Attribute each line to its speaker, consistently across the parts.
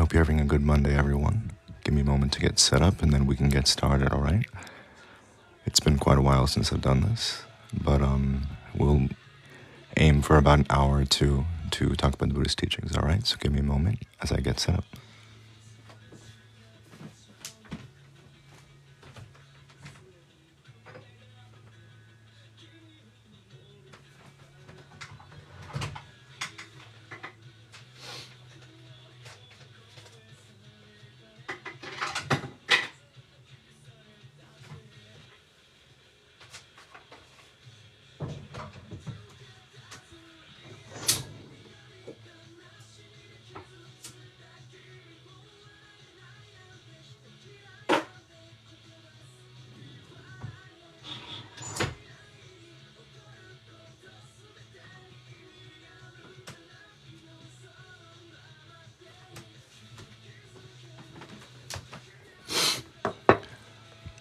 Speaker 1: hope you're having a good Monday, everyone. Give me a moment to get set up and then we can get started, all right? It's been quite a while since I've done this, but we'll aim for about an hour or two to talk about the Buddhist teachings, all right? So give me a moment as I get set up.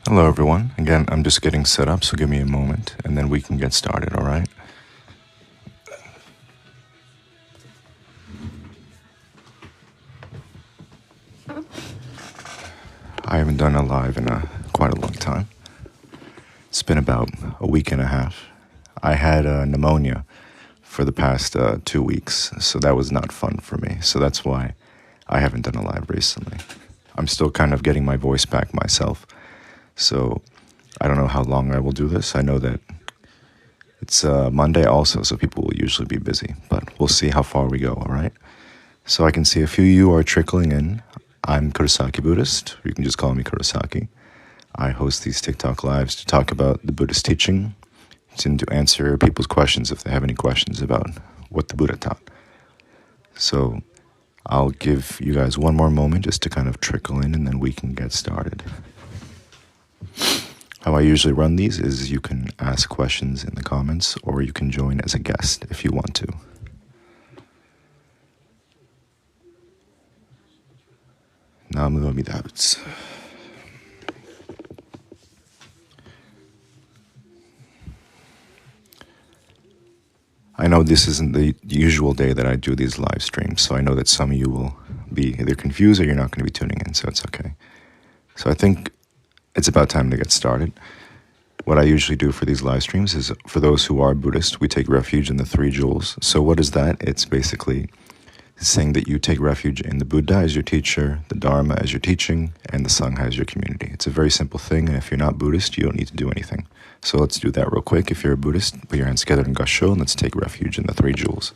Speaker 1: Hello, everyone. Again, I'm just getting set up, so give me a moment, and then we can get started, all right? I haven't done a live in quite a long time. It's been about a week and a half. I had pneumonia for the past 2 weeks, so that was not fun for me. So that's why I haven't done a live recently. I'm still kind of getting my voice back myself. So I don't know how long I will do this. I know that it's Monday also, so people will usually be busy. But we'll see how far we go, all right? So I can see a few of you are trickling in. I'm Kurosaki Buddhist. You can just call me Kurosaki. I host these TikTok lives to talk about the Buddhist teaching and to answer people's questions if they have any questions about what the Buddha taught. So I'll give you guys one more moment just to kind of trickle in, and then we can get started. How I usually run these is you can ask questions in the comments, or you can join as a guest if you want to. Namu Amidabutsu. I know this isn't the usual day that I do these live streams, so I know that some of you will be either confused or you're not going to be tuning in, so it's okay. So I think it's about time to get started. What I usually do for these live streams is, for those who are Buddhist, we take refuge in the three jewels. So what is that? It's basically saying that you take refuge in the Buddha as your teacher, the Dharma as your teaching, and the Sangha as your community. It's a very simple thing, and if you're not Buddhist, you don't need to do anything. So let's do that real quick. If you're a Buddhist, put your hands together in Gassho, and let's take refuge in the three jewels.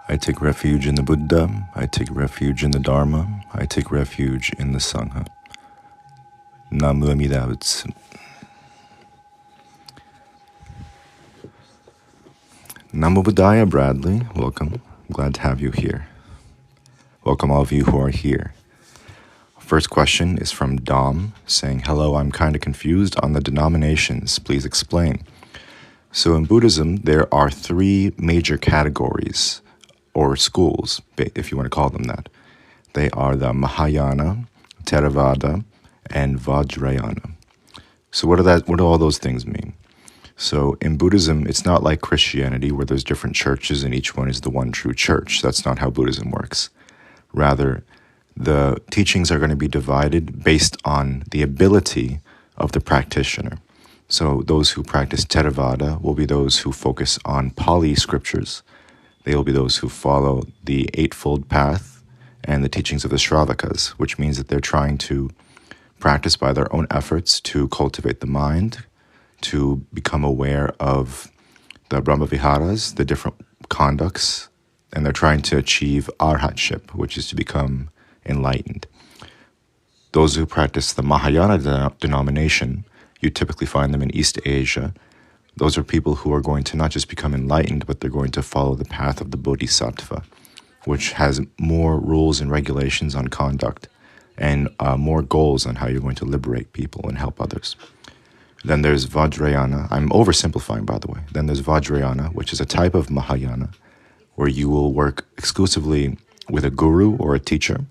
Speaker 1: I take refuge in the Buddha, I take refuge in the Dharma, I take refuge in the Sangha. Namu Amida Butsu. Namo Buddhaya, Bradley. Welcome. I'm glad to have you here. Welcome all of you who are here. First question is from Dom, saying, hello, I'm kind of confused on the denominations. Please explain. So in Buddhism, there are three major categories, or schools, if you want to call them that. They are the Mahayana, Theravada, and Vajrayana. So what do all those things mean? So in Buddhism, it's not like Christianity where there's different churches and each one is the one true church. That's not how Buddhism works. Rather, the teachings are going to be divided based on the ability of the practitioner. So those who practice Theravada will be those who focus on Pali scriptures. They will be those who follow the Eightfold Path and the teachings of the Shravakas, which means that they're trying to practice by their own efforts to cultivate the mind, to become aware of the Brahmaviharas, the different conducts, and they're trying to achieve arhatship, which is to become enlightened. Those who practice the Mahayana denomination, you typically find them in East Asia. Those are people who are going to not just become enlightened, but they're going to follow the path of the Bodhisattva, which has more rules and regulations on conduct and more goals on how you're going to liberate people and help others. Then there's Vajrayana. I'm oversimplifying, by the way. Then there's Vajrayana, which is a type of Mahayana, where you will work exclusively with a guru or a teacher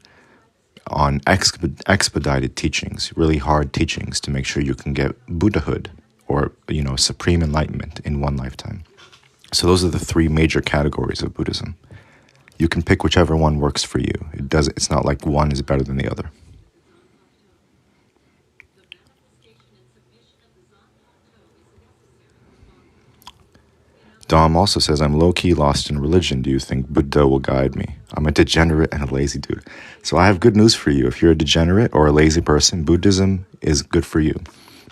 Speaker 1: on expedited teachings, really hard teachings to make sure you can get Buddhahood or, supreme enlightenment in one lifetime. So those are the three major categories of Buddhism. You can pick whichever one works for you. It's not like one is better than the other. Dom also says, I'm low-key lost in religion. Do you think Buddha will guide me? I'm a degenerate and a lazy dude. So I have good news for you. If you're a degenerate or a lazy person, Buddhism is good for you.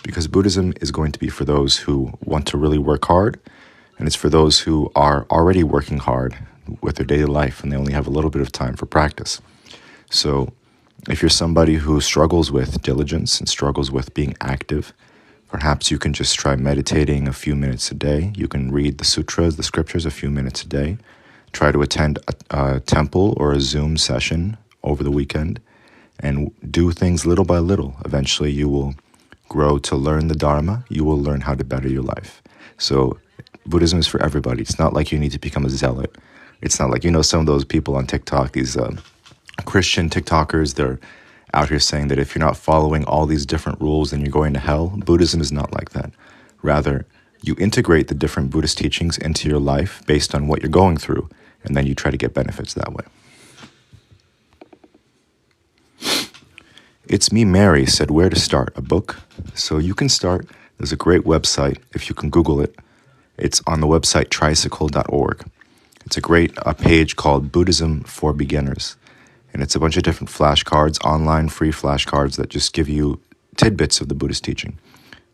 Speaker 1: Because Buddhism is going to be for those who want to really work hard, and it's for those who are already working hard with their daily life and they only have a little bit of time for practice. So if you're somebody who struggles with diligence and struggles with being active, perhaps you can just try meditating a few minutes a day. You can read the sutras, the scriptures, a few minutes a day. Try to attend a temple or a Zoom session over the weekend and do things little by little. Eventually you will grow to learn the Dharma. You will learn how to better your life. So Buddhism is for everybody. It's not like you need to become a zealot. It's not like, some of those people on TikTok, these Christian TikTokers, they're out here saying that if you're not following all these different rules, then you're going to hell. Buddhism is not like that. Rather, you integrate the different Buddhist teachings into your life based on what you're going through, and then you try to get benefits that way. It's Me, Mary, said, where to start? A book? So you can start. There's a great website, if you can Google it. It's on the website tricycle.org. It's a great page called Buddhism for Beginners. And it's a bunch of different flashcards, online free flashcards that just give you tidbits of the Buddhist teaching.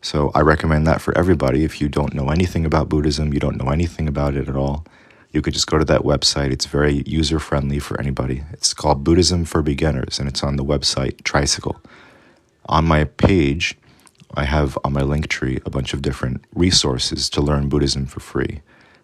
Speaker 1: So I recommend that for everybody. If you don't know anything about Buddhism, you don't know anything about it at all, you could just go to that website. It's very user-friendly for anybody. It's called Buddhism for Beginners, and it's on the website Tricycle. On my page, I have on my link tree a bunch of different resources to learn Buddhism for free.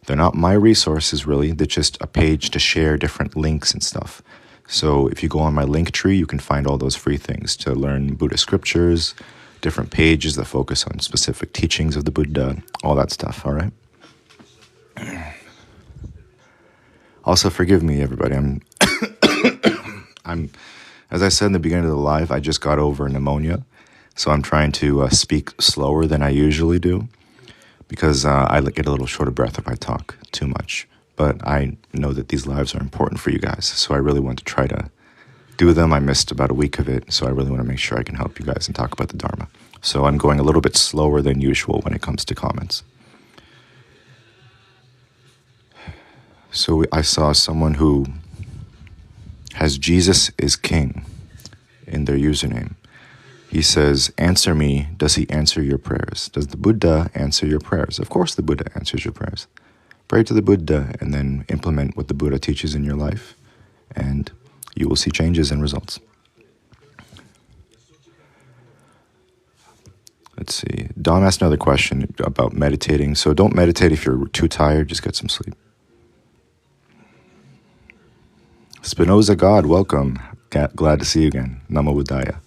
Speaker 1: They're not my resources, really. They're just a page to share different links and stuff. So if you go on my link tree, you can find all those free things to learn Buddhist scriptures, different pages that focus on specific teachings of the Buddha, all that stuff, all right? Also, forgive me, everybody. I'm, as I said in the beginning of the live, I just got over pneumonia, so I'm trying to speak slower than I usually do because I get a little short of breath if I talk too much. But I know that these lives are important for you guys, so I really want to try to do them. I missed about a week of it, so I really want to make sure I can help you guys and talk about the Dharma. So I'm going a little bit slower than usual when it comes to comments. So I saw someone who has Jesus is King in their username. He says, answer me, does he answer your prayers? Does the Buddha answer your prayers? Of course the Buddha answers your prayers. Pray to the Buddha and then implement what the Buddha teaches in your life, and you will see changes and results. Let's see. Don asked another question about meditating. So don't meditate if you're too tired, just get some sleep. Spinoza God, welcome. Glad to see you again. Namo Buddhaya.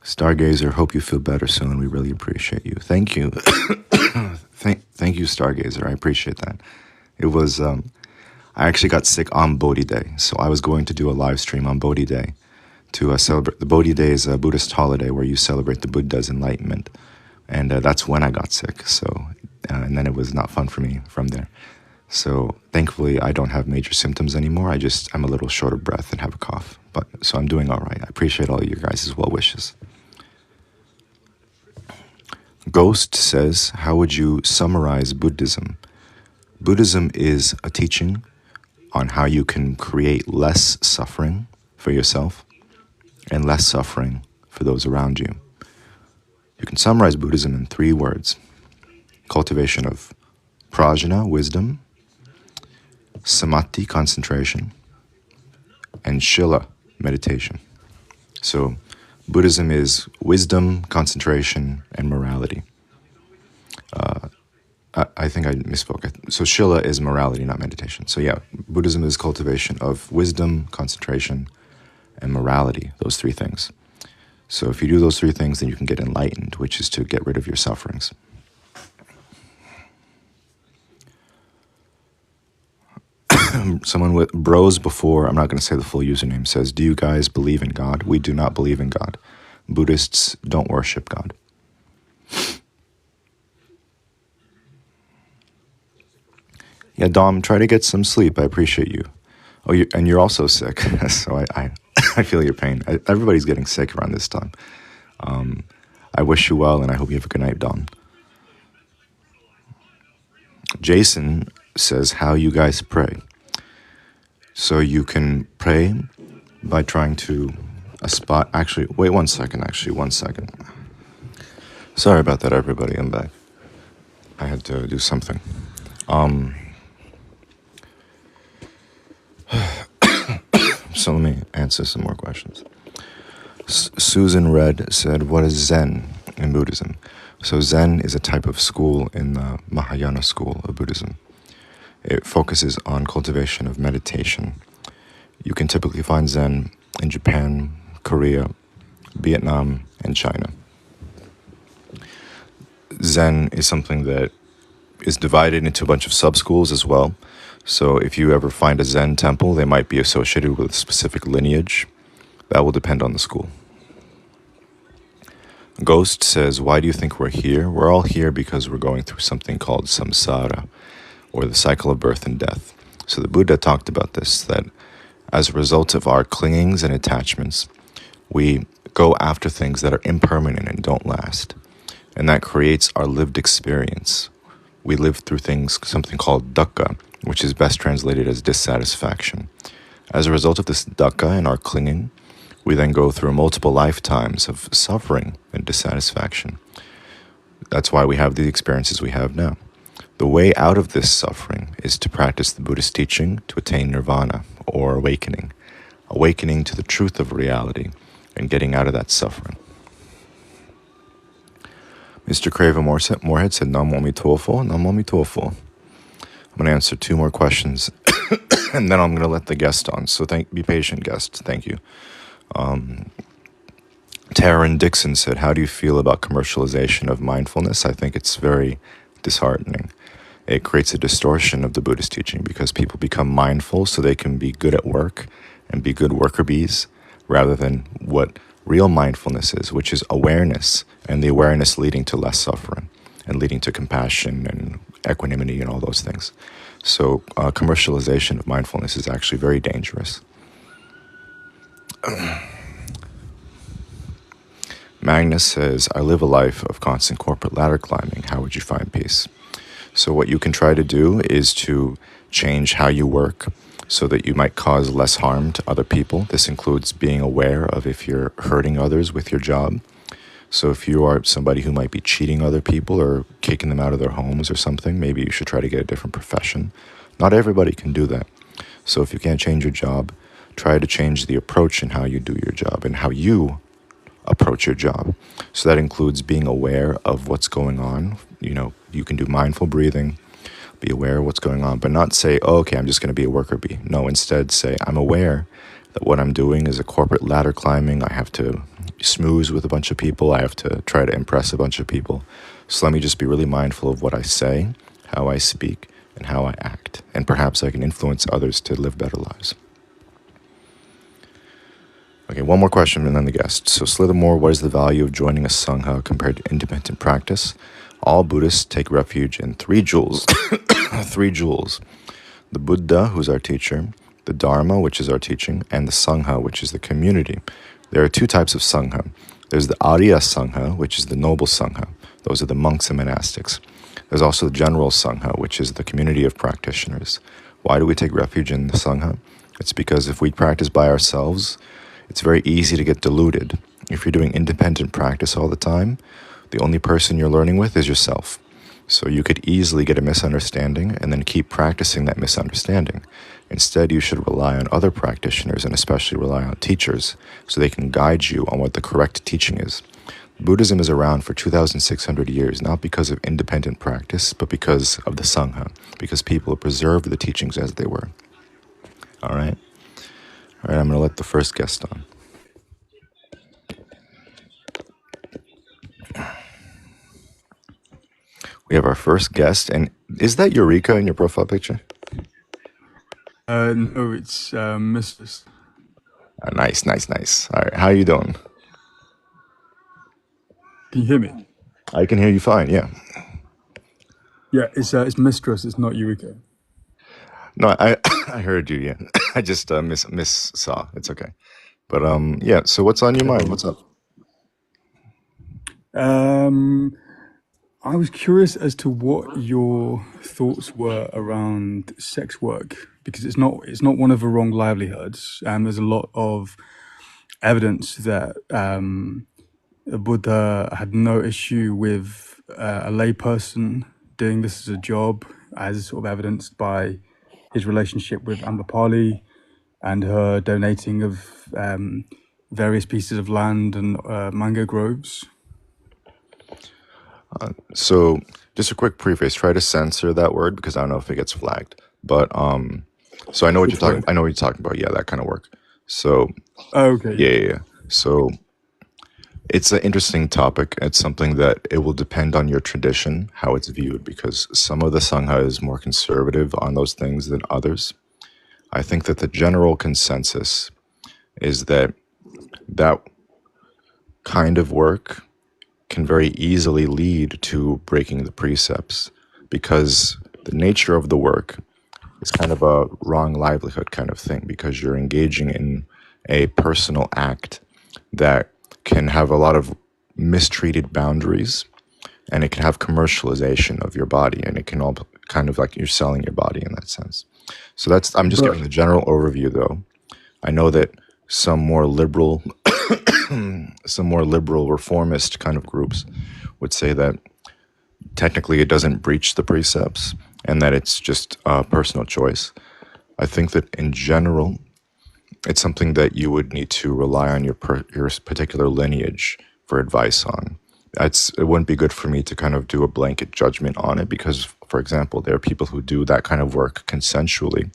Speaker 1: Stargazer, hope you feel better soon. We really appreciate you. Thank you. Thank you, Stargazer. I appreciate that. It was, I actually got sick on Bodhi Day, so I was going to do a live stream on Bodhi Day to celebrate. The Bodhi Day is a Buddhist holiday where you celebrate the Buddha's enlightenment, and that's when I got sick. So, and then it was not fun for me from there. So thankfully, I don't have major symptoms anymore. I'm a little short of breath and have a cough, so I'm doing all right. I appreciate all of your guys' well wishes. Ghost says, how would you summarize Buddhism? Buddhism is a teaching on how you can create less suffering for yourself and less suffering for those around you. You can summarize Buddhism in 3 words. Cultivation of prajna, wisdom, samadhi, concentration, and shila, meditation. So Buddhism is wisdom, concentration, and morality. I think I misspoke. So shila is morality, not meditation. So yeah, Buddhism is cultivation of wisdom, concentration, and morality, those 3 things. So if you do those 3 things, then you can get enlightened, which is to get rid of your sufferings. Someone with bros before, I'm not going to say the full username, says, do you guys believe in God? We do not believe in God. Buddhists don't worship God. Yeah, Dom, try to get some sleep. I appreciate you. Oh, and you're also sick, so I feel your pain. Everybody's getting sick around this time. I wish you well, and I hope you have a good night, Dom. Jason says, how you guys pray. So you can pray by trying to a spot. Actually, wait 1 second. Actually, 1 second. Sorry about that, everybody. I'm back. I had to do something. So let me answer some more questions. Susan Red said, what is Zen in Buddhism? So Zen is a type of school in the Mahayana school of Buddhism. It focuses on cultivation of meditation. You can typically find Zen in Japan, Korea, Vietnam, and China. Zen is something that is divided into a bunch of sub-schools as well. So if you ever find a Zen temple, they might be associated with a specific lineage. That will depend on the school. Ghost says, why do you think we're here? We're all here because we're going through something called samsara, or the cycle of birth and death. So the Buddha talked about this, that as a result of our clingings and attachments, we go after things that are impermanent and don't last. And that creates our lived experience. We live through things, something called dukkha, which is best translated as dissatisfaction. As a result of this dukkha and our clinging, we then go through multiple lifetimes of suffering and dissatisfaction. That's why we have the experiences we have now. The way out of this suffering is to practice the Buddhist teaching to attain nirvana, or awakening to the truth of reality and getting out of that suffering. Mr. Craven Moorhead said, Nam Myoho Tofo, Nam Myoho Tofo. I'm going to answer 2 more questions, and then I'm going to let the guest on. So be patient, guest. Thank you. Taryn Dixon said, how do you feel about commercialization of mindfulness? I think it's very disheartening. It creates a distortion of the Buddhist teaching because people become mindful so they can be good at work and be good worker bees, rather than what real mindfulness is, which is awareness, and the awareness leading to less suffering and leading to compassion and equanimity and all those things. So commercialization of mindfulness is actually very dangerous. Magnus says, I live a life of constant corporate ladder climbing. How would you find peace? So what you can try to do is to change how you work so that you might cause less harm to other people. This includes being aware of if you're hurting others with your job. So if you are somebody who might be cheating other people or kicking them out of their homes or something, maybe you should try to get a different profession. Not everybody can do that. So if you can't change your job, try to change the approach in how you do your job and how you approach your job. So that includes being aware of what's going on. You can do mindful breathing, be aware of what's going on, but not say, oh, okay, I'm just going to be a worker bee. No, instead say, I'm aware that what I'm doing is a corporate ladder climbing. I have to smooze with a bunch of people. I have to try to impress a bunch of people. So let me just be really mindful of what I say, how I speak, and how I act. And perhaps I can influence others to live better lives. Okay, 1 more question and then the guest. So Slithermore, what is the value of joining a Sangha compared to independent practice? All Buddhists take refuge in 3 jewels. 3 jewels. The Buddha, who's our teacher, the Dharma, which is our teaching, and the Sangha, which is the community. There are 2 types of Sangha. There's the Arya Sangha, which is the noble Sangha. Those are the monks and monastics. There's also the general Sangha, which is the community of practitioners. Why do we take refuge in the Sangha? It's because if we practice by ourselves, it's very easy to get deluded. If you're doing independent practice all the time, the only person you're learning with is yourself. So you could easily get a misunderstanding and then keep practicing that misunderstanding. Instead, you should rely on other practitioners and especially rely on teachers so they can guide you on what the correct teaching is. Buddhism is around for 2,600 years, not because of independent practice, but because of the Sangha, because people have preserved the teachings as they were. All right? All right, I'm going to let the first guest on. We have our first guest, and is that Eureka in your profile picture?
Speaker 2: No, it's Mistress.
Speaker 1: Nice, nice, nice. All right, how you doing?
Speaker 2: Can you hear me?
Speaker 1: I can hear you fine. Yeah.
Speaker 2: Yeah, it's Mistress. It's not Eureka.
Speaker 1: No, I I heard you. Yeah. I just miss saw. It's okay. But yeah. So what's on your
Speaker 2: No
Speaker 1: mind?
Speaker 2: problem.
Speaker 1: What's up?
Speaker 2: Um, I was curious as to what your thoughts were around sex work because it's not one of the wrong livelihoods, and there's a lot of evidence that the Buddha had no issue with a layperson doing this as a job, as sort of evidenced by his relationship with Amrapali and her donating of various pieces of land and mango groves.
Speaker 1: So just a quick preface. Try to censor that word because I don't know if it gets flagged. But so I know what you're
Speaker 2: Which
Speaker 1: talking.
Speaker 2: word?
Speaker 1: I know what you're talking about. Yeah, that kind of work. So
Speaker 2: Okay,
Speaker 1: yeah,
Speaker 2: yeah.
Speaker 1: yeah, yeah. So it's an interesting topic. It's something that it will depend on your tradition, how it's viewed, because some of the Sangha is more conservative on those things than others. I think that the general consensus is that that kind of work can very easily lead to breaking the precepts because the nature of the work is kind of a wrong livelihood kind of thing because you're engaging in a personal act that can have a lot of mistreated boundaries and it can have commercialization of your body and it can all kind of like you're selling your body in that sense. So that's I'm just
Speaker 2: But
Speaker 1: giving the general overview though. I know that some more liberal some more liberal reformist kind of groups would say that technically it doesn't breach the precepts and that it's just a personal choice. I think that in general, it's something that you would need to rely on your particular lineage for advice on. It wouldn't be good for me to kind of do a blanket judgment on it because, for example, there are people who do that kind of work consensually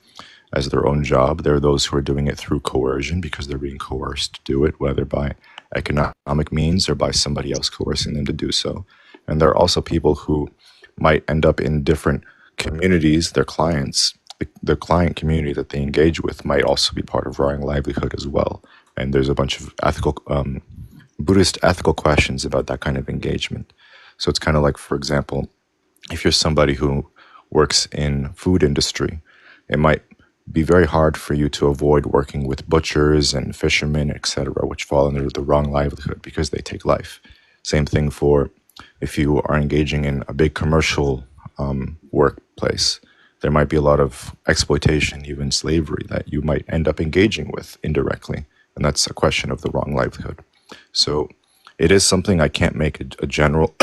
Speaker 1: as their own job. There are those who are doing it through coercion because they're being coerced to do it, whether by economic means or by somebody else coercing them to do so. And there are also people who might end up in different communities, their clients, the client community that they engage with might also be part of Roaring Livelihood as well. And there's a bunch of Buddhist ethical questions about that kind of engagement. So it's kind of like, for example, if you're somebody who works in food industry, it might be very hard for you to avoid working with butchers and fishermen, etc., which fall under the wrong livelihood because they take life. Same thing for if you are engaging in a big commercial workplace. There might be a lot of exploitation, even slavery, that you might end up engaging with indirectly, and that's a question of the wrong livelihood. So it is something I can't make a general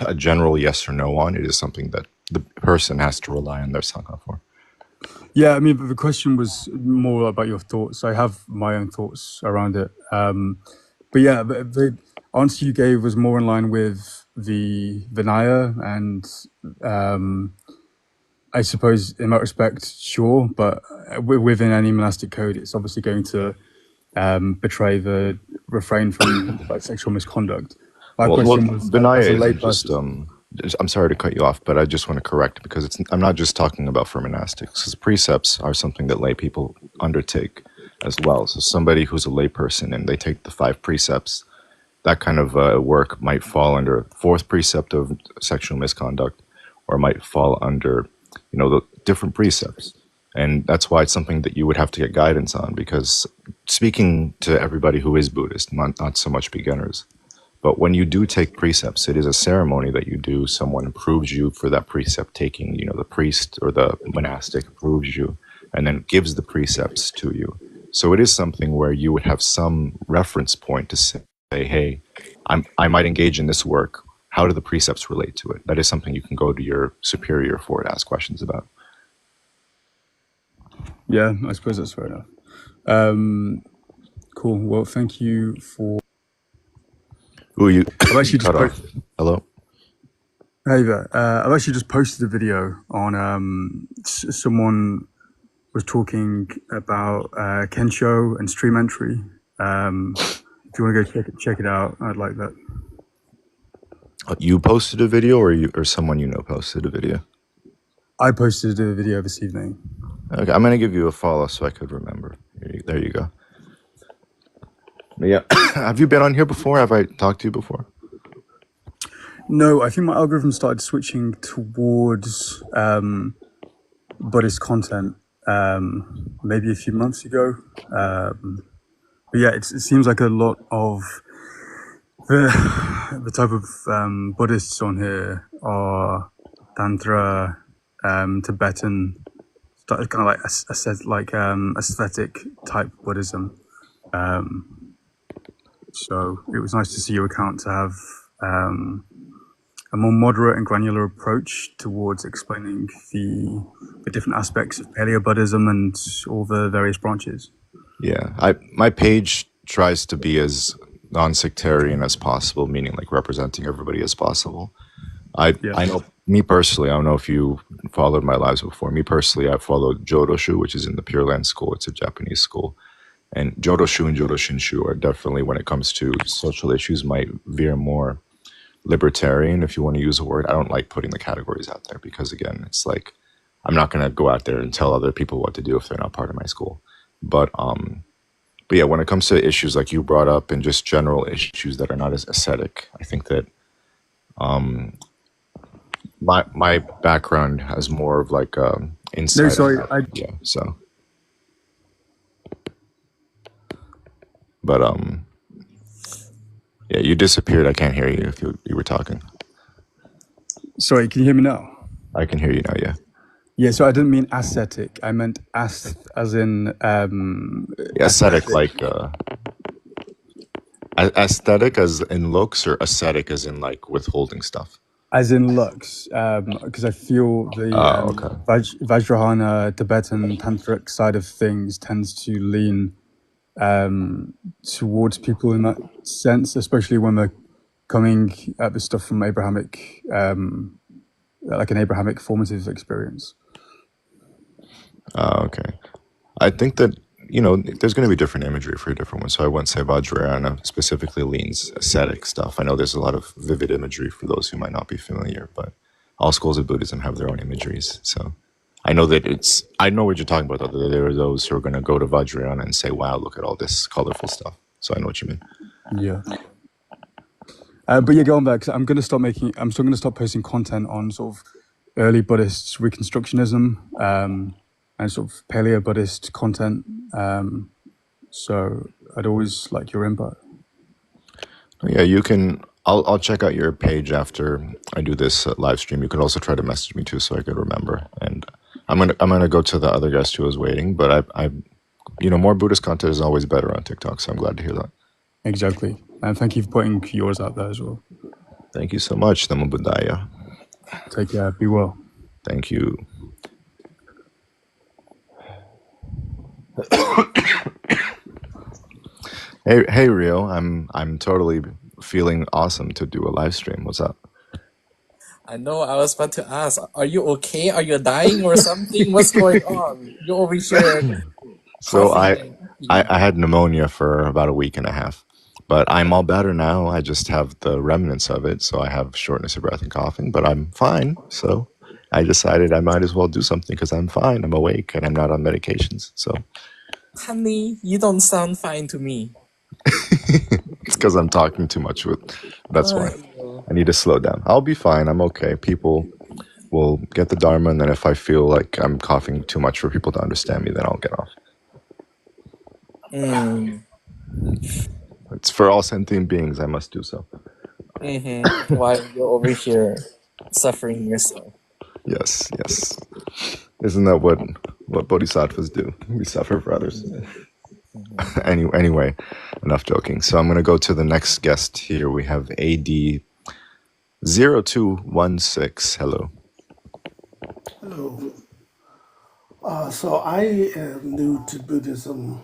Speaker 1: a general yes or no on. It is something that the person has to rely on their sangha for.
Speaker 2: yeah, I mean, the question was more about your thoughts. I have my own thoughts around it. But yeah, the answer you gave was more in line with the Vinaya, and um, I suppose in that respect, sure. But within any monastic code, it's obviously going to betray the refrain from like sexual misconduct. My
Speaker 1: Well,
Speaker 2: question was,
Speaker 1: Vinaya
Speaker 2: as a
Speaker 1: isn't just.
Speaker 2: layperson.
Speaker 1: I'm sorry to cut you off, but I just want to correct because I'm not just talking about for monastics. Because precepts are something that lay people undertake as well. So somebody who's a layperson and they take the 5 precepts, that kind of work might fall under fourth precept of sexual misconduct, or might fall under, the different precepts. And that's why it's something that you would have to get guidance on. Because speaking to everybody who is Buddhist, not so much beginners, but when you do take precepts, it is a ceremony that you do. Someone approves you for that precept taking, the priest or the monastic approves you and then gives the precepts to you. So it is something where you would have some reference point to say, hey, I might engage in this work. How do the precepts relate to it? That is something you can go to your superior for to ask questions about.
Speaker 2: Yeah, I suppose that's fair enough. Um, cool. Well, thank you for.
Speaker 1: Ooh, you,
Speaker 2: I've
Speaker 1: you
Speaker 2: actually
Speaker 1: cut
Speaker 2: just
Speaker 1: off. Hello?
Speaker 2: hey there. I've actually just posted a video on someone was talking about Kensho and stream entry. If you want to go check it out, I'd like that.
Speaker 1: You posted a video or someone posted a video?
Speaker 2: I posted a video this evening.
Speaker 1: Okay, I'm gonna give you a follow so I could remember. There you go. But yeah, have you been on here before? Have I talked to you before?
Speaker 2: No, I think my algorithm started switching towards Buddhist content maybe a few months ago. But yeah, it seems like a lot of the type of Buddhists on here are Tantra, Tibetan, kind of like aesthetic type Buddhism. Um, so it was nice to see your account to have a more moderate and granular approach towards explaining the different aspects of Paleo Buddhism and all the various branches.
Speaker 1: Yeah, I my page tries to be as non-sectarian as possible, meaning like representing everybody as possible.
Speaker 2: Yeah,
Speaker 1: I know me personally. I don't know if you followed my lives before. Me personally, I followed Jodoshu, which is in the Pure Land school. It's a Japanese school, and Jodoshu and Jodoshinshu are definitely, when it comes to social issues, might veer more libertarian, if you want to use a word. I don't like putting the categories out there because, again, it's like I'm not going to go out there and tell other people what to do if they're not part of my school. But yeah, when it comes to issues like you brought up and just general issues that are not as aesthetic, I think that my background has more of like
Speaker 2: no,
Speaker 1: insight on
Speaker 2: sorry,
Speaker 1: that. Yeah. So, but yeah, you disappeared. I can't hear you if you were talking.
Speaker 2: sorry, can you hear me now?
Speaker 1: I can hear you now. Yeah.
Speaker 2: Yeah, so I didn't mean ascetic. I meant as in
Speaker 1: Yeah, aesthetic,
Speaker 2: aesthetic,
Speaker 1: like aesthetic as in looks, or ascetic as in like withholding stuff.
Speaker 2: as in lux, because I feel the
Speaker 1: Oh, okay.
Speaker 2: Vajrayana Tibetan tantric side of things tends to lean towards people in that sense, especially when they're coming at the stuff from Abrahamic, like an Abrahamic formative experience.
Speaker 1: Oh, okay. I think that, there's going to be different imagery for different ones. So I wouldn't say Vajrayana specifically leans ascetic stuff. I know there's a lot of vivid imagery for those who might not be familiar, but all schools of Buddhism have their own imageries. So I know what you're talking about, though. There are those who are going to go to Vajrayana and say, wow, look at all this colorful stuff. So I know what you mean.
Speaker 2: Yeah. But yeah, going back, I'm still going to stop posting content on sort of early Buddhist Reconstructionism and sort of Paleo Buddhist content. So I'd always like your input.
Speaker 1: Yeah, you can. I'll check out your page after I do this live stream. You can also try to message me too, so I could remember. And I'm gonna go to the other guest who was waiting. But more Buddhist content is always better on TikTok. So I'm glad to hear that.
Speaker 2: Exactly. And thank you for putting yours out there as well.
Speaker 1: Thank you so much, Namo Buddhaya.
Speaker 2: Take care. Be well.
Speaker 1: Thank you. Hey, Rio. I'm totally feeling awesome to do a live stream. What's up?
Speaker 3: I know, I was about to ask, are you okay? Are you dying or something? What's going on? You're over here
Speaker 1: So
Speaker 3: coughing
Speaker 1: I,
Speaker 3: and
Speaker 1: I
Speaker 3: hacking.
Speaker 1: I had pneumonia for about a week and a half, but I'm all better now. I just have the remnants of it, so I have shortness of breath and coughing, but I'm fine. So I decided I might as well do something because I'm fine. I'm awake and I'm not on medications. So
Speaker 3: Honey, you don't sound fine to me.
Speaker 1: it's because I'm talking too much with. That's why.
Speaker 3: Aiyo.
Speaker 1: I need to slow down. I'll be fine. I'm okay. People will get the Dharma, and then if I feel like I'm coughing too much for people to understand me, then I'll get off.
Speaker 3: Mm.
Speaker 1: It's for all sentient beings. I must do so.
Speaker 3: While you're over here suffering yourself.
Speaker 1: Yes, yes. Isn't that what bodhisattvas do? We suffer for others.
Speaker 3: Mhm.
Speaker 1: Anyway, enough joking. So I'm going to go to the next guest here. We have AD0216. Hello.
Speaker 4: Hello. So I am new to Buddhism,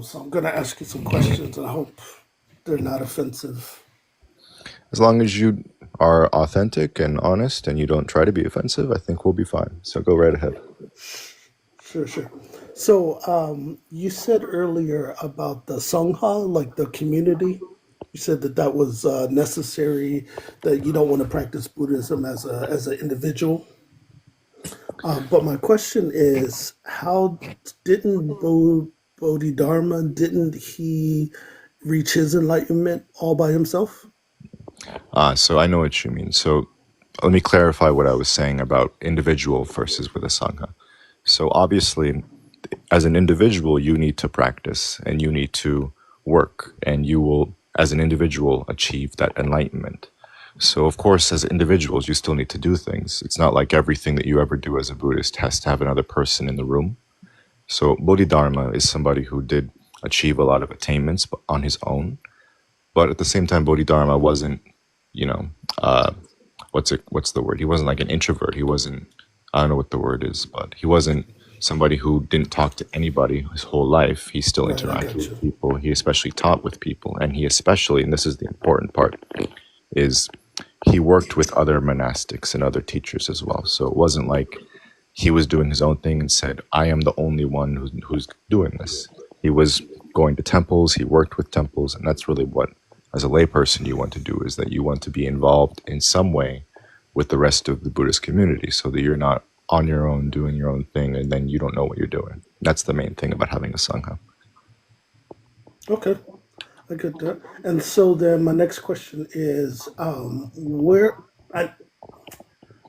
Speaker 4: so I'm going to ask you some questions, and I hope they're not offensive.
Speaker 1: As long as you are authentic and honest and you don't try to be offensive, I think we'll be fine. So go right ahead.
Speaker 4: Sure, sure. So you said earlier about the Sangha, like the community. You said that that was necessary, that you don't want to practice Buddhism as an individual. But my question is, how didn't Bodhidharma, didn't he reach his enlightenment all by himself?
Speaker 1: So I know what you mean. So let me clarify what I was saying about individual versus with a sangha. So obviously, as an individual, you need to practice and you need to work, and you will, as an individual, achieve that enlightenment. So, of course, as individuals, you still need to do things. It's not like everything that you ever do as a Buddhist has to have another person in the room. So, Bodhidharma is somebody who did achieve a lot of attainments on his own. But at the same time, Bodhidharma wasn't, you know, uh, what's the word? He wasn't like an introvert. He wasn't, I don't know what the word is, but he wasn't somebody who didn't talk to anybody his whole life. He still
Speaker 4: Right, I
Speaker 1: interacted
Speaker 4: got
Speaker 1: with
Speaker 4: you.
Speaker 1: people. He especially taught with people, and he especially, and this is the important part, is he worked with other monastics and other teachers as well. So it wasn't like he was doing his own thing and said, I am the only one who's doing this. He was going to temples, he worked with temples, and that's really what, as a layperson, you want to do, is that you want to be involved in some way with the rest of the Buddhist community so that you're not on your own doing your own thing and then you don't know what you're doing. That's the main thing about having a Sangha.
Speaker 4: Okay, I get that. And so then my next question is, where I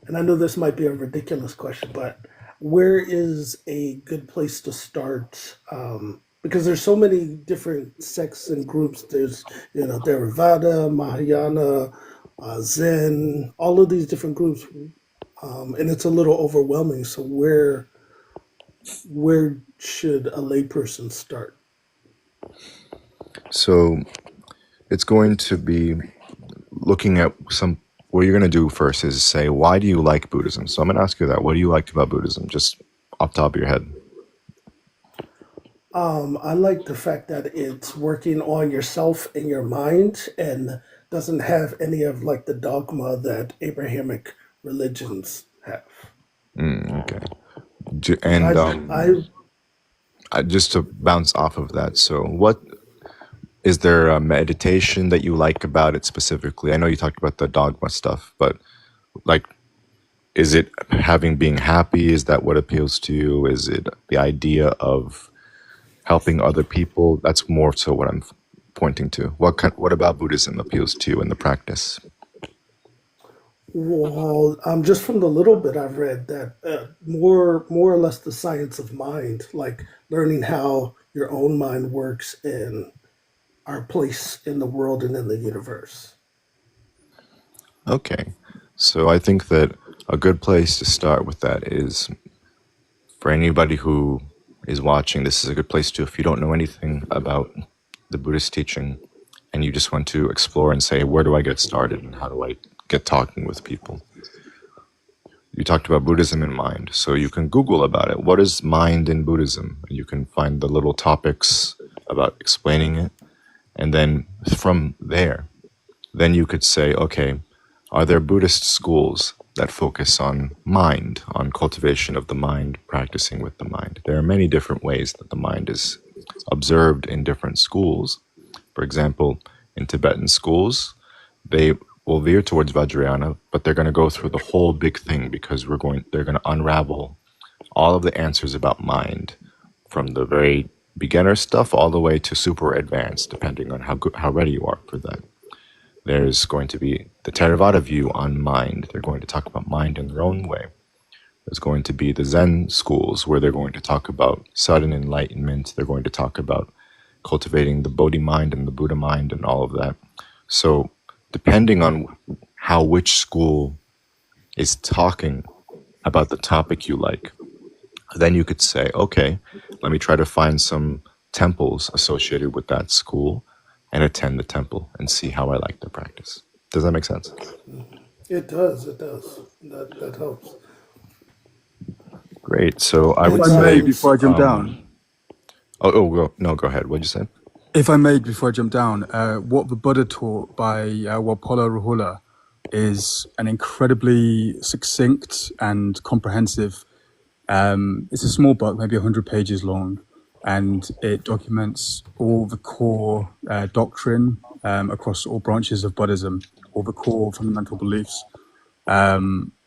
Speaker 4: and I know this might be a ridiculous question, but where is a good place to start? Because there's so many different sects and groups. There's, Theravada, Mahayana, Zen, all of these different groups, and it's a little overwhelming. So where should a layperson start?
Speaker 1: So it's going to be looking at some, what you're going to do first is say, why do you like Buddhism? So I'm going to ask you that. What do you like about Buddhism? Just off the top of your head.
Speaker 4: I like the fact that it's working on yourself and your mind and doesn't have any of like the dogma that Abrahamic religions have.
Speaker 1: Okay.
Speaker 4: So
Speaker 1: And
Speaker 4: I
Speaker 1: just to bounce off of that, so what is there a meditation that you like about it specifically? I know you talked about the dogma stuff, but like, is it having being happy? Is that what appeals to you? Is it the idea of helping other people? That's more so what I'm pointing to. What about Buddhism appeals to you in the practice?
Speaker 4: well, just from the little bit I've read that more or less the science of mind, like learning how your own mind works and our place in the world and in the universe.
Speaker 1: Okay. So I think that a good place to start with that is for anybody who is watching, this is a good place to, if you don't know anything about the Buddhist teaching and you just want to explore and say, where do I get started and how do I get talking with people? You talked about Buddhism in mind, so you can Google about it. What is mind in Buddhism? And you can find the little topics about explaining it. And then from there, then you could say, okay, are there Buddhist schools that focus on mind, on cultivation of the mind, practicing with the mind? There are many different ways that the mind is observed in different schools. For example, in Tibetan schools, they will veer towards Vajrayana, but they're going to go through the whole big thing because they're going to unravel all of the answers about mind from the very beginner stuff all the way to super advanced, depending on how ready you are for that. There's going to be the Theravada view on mind. They're going to talk about mind in their own way. There's going to be the Zen schools where they're going to talk about sudden enlightenment. They're going to talk about cultivating the Bodhi mind and the Buddha mind and all of that. So depending on which school is talking about the topic you like, then you could say, okay, let me try to find some temples associated with that school and attend the temple and see how I like the practice. Does that make sense?
Speaker 4: It does. It does. That helps.
Speaker 1: Great. So I
Speaker 2: If
Speaker 1: would
Speaker 4: And
Speaker 2: I may,
Speaker 1: say,
Speaker 2: before I jump down,
Speaker 1: go ahead. What'd you say?
Speaker 2: if I may, before I jump down, what the Buddha taught by Walpola Rahula is an incredibly succinct and comprehensive. It's a small book, maybe 100 pages long, and it documents all the core doctrine across all branches of Buddhism, all the core fundamental beliefs.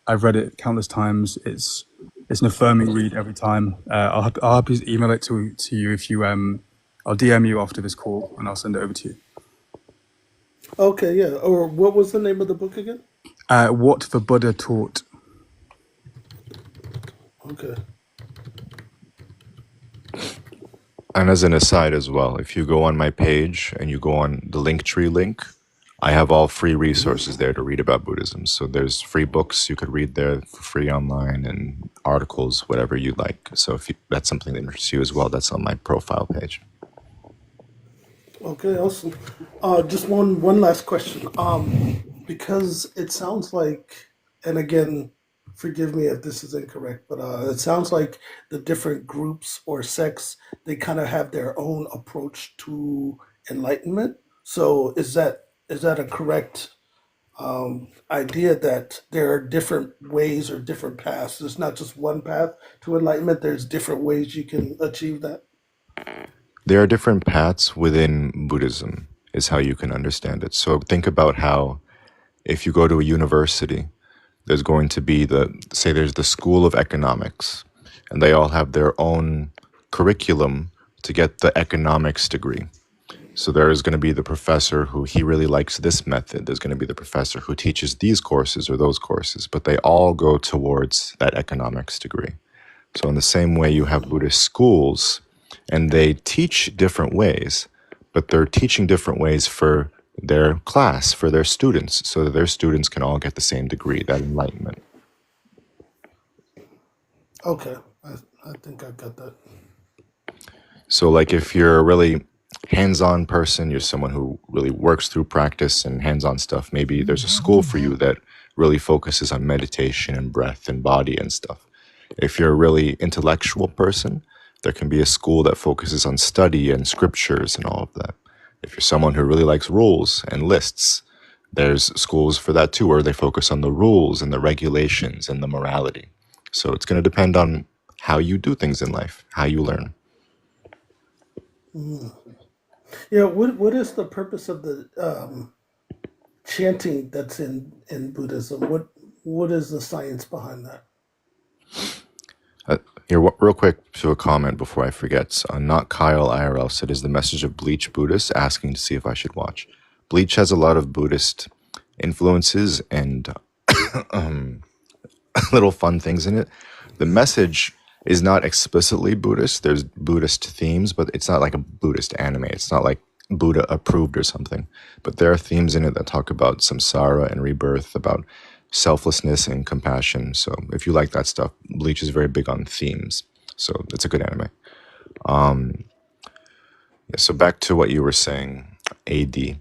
Speaker 2: I've read it countless times. It's It's an affirming read every time. I'll happy to email it to you if you I'll DM you after this call and I'll send it over to you.
Speaker 4: Okay, yeah. Or what was the name of the book again?
Speaker 2: What the Buddha taught.
Speaker 4: Okay.
Speaker 1: And as an aside as well, if you go on my page and you go on the Linktree link, I have all free resources there to read about Buddhism. So there's free books you could read there for free online and articles, whatever you like. So if that's something that interests you as well, that's on my profile page.
Speaker 4: Okay, awesome. Just one last question. Because it sounds like, and again, forgive me if this is incorrect, but it sounds like the different groups or sects, they kind of have their own approach to enlightenment. So is that a correct idea that there are different ways or different paths? There's not just one path to enlightenment. There's different ways you can achieve that.
Speaker 1: There are different paths within Buddhism, is how you can understand it. So think about how if you go to a university, there's going to be there's the School of Economics, and they all have their own curriculum to get the economics degree. So there is going to be the professor who he really likes this method. There's going to be the professor who teaches these courses or those courses, but they all go towards that economics degree. So in the same way, you have Buddhist schools, and they teach different ways, but they're teaching different ways for their class, for their students, so that their students can all get the same degree, that enlightenment.
Speaker 4: Okay, I think I got that.
Speaker 1: So like if you're a really hands-on person, you're someone who really works through practice and hands-on stuff, maybe there's a school for you that really focuses on meditation and breath and body and stuff. If you're a really intellectual person, there can be a school that focuses on study and scriptures and all of that. If you're someone who really likes rules and lists, there's schools for that too, where they focus on the rules and the regulations and the morality. So it's going to depend on how you do things in life, how you learn.
Speaker 4: Yeah, what is the purpose of the chanting that's in Buddhism? What is the science behind that?
Speaker 1: Here, real quick, to a comment before I forget. So, not Kyle IRL said, is the message of Bleach Buddhist, asking to see if I should watch. Bleach has a lot of Buddhist influences and little fun things in it. The message is not explicitly Buddhist. There's Buddhist themes, but it's not like a Buddhist anime. It's not like Buddha approved or something. But there are themes in it that talk about samsara and rebirth, about selflessness and compassion. So if you like that stuff, Bleach is very big on themes. So it's a good anime. Yeah, so back to what you were saying, AD.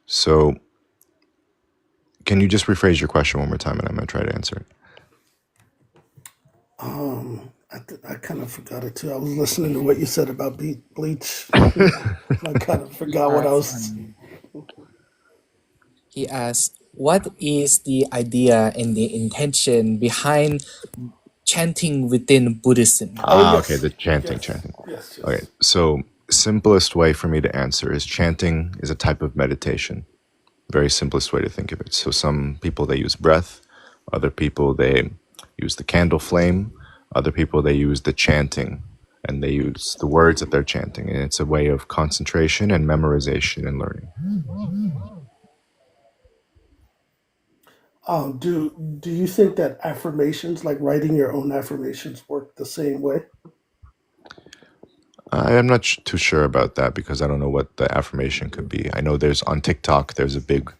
Speaker 1: So can you just rephrase your question one more time and I'm going to try to answer it?
Speaker 4: I kind of forgot it too. I was listening to what you said about Bleach. I kind of forgot what I was.
Speaker 3: He asked, what is the idea and the intention behind chanting within Buddhism?
Speaker 4: Oh
Speaker 1: Okay,
Speaker 4: yes,
Speaker 1: the chanting.
Speaker 4: yes.
Speaker 1: Okay, so simplest way for me to answer is chanting is a type of meditation. Very simplest way to think of it. So some people, they use breath. Other people, they use the candle flame. Other people, they use the chanting. And they use the words that they're chanting. And it's a way of concentration and memorization and learning.
Speaker 4: Do you think that affirmations, like writing your own affirmations, work the same way?
Speaker 1: I am not too sure about that because I don't know what the affirmation could be. I know there's on TikTok, there's a big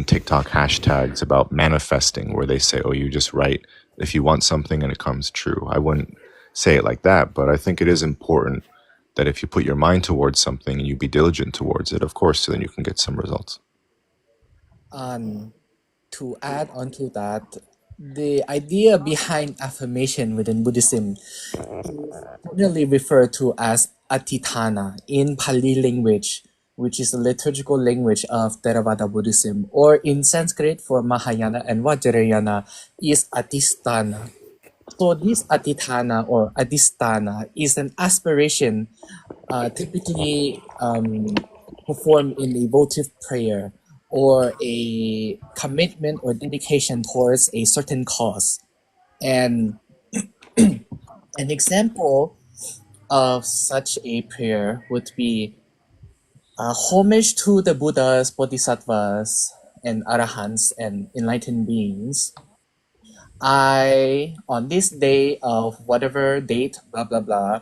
Speaker 1: TikTok hashtags about manifesting where they say, oh, you just write if you want something and it comes true. I wouldn't say it like that, but I think it is important that if you put your mind towards something and you be diligent towards it, of course, then you can get some results.
Speaker 3: To add on to that, the idea behind affirmation within Buddhism is generally referred to as atithana in Pali language, which is the liturgical language of Theravada Buddhism, or in Sanskrit for Mahayana and Vajrayana is adhisthana. So this atithana or adhisthana is an aspiration typically performed in a votive prayer or a commitment or dedication towards a certain cause. And An example of such a prayer would be homage to the Buddhas, Bodhisattvas, and Arahants and enlightened beings. I, on this day of whatever date, blah, blah, blah,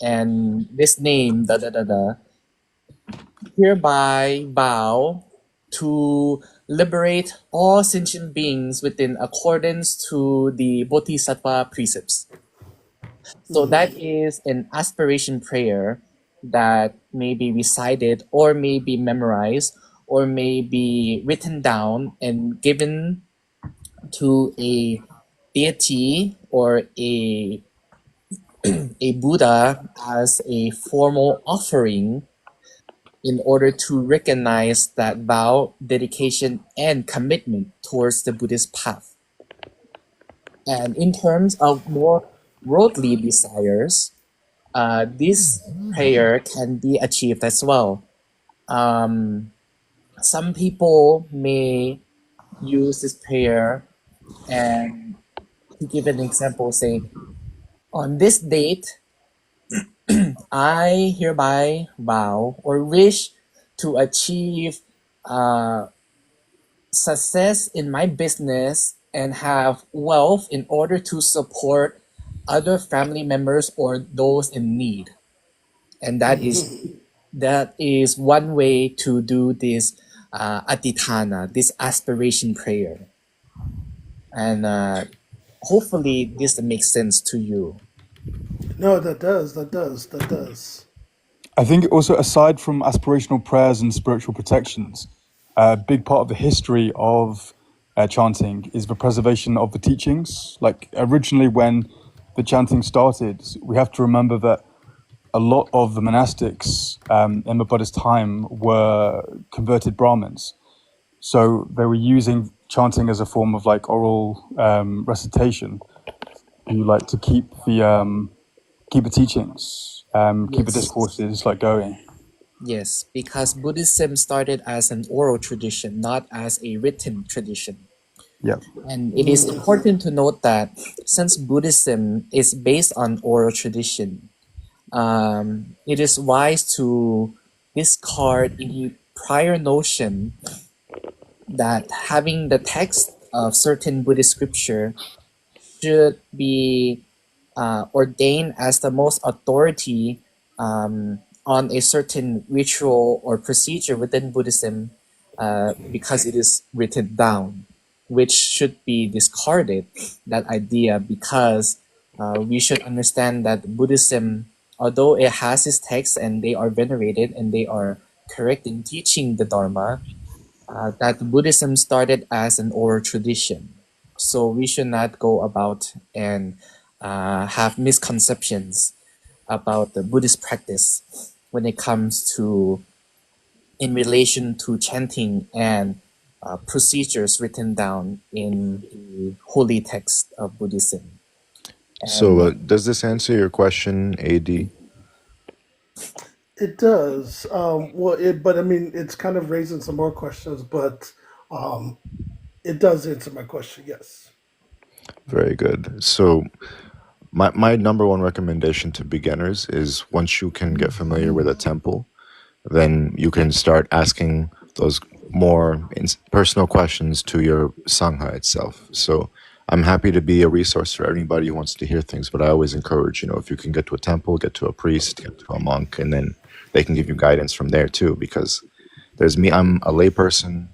Speaker 3: and this name, da, da, da, da, hereby vow to liberate all sentient beings within accordance to the Bodhisattva precepts. So that is an aspiration prayer that may be recited or may be memorized or may be written down and given to a deity or a Buddha as a formal offering in order to recognize that vow, dedication, and commitment towards the Buddhist path. And in terms of more worldly desires, this prayer can be achieved as well. Some people may use this prayer, and to give an example, say, on this date, I hereby vow or wish to achieve success in my business and have wealth in order to support other family members or those in need. And that is one way to do this aditana, this aspiration prayer. And hopefully this makes sense to you.
Speaker 4: No, that does. That does. That does.
Speaker 2: I think also, aside from aspirational prayers and spiritual protections, a big part of the history of chanting is the preservation of the teachings. Like originally, when the chanting started, we have to remember that a lot of the monastics in the Buddhist time were converted Brahmins. So they were using chanting as a form of like oral recitation to keep the teachings, keep the
Speaker 3: Yes.
Speaker 2: discourses like going.
Speaker 3: Yes, because Buddhism started as an oral tradition, not as a written tradition.
Speaker 2: Yeah.
Speaker 3: And it is important to note that since Buddhism is based on oral tradition, it is wise to discard any prior notion that having the text of certain Buddhist scripture should be ordained as the most authority on a certain ritual or procedure within Buddhism because it is written down, which should be discarded, that idea, because we should understand that Buddhism, although it has its texts and they are venerated and they are correct in teaching the Dharma, that Buddhism started as an oral tradition. So we should not go about and have misconceptions about the Buddhist practice when it comes to in relation to chanting and procedures written down in the holy text of Buddhism.
Speaker 1: So,
Speaker 3: And
Speaker 1: does this answer your question, AD?
Speaker 4: It does. But I mean, it's kind of raising some more questions, but um, it does answer my question. Yes.
Speaker 1: Very good. So, my number one recommendation to beginners is once you can get familiar with a temple, then you can start asking those more personal questions to your sangha itself. So I'm happy to be a resource for anybody who wants to hear things, but I always encourage, if you can get to a temple, get to a priest, get to a monk, and then they can give you guidance from there too, because there's me, I'm a layperson.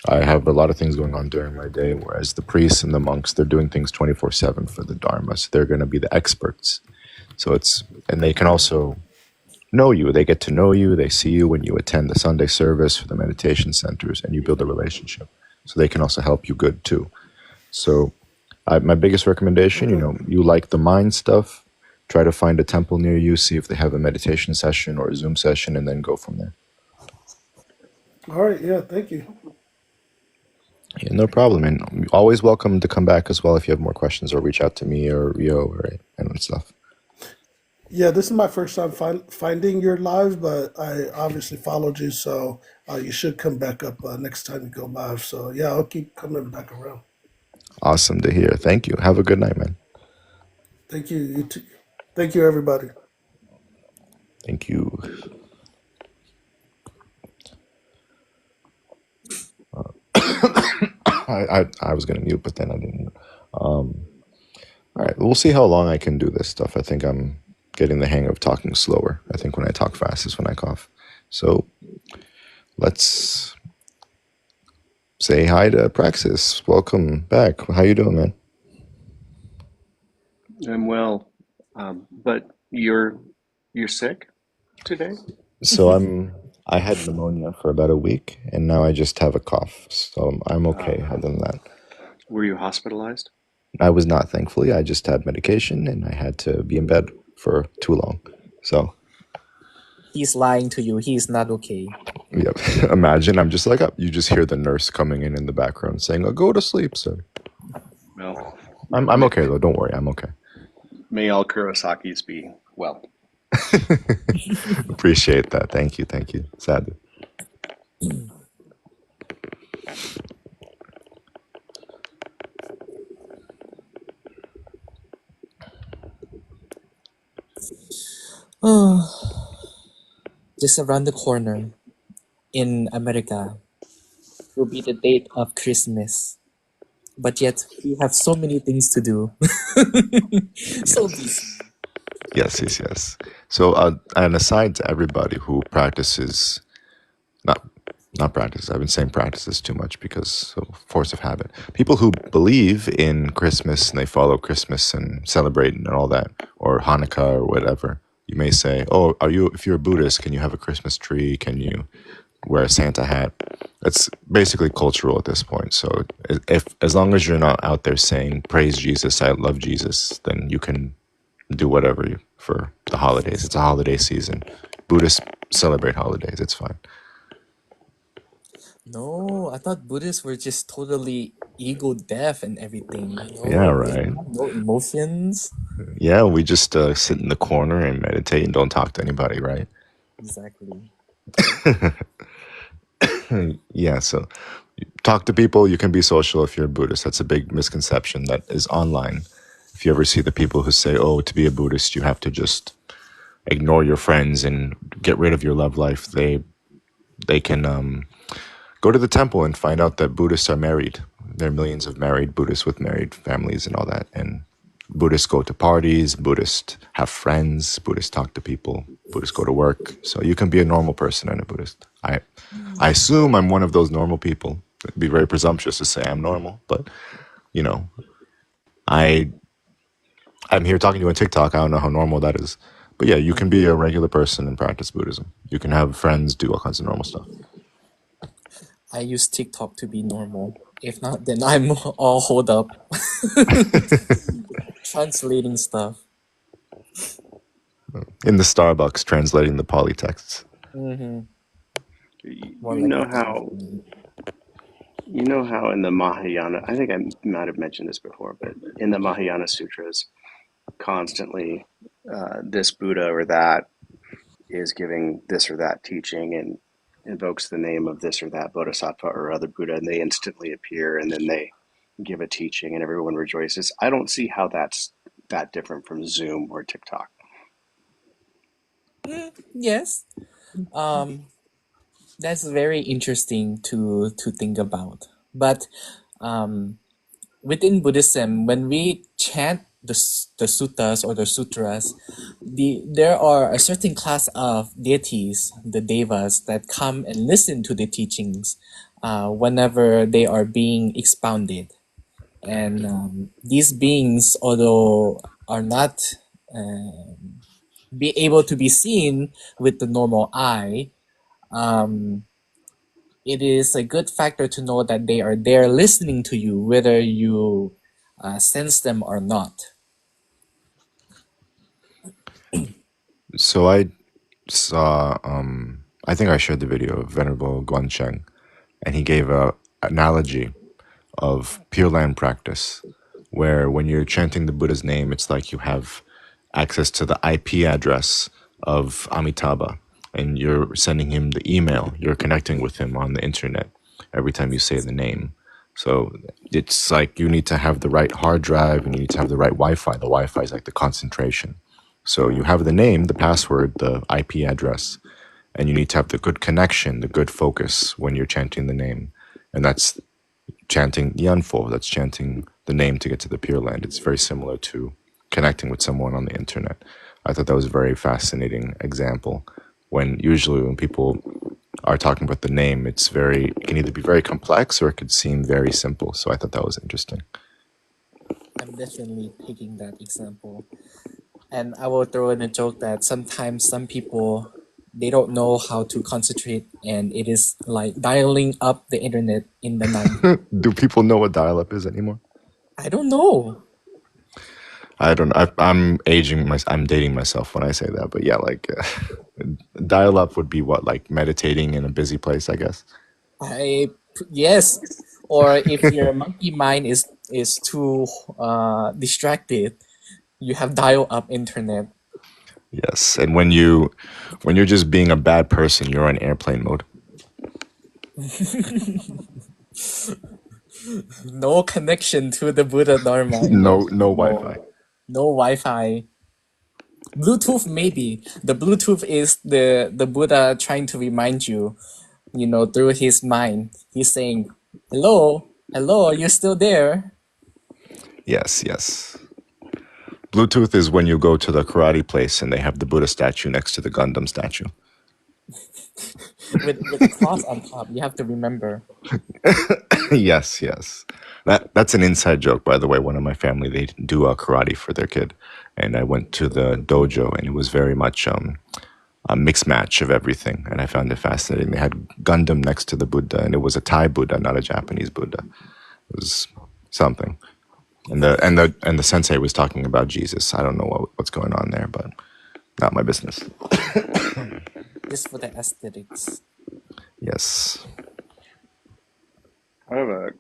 Speaker 1: I have a lot of things going on during my day, whereas the priests and the monks, they're doing things 24/7 for the Dharma. So they're going to be the experts. And they can also know you. They get to know you. They see you when you attend the Sunday service for the meditation centers, and you build a relationship. So they can also help you good too. So my biggest recommendation, you like the mind stuff, try to find a temple near you, see if they have a meditation session or a Zoom session, and then go from there.
Speaker 4: All right. Yeah. Thank you.
Speaker 1: Yeah, no problem. And you're always welcome to come back as well if you have more questions, or reach out to me or Rio or and stuff.
Speaker 4: Yeah, this is my first time finding your live, but I obviously followed you, so you should come back up next time you go live. So yeah, I'll keep coming back around.
Speaker 1: Awesome to hear. Thank you. Have a good night, man.
Speaker 4: Thank you. You too. Thank you, everybody.
Speaker 1: Thank you. I was gonna mute, but then I didn't. All right, we'll see how long I can do this stuff. I think I'm getting the hang of talking slower. I think when I talk fast is when I cough. So let's say hi to Praxis. Welcome back. How you doing, man?
Speaker 5: I'm well, but you're sick today?
Speaker 1: So I had pneumonia for about a week, and now I just have a cough. So I'm okay.
Speaker 5: Uh,
Speaker 1: Other than that,
Speaker 5: were you hospitalized?
Speaker 1: I was not. Thankfully, I just had medication, and I had to be in bed for too long. So
Speaker 3: He's lying to you. He's not okay.
Speaker 1: yeah, imagine I'm just like up. You just hear the nurse coming in the background saying, "Oh, go to sleep, sir."
Speaker 5: Well,
Speaker 1: I'm okay though. Don't worry, I'm okay.
Speaker 5: may all Kurosakis be well.
Speaker 1: Appreciate that. Thank you. Thank you. Sad.
Speaker 3: Just around the corner in America will be the date of Christmas. But yet we have so many things to do. So busy.
Speaker 1: Yes. So, and aside to everybody who practices, not not practice. I've been saying practices too much because so force of habit. People who believe in Christmas and they follow Christmas and celebrate and all that, or Hanukkah or whatever. You may say, "Oh, are you? If you're a Buddhist, can you have a Christmas tree? Can you wear a Santa hat?" That's basically cultural at this point. So, if as long as you're not out there saying "Praise Jesus, I love Jesus," then you can do whatever for the holidays. It's a holiday season. Buddhists celebrate holidays. It's fine.
Speaker 3: No, I thought Buddhists were just totally ego deaf and everything.
Speaker 1: Yeah,
Speaker 3: They
Speaker 1: right.
Speaker 3: have no emotions.
Speaker 1: Yeah, we just sit in the corner and meditate and don't talk to anybody, right?
Speaker 3: Exactly.
Speaker 1: Yeah, so talk to people. You can be social if you're a Buddhist. That's a big misconception that is online. If you ever see the people who say, "Oh, to be a Buddhist, you have to just ignore your friends and get rid of your love life," they can go to the temple and find out that Buddhists are married. There are millions of married Buddhists with married families and all that. And Buddhists go to parties, Buddhists have friends, Buddhists talk to people, Buddhists go to work. So you can be a normal person and a Buddhist. I assume I'm one of those normal people. It'd be very presumptuous to say I'm normal, but you know, I I'm here talking to you on TikTok. I don't know how normal that is. But yeah, you can be a regular person and practice Buddhism. You can have friends, do all kinds of normal stuff.
Speaker 3: I use TikTok to be normal. If not, then I'm all holed up translating stuff.
Speaker 1: In the Starbucks translating the polytexts.
Speaker 3: Mm-hmm. More
Speaker 5: You
Speaker 3: like
Speaker 5: know
Speaker 3: a
Speaker 5: how
Speaker 3: company.
Speaker 5: you know how in the Mahayana, I think I might have mentioned this before, but in the Mahayana sutras, constantly this Buddha or that is giving this or that teaching and invokes the name of this or that bodhisattva or other Buddha, and they instantly appear, and then they give a teaching, and everyone rejoices. I don't see how that's that different from Zoom or TikTok.
Speaker 3: Yes. That's very interesting to think about. But within Buddhism, when we chant the suttas or the sutras, there are a certain class of deities, the devas, that come and listen to the teachings whenever they are being expounded. And these beings, although are not be able to be seen with the normal eye, um, it is a good factor to know that they are there listening to you, whether you sense them or not.
Speaker 1: So I saw, I think I shared the video of Venerable Guancheng, and he gave a analogy of Pure Land practice, where when you're chanting the Buddha's name, it's like you have access to the IP address of Amitabha, and you're sending him the email. You're connecting with him on the internet every time you say the name. So it's like you need to have the right hard drive and you need to have the right Wi-Fi. The Wi-Fi is like the concentration. So you have the name, the password, the IP address, and you need to have the good connection, the good focus when you're chanting the name. And that's chanting Yanfo, that's chanting the name to get to the Pure Land. It's very similar to connecting with someone on the internet. I thought that was a very fascinating example. When usually when people are talking about the name, it can either be very complex or it could seem very simple. So I thought that was interesting.
Speaker 3: I'm definitely taking that example. And I will throw in a joke that sometimes some people, they don't know how to concentrate, and it is like dialing up the internet in the night.
Speaker 1: Do people know what dial-up is anymore?
Speaker 3: I don't know.
Speaker 1: I don't know. I'm I'm dating myself when I say that, but yeah, like dial-up would be what, like meditating in a busy place, I guess.
Speaker 3: Yes. Or if your monkey mind is too distracted, you have dial-up internet.
Speaker 1: Yes, and when you're just being a bad person, you're on airplane mode.
Speaker 3: No connection to the Buddha Dharma.
Speaker 1: No Wi-Fi.
Speaker 3: No Wi-Fi. Bluetooth maybe. The Bluetooth is the Buddha trying to remind you, through his mind. He's saying, hello, are you still there?
Speaker 1: Yes. Bluetooth is when you go to the karate place and they have the Buddha statue next to the Gundam statue.
Speaker 3: with a cross on top, you have to remember.
Speaker 1: Yes. That's an inside joke, by the way. One of my family, they do karate for their kid, and I went to the dojo, and it was very much a mixed match of everything, and I found it fascinating. They had Gundam next to the Buddha, and it was a Thai Buddha, not a Japanese Buddha. It was something. And the sensei was talking about Jesus. I don't know what's going on there, but not my business.
Speaker 3: Just for the aesthetics.
Speaker 1: Yes.
Speaker 5: I have a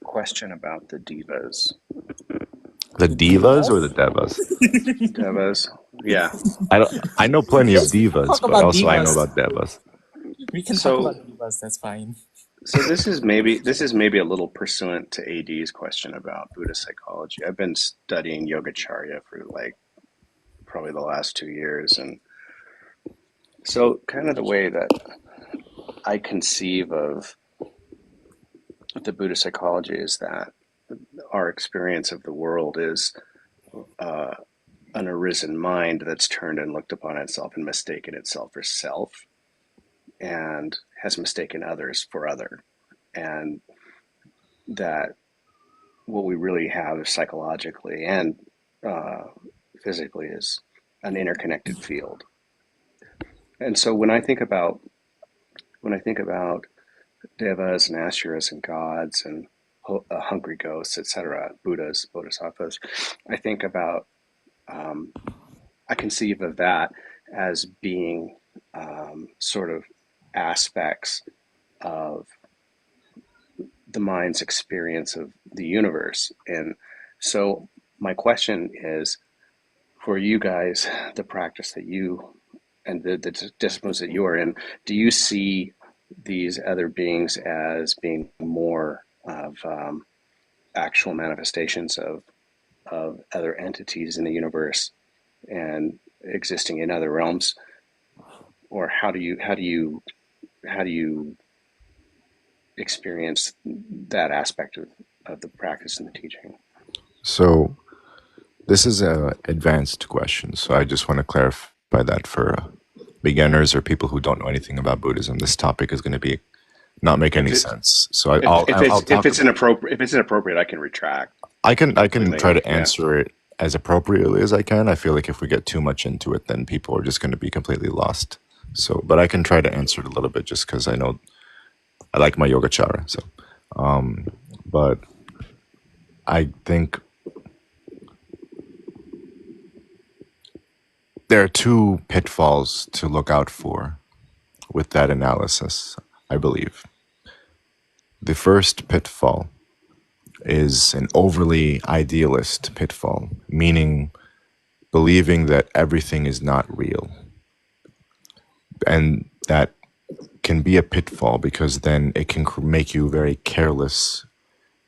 Speaker 5: question about the divas.
Speaker 1: The divas or the devas?
Speaker 5: Devas, yeah.
Speaker 1: I know plenty of divas,
Speaker 3: talk
Speaker 1: but
Speaker 3: about
Speaker 1: also I know
Speaker 3: divas.
Speaker 1: about devas.
Speaker 3: We can
Speaker 5: So-
Speaker 3: talk about divas, that's fine.
Speaker 5: So this is maybe a little pursuant to AD's question about Buddhist psychology. I've been studying Yogacharya for like probably the last 2 years, and so kind of the way that I conceive of the Buddhist psychology is that our experience of the world is an arisen mind that's turned and looked upon itself and mistaken itself for self, and has mistaken others for other, and that what we really have psychologically and physically is an interconnected field. And so when I think about devas and asuras and gods and hungry ghosts, etc., Buddhas, bodhisattvas, I think about I conceive of that as being sort of aspects of the mind's experience of the universe. And so my question is, for you guys, the practice that you and the disciplines that you are in, do you see these other beings as being more of actual manifestations of other entities in the universe and existing in other realms, or how do you experience that aspect of the practice and the teaching?
Speaker 1: So this is an advanced question, so I just want to clarify that for beginners or people who don't know anything about Buddhism. This topic is going to be not make any sense. So
Speaker 5: If it's inappropriate, I can retract.
Speaker 1: I can try to
Speaker 5: Yeah.
Speaker 1: answer it as appropriately as I can. I feel like if we get too much into it, then people are just going to be completely lost. So, but I can try to answer it a little bit just because I know I like my Yogacara. So, but I think there are two pitfalls to look out for with that analysis, I believe. The first pitfall is an overly idealist pitfall, meaning believing that everything is not real and that can be a pitfall because then it can make you very careless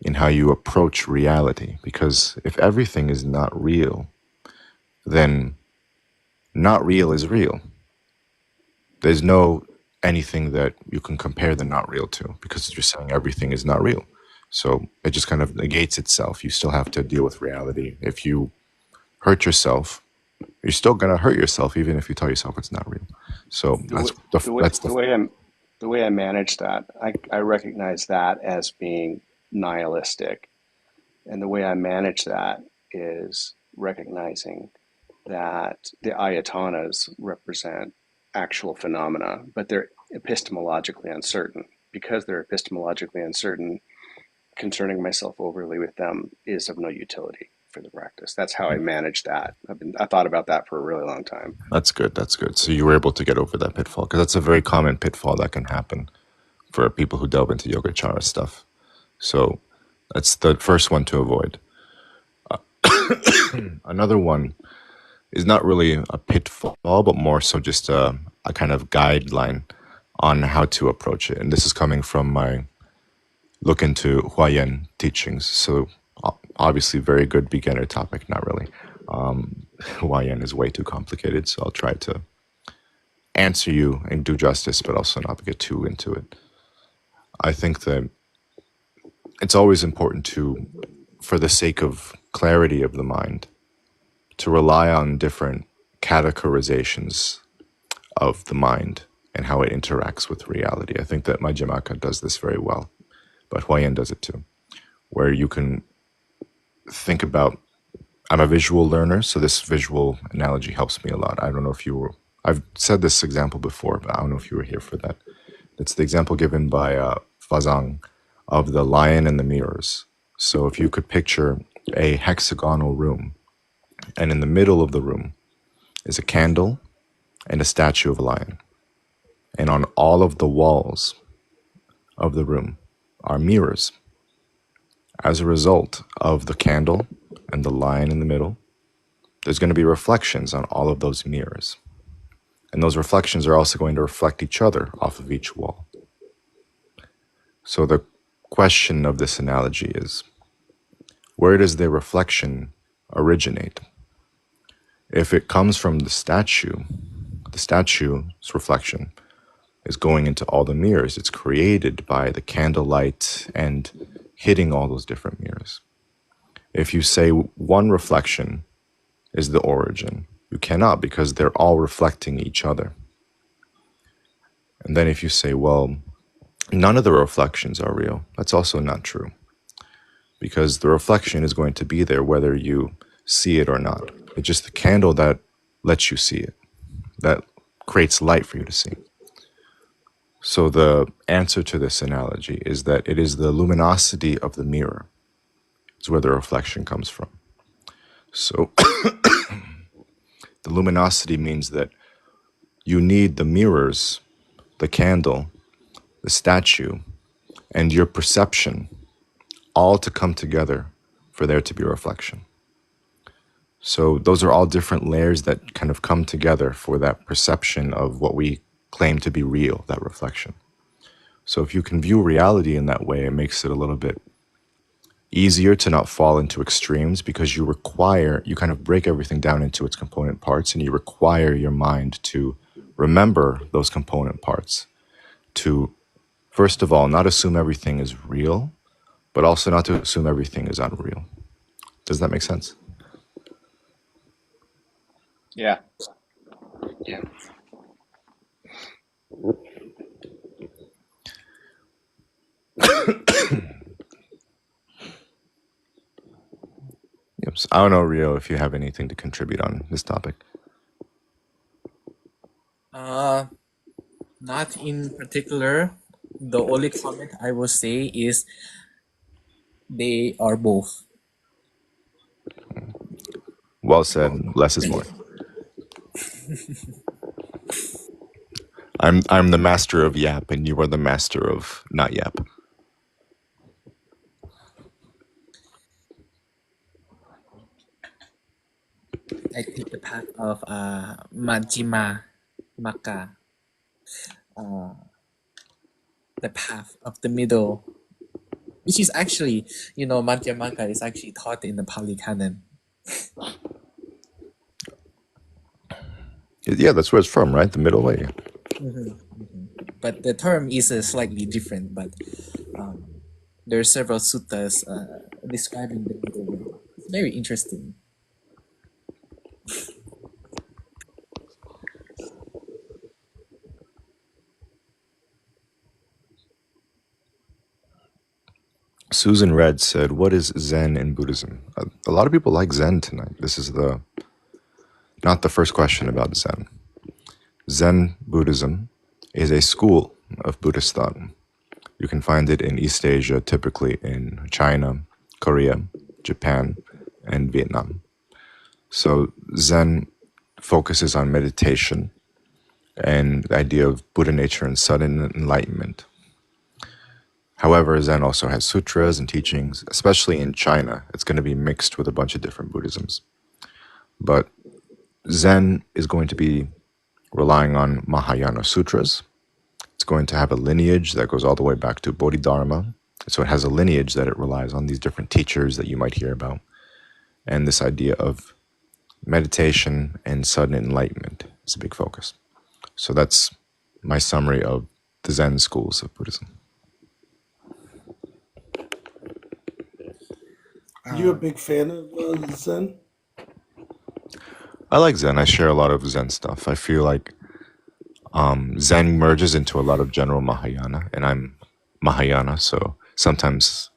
Speaker 1: in how you approach reality. Because if everything is not real, then not real is real. There's no anything that you can compare the not real to because you're saying everything is not real. So it just kind of negates itself. You still have to deal with reality. If you hurt yourself, you're still gonna hurt yourself even if you tell yourself it's not real. So
Speaker 5: The way,
Speaker 1: that's the
Speaker 5: the way I manage that, I recognize that as being nihilistic, and the way I manage that is recognizing that the ayatanas represent actual phenomena, but they're epistemologically uncertain. Because they're epistemologically uncertain, concerning myself overly with them is of no utility for the practice. That's how I manage that. I thought about that for a really long time.
Speaker 1: That's good. That's good. So you were able to get over that pitfall because that's a very common pitfall that can happen for people who delve into Yogacara stuff. So that's the first one to avoid. Another one is not really a pitfall, but more so just a kind of guideline on how to approach it. And this is coming from my look into Huayan teachings. So obviously very good beginner topic, not really. Huayan is way too complicated, so I'll try to answer you and do justice, but also not get too into it. I think that it's always important to, for the sake of clarity of the mind, to rely on different categorizations of the mind and how it interacts with reality. I think that Majjhimaka does this very well, but Huayan does it too, where you can think about, I'm a visual learner, so this visual analogy helps me a lot. I don't know if you were, I've said this example before, but I don't know if you were here for that. It's the example given by Fazang of the lion and the mirrors. So if you could picture a hexagonal room, and in the middle of the room is a candle and a statue of a lion. And on all of the walls of the room are mirrors. As a result of the candle and the lion in the middle, there's going to be reflections on all of those mirrors. And those reflections are also going to reflect each other off of each wall. So the question of this analogy is, where does the reflection originate? If it comes from the statue's reflection is going into all the mirrors. It's created by the candlelight and hitting all those different mirrors. If you say one reflection is the origin, you cannot, because they're all reflecting each other. And then if you say, well, none of the reflections are real, that's also not true, because the reflection is going to be there whether you see it or not. It's just the candle that lets you see it, that creates light for you to see. So the answer to this analogy is that it is the luminosity of the mirror is where the reflection comes from. So the luminosity means that you need the mirrors, the candle, the statue, and your perception all to come together for there to be a reflection. So those are all different layers that kind of come together for that perception of what we claim to be real, that reflection. So if you can view reality in that way, it makes it a little bit easier to not fall into extremes, because you kind of break everything down into its component parts, and you require your mind to remember those component parts, to, first of all, not assume everything is real, but also not to assume everything is unreal. Does that make sense?
Speaker 5: Yeah. Yeah.
Speaker 1: Yep. So I don't know, Rio, if you have anything to contribute on this topic.
Speaker 3: Not in particular. The only comment I will say is they are both.
Speaker 1: Well said. Less is more. I'm the master of yap, and you are the master of not yap.
Speaker 3: I take the path of Majjhima Maka. the path of the middle, which is actually, Madhyamaka is actually taught in the Pali Canon.
Speaker 1: Yeah, that's where it's from, right? The middle way.
Speaker 3: But the term is slightly different, but there are several suttas describing the middle way. It's very interesting.
Speaker 1: Susan Red said, "What is Zen in Buddhism?" A lot of people like Zen tonight. This is not the first question about Zen. Zen Buddhism is a school of Buddhist thought. You can find it in East Asia, typically in China, Korea, Japan, and Vietnam. So Zen focuses on meditation and the idea of Buddha nature and sudden enlightenment. However, Zen also has sutras and teachings, especially in China. It's going to be mixed with a bunch of different Buddhisms. But Zen is going to be relying on Mahayana sutras. It's going to have a lineage that goes all the way back to Bodhidharma. So it has a lineage that it relies on, these different teachers that you might hear about, and this idea of meditation and sudden enlightenment is a big focus. So that's my summary of the Zen schools of Buddhism.
Speaker 4: You a big fan of Zen?
Speaker 1: I like Zen. I share a lot of Zen stuff. I feel like Zen merges into a lot of general Mahayana, and I'm Mahayana, so sometimes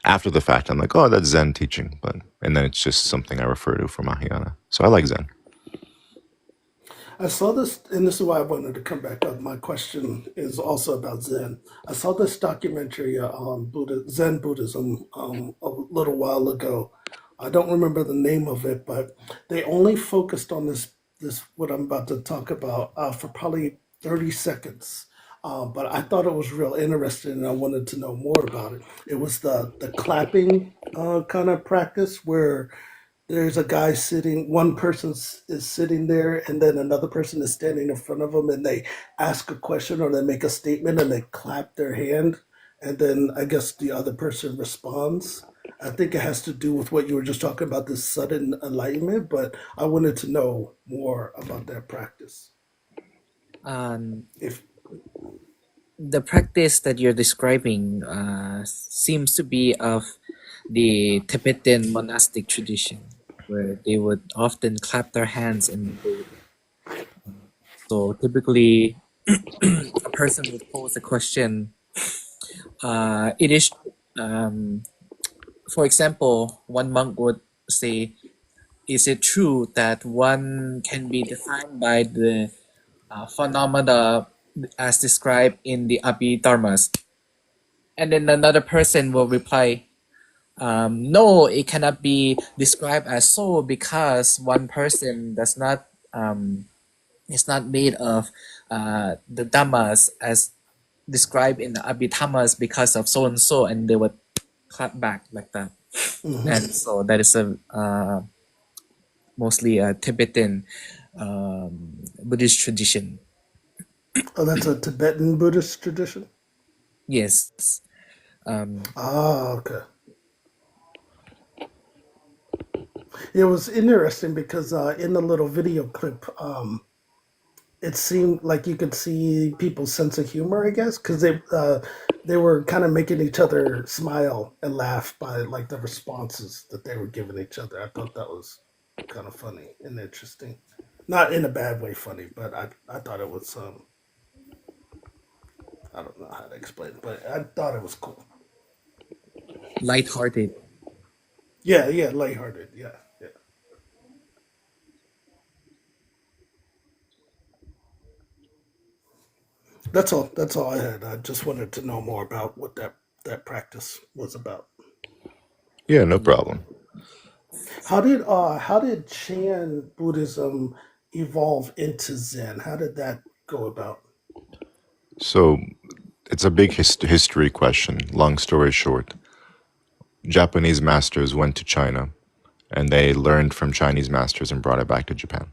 Speaker 1: after the fact, I'm like, oh, that's Zen teaching, and then it's just something I refer to for Mahayana. So I like Zen.
Speaker 4: I saw this, and this is why I wanted to come back up. My question is also about Zen. I saw this documentary on Zen Buddhism a little while ago. I don't remember the name of it, but they only focused on this what I'm about to talk about for probably 30 seconds. But I thought it was real interesting, and I wanted to know more about it. It was the clapping kind of practice where there's a guy sitting, one person is sitting there, and then another person is standing in front of them, and they ask a question or they make a statement and they clap their hand, and then I guess the other person responds. I think it has to do with what you were just talking about, this sudden enlightenment, but I wanted to know more about that practice. If
Speaker 3: The practice that you're describing seems to be of the Tibetan monastic tradition, where they would often clap their hands and they so typically a person would pose a question. It is, for example, one monk would say, "Is it true that one can be defined by the phenomena as described in the Abhidharmas?" And then another person will reply, "No, it cannot be described as so because one person does not is not made of the dhammas as described in the Abhidhammas because of so and so," and they would clap back like that. And so that is a mostly a Tibetan Buddhist tradition.
Speaker 4: oh, that's a Tibetan Buddhist tradition.
Speaker 3: Yes.
Speaker 4: Okay. It was interesting because in the little video clip, it seemed like you could see people's sense of humor, I guess, because they were kind of making each other smile and laugh by like the responses that they were giving each other. I thought that was kind of funny and interesting, not in a bad way funny, but I thought it was I don't know how to explain it, but I thought it was cool.
Speaker 3: Lighthearted.
Speaker 4: Yeah, yeah, lighthearted. Yeah, yeah. That's all. That's all I had. I just wanted to know more about what that practice was about.
Speaker 1: Yeah, no problem.
Speaker 4: How did Chan Buddhism evolve into Zen? How did that go about?
Speaker 1: So it's a big history question. Long story short, Japanese masters went to China and they learned from Chinese masters and brought it back to Japan.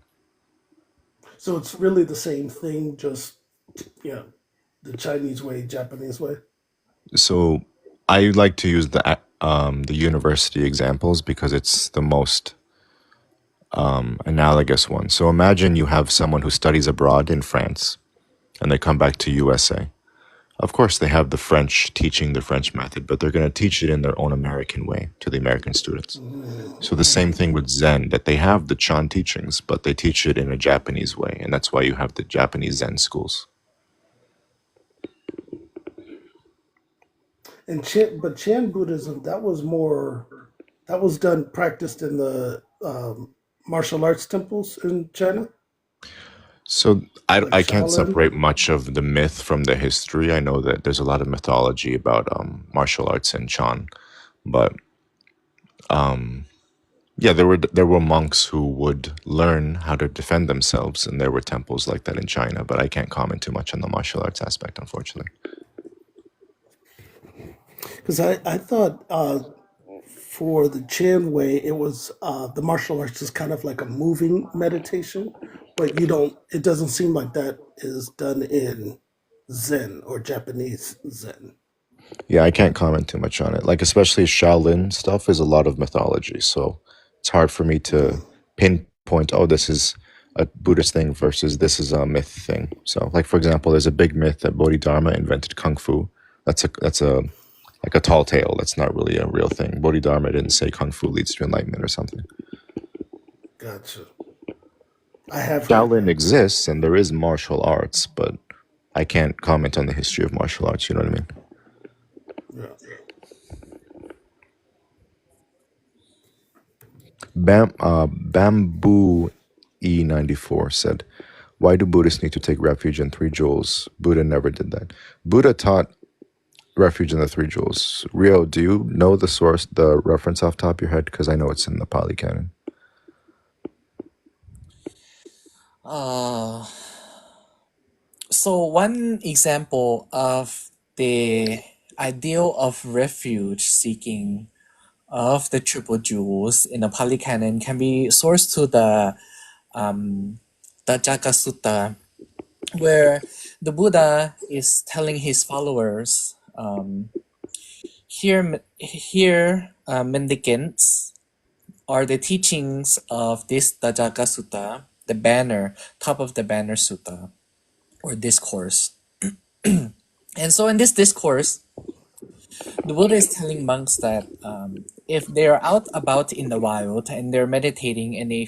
Speaker 4: So it's really the same thing, just yeah. the Chinese way, Japanese way?
Speaker 1: So I like to use the university examples because it's the most analogous one. So imagine you have someone who studies abroad in France and they come back to USA. Of course, they have the French teaching the French method, but they're going to teach it in their own American way to the American students. So the same thing with Zen, that they have the Chan teachings, but they teach it in a Japanese way, and that's why you have the Japanese Zen schools.
Speaker 4: And Chan Buddhism, that was done practiced in the martial arts temples in China,
Speaker 1: So
Speaker 4: like
Speaker 1: I can't
Speaker 4: Shaolin.
Speaker 1: separate much of the myth from the history. I know that there's a lot of mythology about martial arts in Chan, but yeah, there were monks who would learn how to defend themselves, and there were temples like that in China. But I can't comment too much on the martial arts aspect, unfortunately.
Speaker 4: Because I thought for the Chan way, it was the martial arts is kind of like a moving meditation, but you don't. It doesn't seem like that is done in Zen or Japanese Zen.
Speaker 1: Yeah, I can't comment too much on it. Like especially Shaolin stuff is a lot of mythology, so it's hard for me to pinpoint. Oh, this is a Buddhist thing versus this is a myth thing. So, like for example, there's a big myth that Bodhidharma invented kung fu. That's a like a tall tale. That's not really a real thing. Bodhidharma didn't say kung fu leads to enlightenment or something.
Speaker 4: Gotcha. I have heard
Speaker 1: Shaolin
Speaker 4: that.
Speaker 1: exists and there is martial arts, but I can't comment on the history of martial arts. You know what I mean?
Speaker 4: Yeah.
Speaker 1: Bamboo E94 said, "Why do Buddhists need to take refuge in three jewels? Buddha never did that. Buddha taught refuge in the three jewels. Rio, do you know the source, the reference off the top of your head? Because I know it's in the Pali Canon."
Speaker 3: So one example of the ideal of refuge seeking of the triple jewels in the Pali Canon can be sourced to the Jaka Sutta, where the Buddha is telling his followers, here, mendicants, are the teachings of this Dajaka Sutta, the banner, top of the banner sutta, or discourse. And so in this discourse, the Buddha is telling monks that if they're out about in the wild and they're meditating and they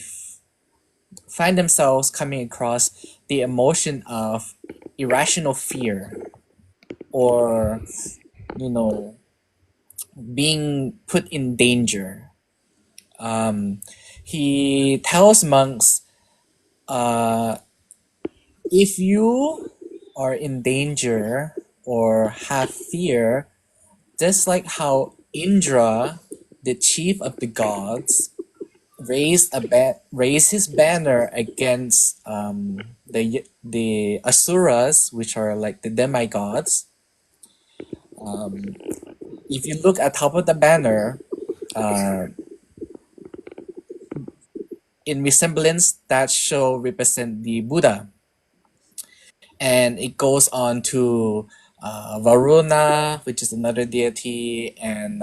Speaker 3: find themselves coming across the emotion of irrational fear or, you know, being put in danger, he tells monks, if you are in danger or have fear, just like how Indra, the chief of the gods, raised his banner against the asuras, which are like the demigods. If you look at top of the banner, in resemblance, that shall represent the Buddha, and it goes on to Varuna, which is another deity, and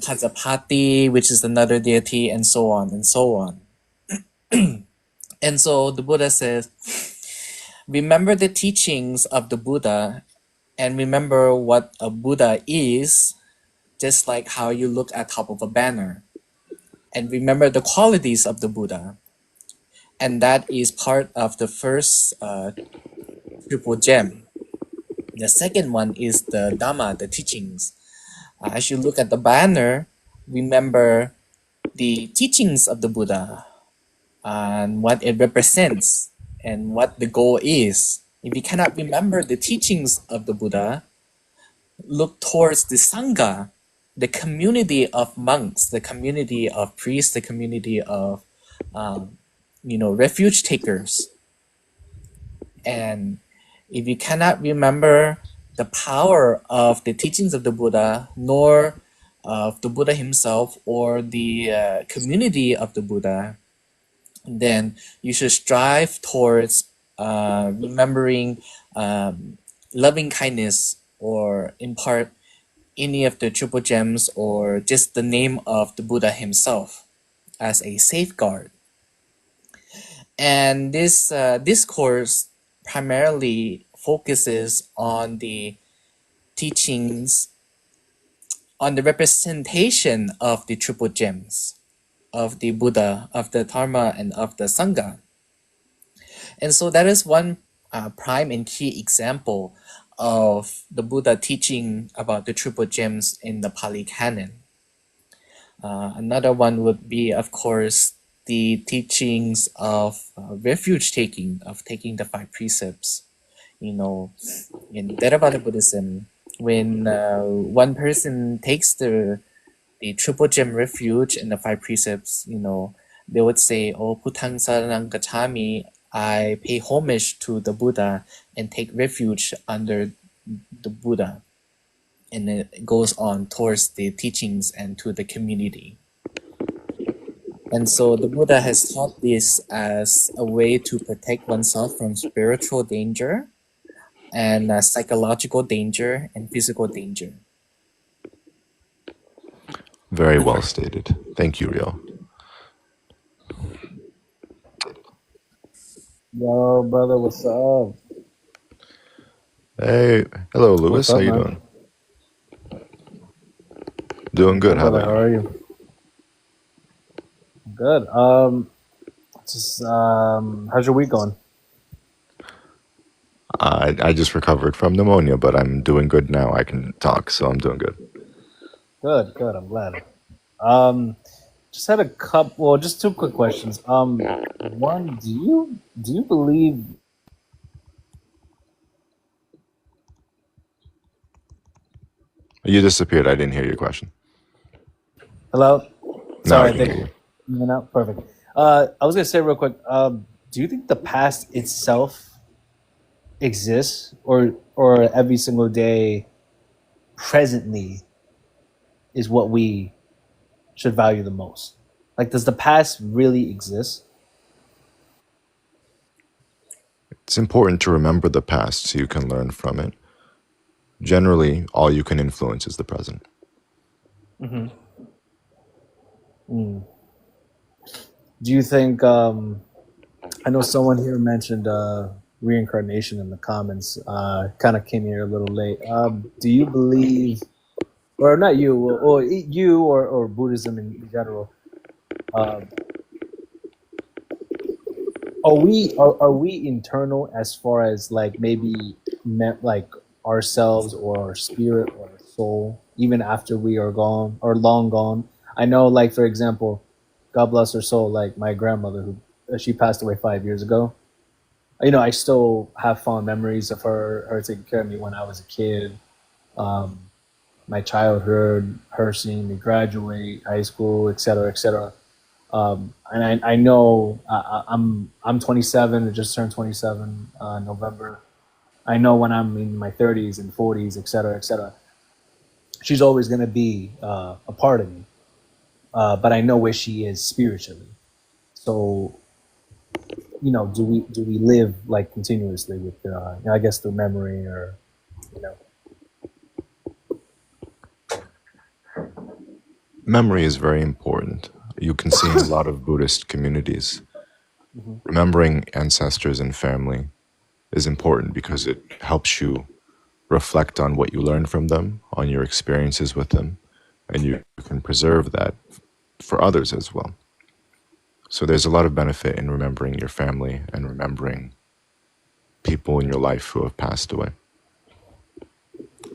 Speaker 3: Pajapati, which is another deity, and so on and so on. And so the Buddha says, remember the teachings of the Buddha and remember what a Buddha is, just like how you look at top of a banner. And remember the qualities of the Buddha. And that is part of the first triple gem. The second one is the Dhamma, the teachings. As you look at the banner, remember the teachings of the Buddha and what it represents and what the goal is. If you cannot remember the teachings of the Buddha, look towards the Sangha, the community of monks, the community of priests, the community of refuge takers. And if you cannot remember the power of the teachings of the Buddha, nor of the Buddha himself or the community of the Buddha, then you should strive towards remembering loving kindness, or impart any of the triple gems, or just the name of the Buddha himself as a safeguard. And this course primarily focuses on the teachings, on the representation of the triple gems of the Buddha, of the Dharma, and of the Sangha. And so that is one prime and key example of the Buddha teaching about the triple gems in the Pali Canon. Another one would be, of course, the teachings of refuge taking, of taking the five precepts. You know, in Theravada Buddhism, when one person takes the triple gem refuge and the five precepts, they would say, "Oh, Putang Saranang Gacchami," I pay homage to the Buddha and take refuge under the Buddha. And it goes on towards the teachings and to the community. And so the Buddha has taught this as a way to protect oneself from spiritual danger and psychological danger and physical danger.
Speaker 1: Very well stated. Thank you, Rio.
Speaker 6: Yo, brother, what's up?
Speaker 1: Hey, hello, Lewis.
Speaker 6: What's
Speaker 1: How
Speaker 6: up,
Speaker 1: you
Speaker 6: man?
Speaker 1: doing? Doing good. How
Speaker 6: Brother,
Speaker 1: about
Speaker 6: how
Speaker 1: you?
Speaker 6: are you? Good. How's your week going?
Speaker 1: I just recovered from pneumonia, but I'm doing good now. I can talk, so I'm doing good.
Speaker 6: Good, good. I'm glad. Just had just two quick questions. One, do you believe?
Speaker 1: You disappeared. I didn't hear your question.
Speaker 6: Hello.
Speaker 1: Now
Speaker 6: Sorry,
Speaker 1: I
Speaker 6: I
Speaker 1: can
Speaker 6: think
Speaker 1: hear you.
Speaker 6: you know. Perfect. I was gonna say real quick. Do you think the past itself exists, or every single day, presently, is what we should value the most? Like, does the past really exist?
Speaker 1: It's important to remember the past so you can learn from it. Generally, all you can influence is the present.
Speaker 6: Mm-hmm. Mm. Do you think? I know someone here mentioned reincarnation in the comments. Kind of came here a little late. Do you believe, or not you, or Buddhism in general? Are we internal as far as like maybe like ourselves or our spirit or our soul even after we are gone or long gone? I know, like, for example, God bless her soul, like my grandmother, who she passed away 5 years ago. I still have fond memories of her taking care of me when I was a kid. My childhood, her seeing me graduate high school, et cetera, et cetera. And I know I'm 27. I just turned 27 November. I know when I'm in my 30s and 40s, et cetera, et cetera, she's always going to be a part of me. But I know where she is spiritually. So, do we live like continuously with I guess through memory, or you know?
Speaker 1: Memory is very important. You can see in a lot of Buddhist communities,
Speaker 6: Mm-hmm.
Speaker 1: remembering ancestors and family is important because it helps you reflect on what you learned from them, on your experiences with them, and you can preserve that for others as well. So there's a lot of benefit in remembering your family and remembering people in your life who have passed away.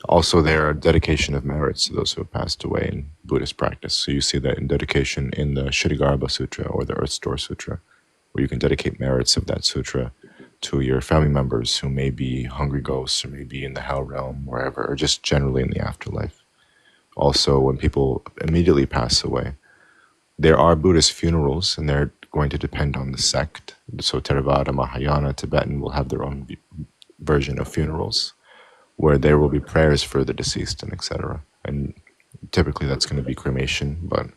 Speaker 1: Also, there are dedication of merits to those who have passed away in Buddhist practice. So you see that in dedication in the Shirigarbha Sutra or the Earth Store Sutra, where you can dedicate merits of that sutra to your family members who may be hungry ghosts or may be in the hell realm, wherever, or just generally in the afterlife. Also, when people immediately pass away, there are Buddhist funerals, and they're going to depend on the sect. So Theravada, Mahayana, Tibetan will have their own version of funerals, where there will be prayers for the deceased and etc. And typically that's going to be cremation, but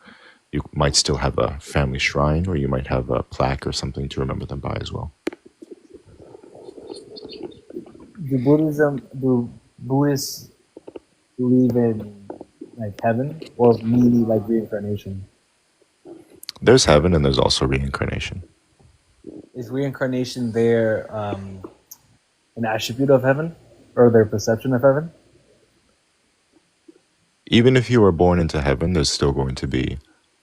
Speaker 1: you might still have a family shrine, or you might have a plaque or something to remember them by as well.
Speaker 6: do Buddhists believe in like heaven or meaning like reincarnation?
Speaker 1: There's heaven and there's also reincarnation.
Speaker 6: Is reincarnation their an attribute of heaven or their perception of heaven?
Speaker 1: Even if you are born into heaven, there's still going to be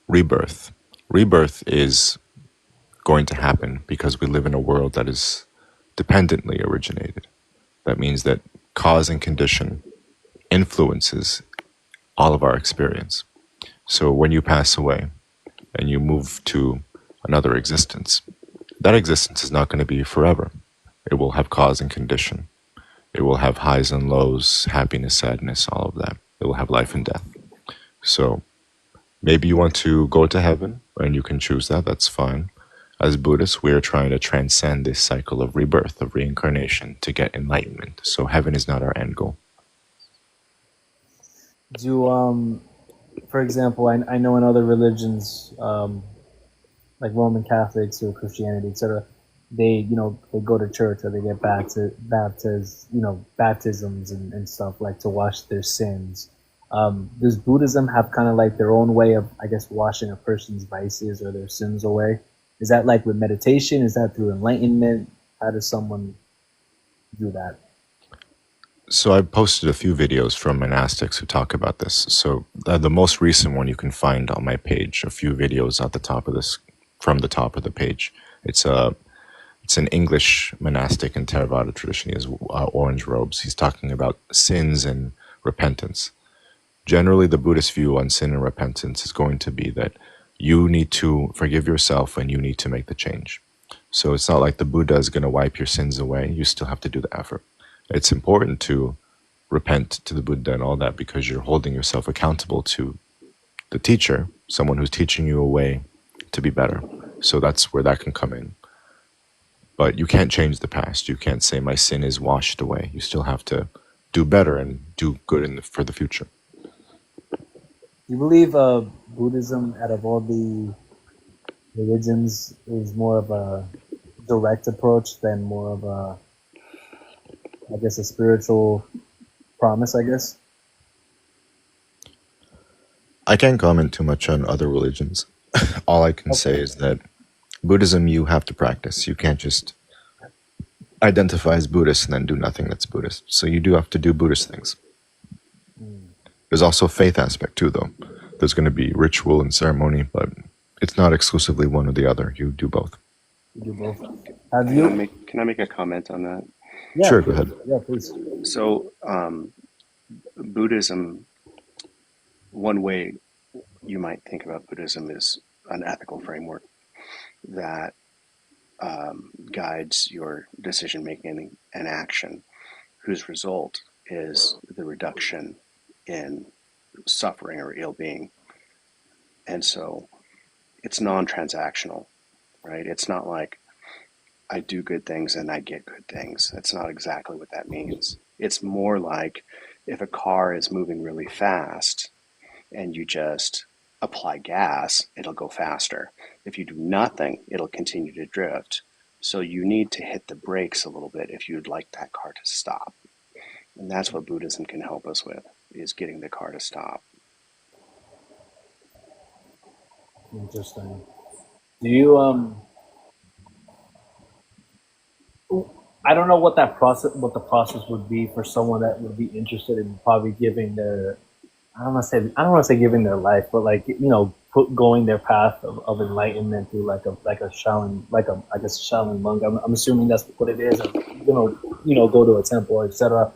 Speaker 1: rebirth. Rebirth is going to happen because we live in a world that is dependently originated. That means that cause and condition influences all of our experience. So when you pass away and you move to another existence, that existence is not going to be forever. It will have cause and condition. It will have highs and lows, happiness, sadness, all of that. It will have life and death. So maybe you want to go to heaven and you can choose that. That's fine. As Buddhists, we are trying to transcend this cycle of rebirth, of reincarnation to get enlightenment. So heaven is not our end goal.
Speaker 6: Do for example, I know in other religions, like Roman Catholics or Christianity, etc., they go to church or they get baptisms and stuff like to wash their sins. Does Buddhism have kind of like their own way of, I guess, washing a person's vices or their sins away? Is that like with meditation? Is that through enlightenment? How does someone do that?
Speaker 1: So I posted a few videos from monastics who talk about this. So the most recent one you can find on my page, a few videos at the top of this, from the top of the page. It's an English monastic in Theravada tradition. He has orange robes. He's talking about sins and repentance. Generally, the Buddhist view on sin and repentance is going to be that you need to forgive yourself and you need to make the change. So it's not like the Buddha is going to wipe your sins away. You still have to do the effort. It's important to repent to the Buddha and all that because you're holding yourself accountable to the teacher, someone who's teaching you a way to be better. So that's where that can come in. But you can't change the past. You can't say my sin is washed away. You still have to do better and do good for the future.
Speaker 6: Do you believe Buddhism, out of all the religions, is more of a direct approach than more of a, I guess, a spiritual promise, I guess?
Speaker 1: I can't comment too much on other religions. All I can say is that Buddhism you have to practice. You can't just identify as Buddhist and then do nothing that's Buddhist. So you do have to do Buddhist things. There's also a faith aspect too, though. There's going to be ritual and ceremony, but it's not exclusively one or the other. You do both.
Speaker 6: You do both. Have you?
Speaker 5: Can I make a comment on that?
Speaker 6: Yeah,
Speaker 1: Sure,
Speaker 6: please.
Speaker 1: go ahead.
Speaker 6: Yeah, please.
Speaker 5: So, Buddhism, one way you might think about Buddhism is an ethical framework that guides your decision making and action, whose result is the reduction in suffering or ill being. And so it's non transactional, right? It's not like I do good things and I get good things. That's not exactly what that means. It's more like if a car is moving really fast and you just apply gas, it'll go faster. If you do nothing, it'll continue to drift. So you need to hit the brakes a little bit if you'd like that car to stop. And that's what Buddhism can help us with, is getting the car to stop.
Speaker 6: Interesting. Do you I don't know what the process would be for someone that would be interested in probably giving their, I don't want to say giving their life, but like, going their path of enlightenment through like a Shaolin, I guess Shaolin monk. I'm assuming that's what it is. Go to a temple, etc.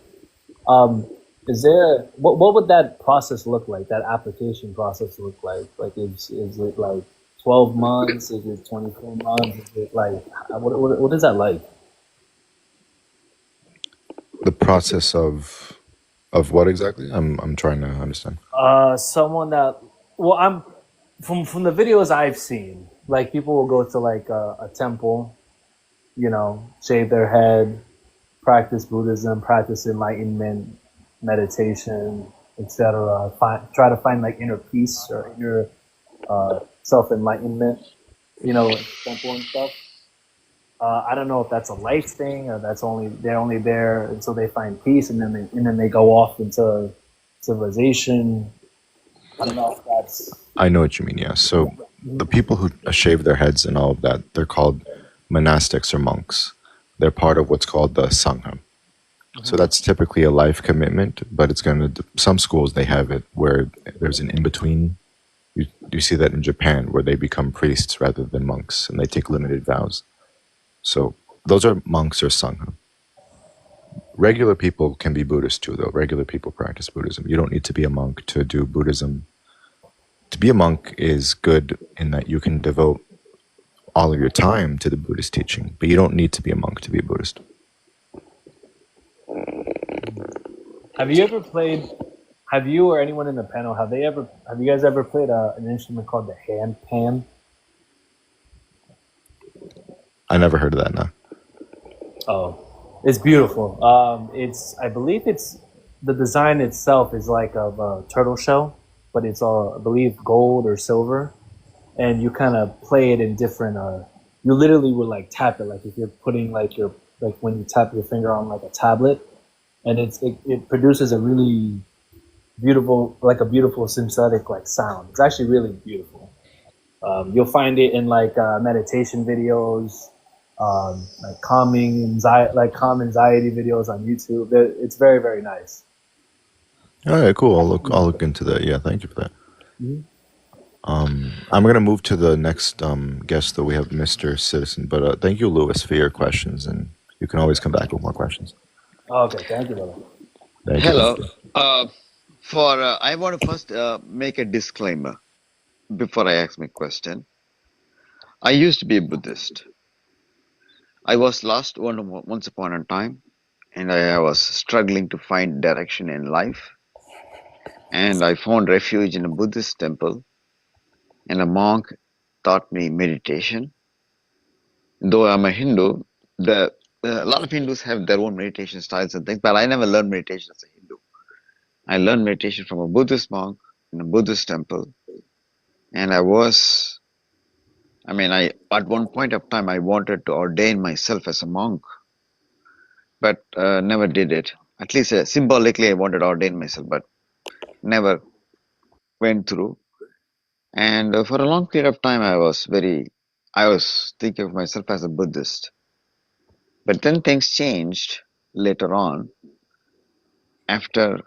Speaker 6: Is there what would that process look like? That application process look like? Like is it like 12 months? Is it 24 months? Is it like what is that like?
Speaker 1: The process of what exactly? I'm trying to understand.
Speaker 6: Someone that, well, I'm from the videos I've seen, like people will go to like a temple, shave their head, practice Buddhism, practice enlightenment, meditation, etc. Try to find like inner peace or inner self enlightenment, in the temple and stuff. I don't know if that's a life thing or they're only there until they find peace, and then they go off into civilization. I don't know if that's
Speaker 1: I know what you mean, yeah. So the people who shave their heads and all of that, they're called monastics or monks. They're part of what's called the Sangha. So that's typically a life commitment, but it's going to, some schools, they have it where there's an in between. You see that in Japan where they become priests rather than monks and they take limited vows. So those are monks or Sangha. Regular people can be Buddhist too, though. Regular people practice Buddhism. You don't need to be a monk to do Buddhism. To be a monk is good in that you can devote all of your time to the Buddhist teaching, but you don't need to be a monk to be a Buddhist.
Speaker 6: Have you ever played? Have you or anyone in the panel have you guys ever played an instrument called the hand pan?
Speaker 1: I never heard of that now.
Speaker 6: Oh, it's beautiful. I believe it's the design itself is like of a turtle shell, but it's I believe gold or silver, and you kind of play it in different. You literally would like tap it, like if you're putting like when you tap your finger on like a tablet, and it produces a really beautiful, like a beautiful synthetic like sound. It's actually really beautiful. You'll find it in like meditation videos, like calm anxiety videos on YouTube. It's very, very nice.
Speaker 1: All right, cool. I'll look into that. Yeah, thank you for that. I'm gonna move to the next guest, though. We have Mr. Citizen, but thank you, Lewis, for your questions, and you can always come back with more questions.
Speaker 6: Okay, thank you, brother.
Speaker 1: Thank
Speaker 7: Hello.
Speaker 1: you.
Speaker 7: I want to first make a disclaimer before I ask my question. I used to be a Buddhist. I was lost once upon a time, and I was struggling to find direction in life. And I found refuge in a Buddhist temple, and a monk taught me meditation. Though I'm a Hindu, a lot of Hindus have their own meditation styles and things, but I never learned meditation as a Hindu. I learned meditation from a Buddhist monk in a Buddhist temple. And at one point of time, I wanted to ordain myself as a monk, but never did it. At least symbolically, I wanted to ordain myself, but never went through. And for a long period of time, I was thinking of myself as a Buddhist. But then things changed later on after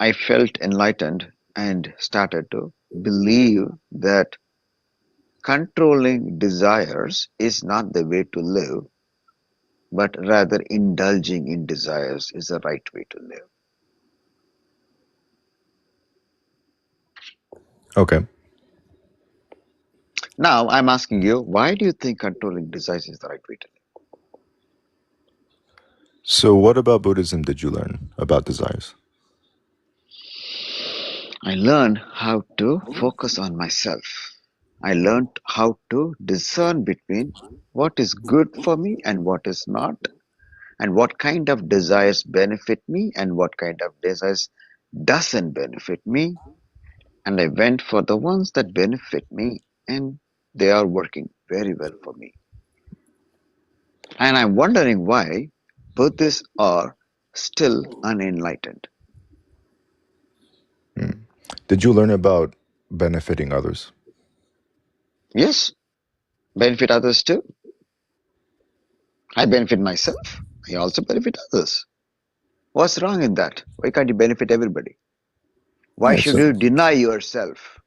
Speaker 7: I felt enlightened and started to believe that controlling desires is not the way to live, but rather indulging in desires is the right way to live.
Speaker 1: Okay.
Speaker 7: Now, I'm asking you, why do you think controlling desires is the right way to live?
Speaker 1: So, what about Buddhism did you learn about desires?
Speaker 7: I learned how to focus on myself. I learned how to discern between what is good for me and what is not, and what kind of desires benefit me and what kind of desires doesn't benefit me. And I went for the ones that benefit me, and they are working very well for me. And I'm wondering why Buddhists are still unenlightened.
Speaker 1: Did you learn about benefiting others?
Speaker 7: Yes, benefit others too. I benefit myself. I also benefit others. What's wrong in that? Why can't you benefit everybody? Why
Speaker 1: Yeah,
Speaker 7: should
Speaker 1: so
Speaker 7: you deny yourself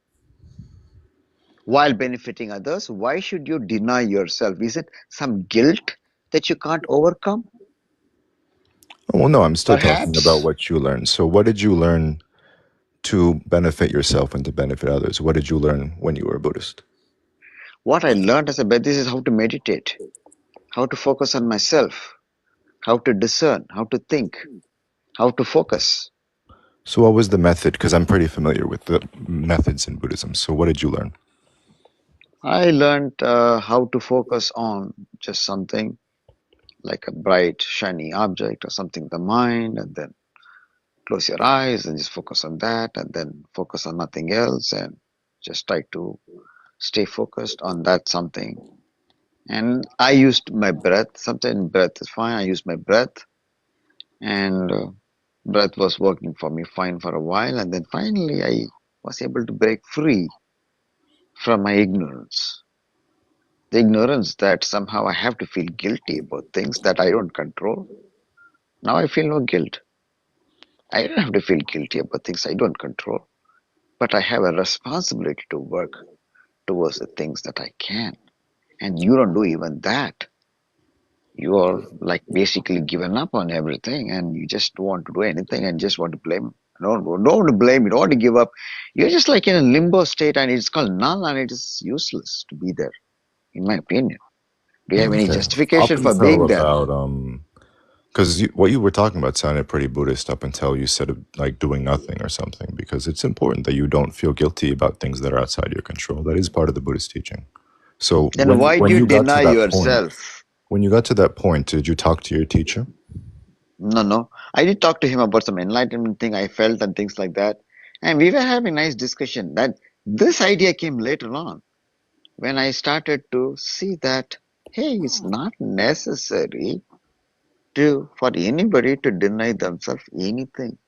Speaker 7: while benefiting others? Why should you deny yourself? Is it some guilt that you can't overcome?
Speaker 1: well, no, I'm still talking about
Speaker 7: Perhaps.
Speaker 1: what you learned. So, what did you learn to benefit yourself and to benefit others? What did you learn when you were a Buddhist?
Speaker 7: What I learned as a Buddhist is how to meditate, how to focus on myself, how to discern, how to think, how to focus.
Speaker 1: So, what was the method? Because I'm pretty familiar with the methods in Buddhism. So, what did you learn?
Speaker 7: I learned how to focus on just something like a bright, shiny object or something in the mind, and then close your eyes and just focus on that, and then focus on nothing else, and just try to stay focused on that something. And I used my breath. Sometimes breath is fine. I used my breath, and breath was working for me fine for a while. And then finally, I was able to break free from my ignorance. The ignorance that somehow I have to feel guilty about things that I don't control. Now I feel no guilt. I don't have to feel guilty about things I don't control. But I have a responsibility to work towards the things that I can. And you don't do even that. You are like basically given up on everything and you just don't want to do anything and just want to blame. Don't want to blame, you don't want to give up. You're just like in a limbo state and it's called null and it is useless to be there, in my opinion. Do you have any
Speaker 1: Okay. Up
Speaker 7: justification for
Speaker 1: until
Speaker 7: being there?
Speaker 1: about because what you were talking about sounded pretty Buddhist up until you said like doing nothing or something, because it's important that you don't feel guilty about things that are outside your control. That is part of the Buddhist teaching. So
Speaker 7: Then why do
Speaker 1: when
Speaker 7: you
Speaker 1: you got to
Speaker 7: deny
Speaker 1: that point,
Speaker 7: yourself?
Speaker 1: did you talk to your teacher?
Speaker 7: No. I did talk to him about some enlightenment thing I felt and things like that. And we were having a nice discussion. That this idea came later on when I started to see that, hey, it's not necessary for anybody to deny themselves anything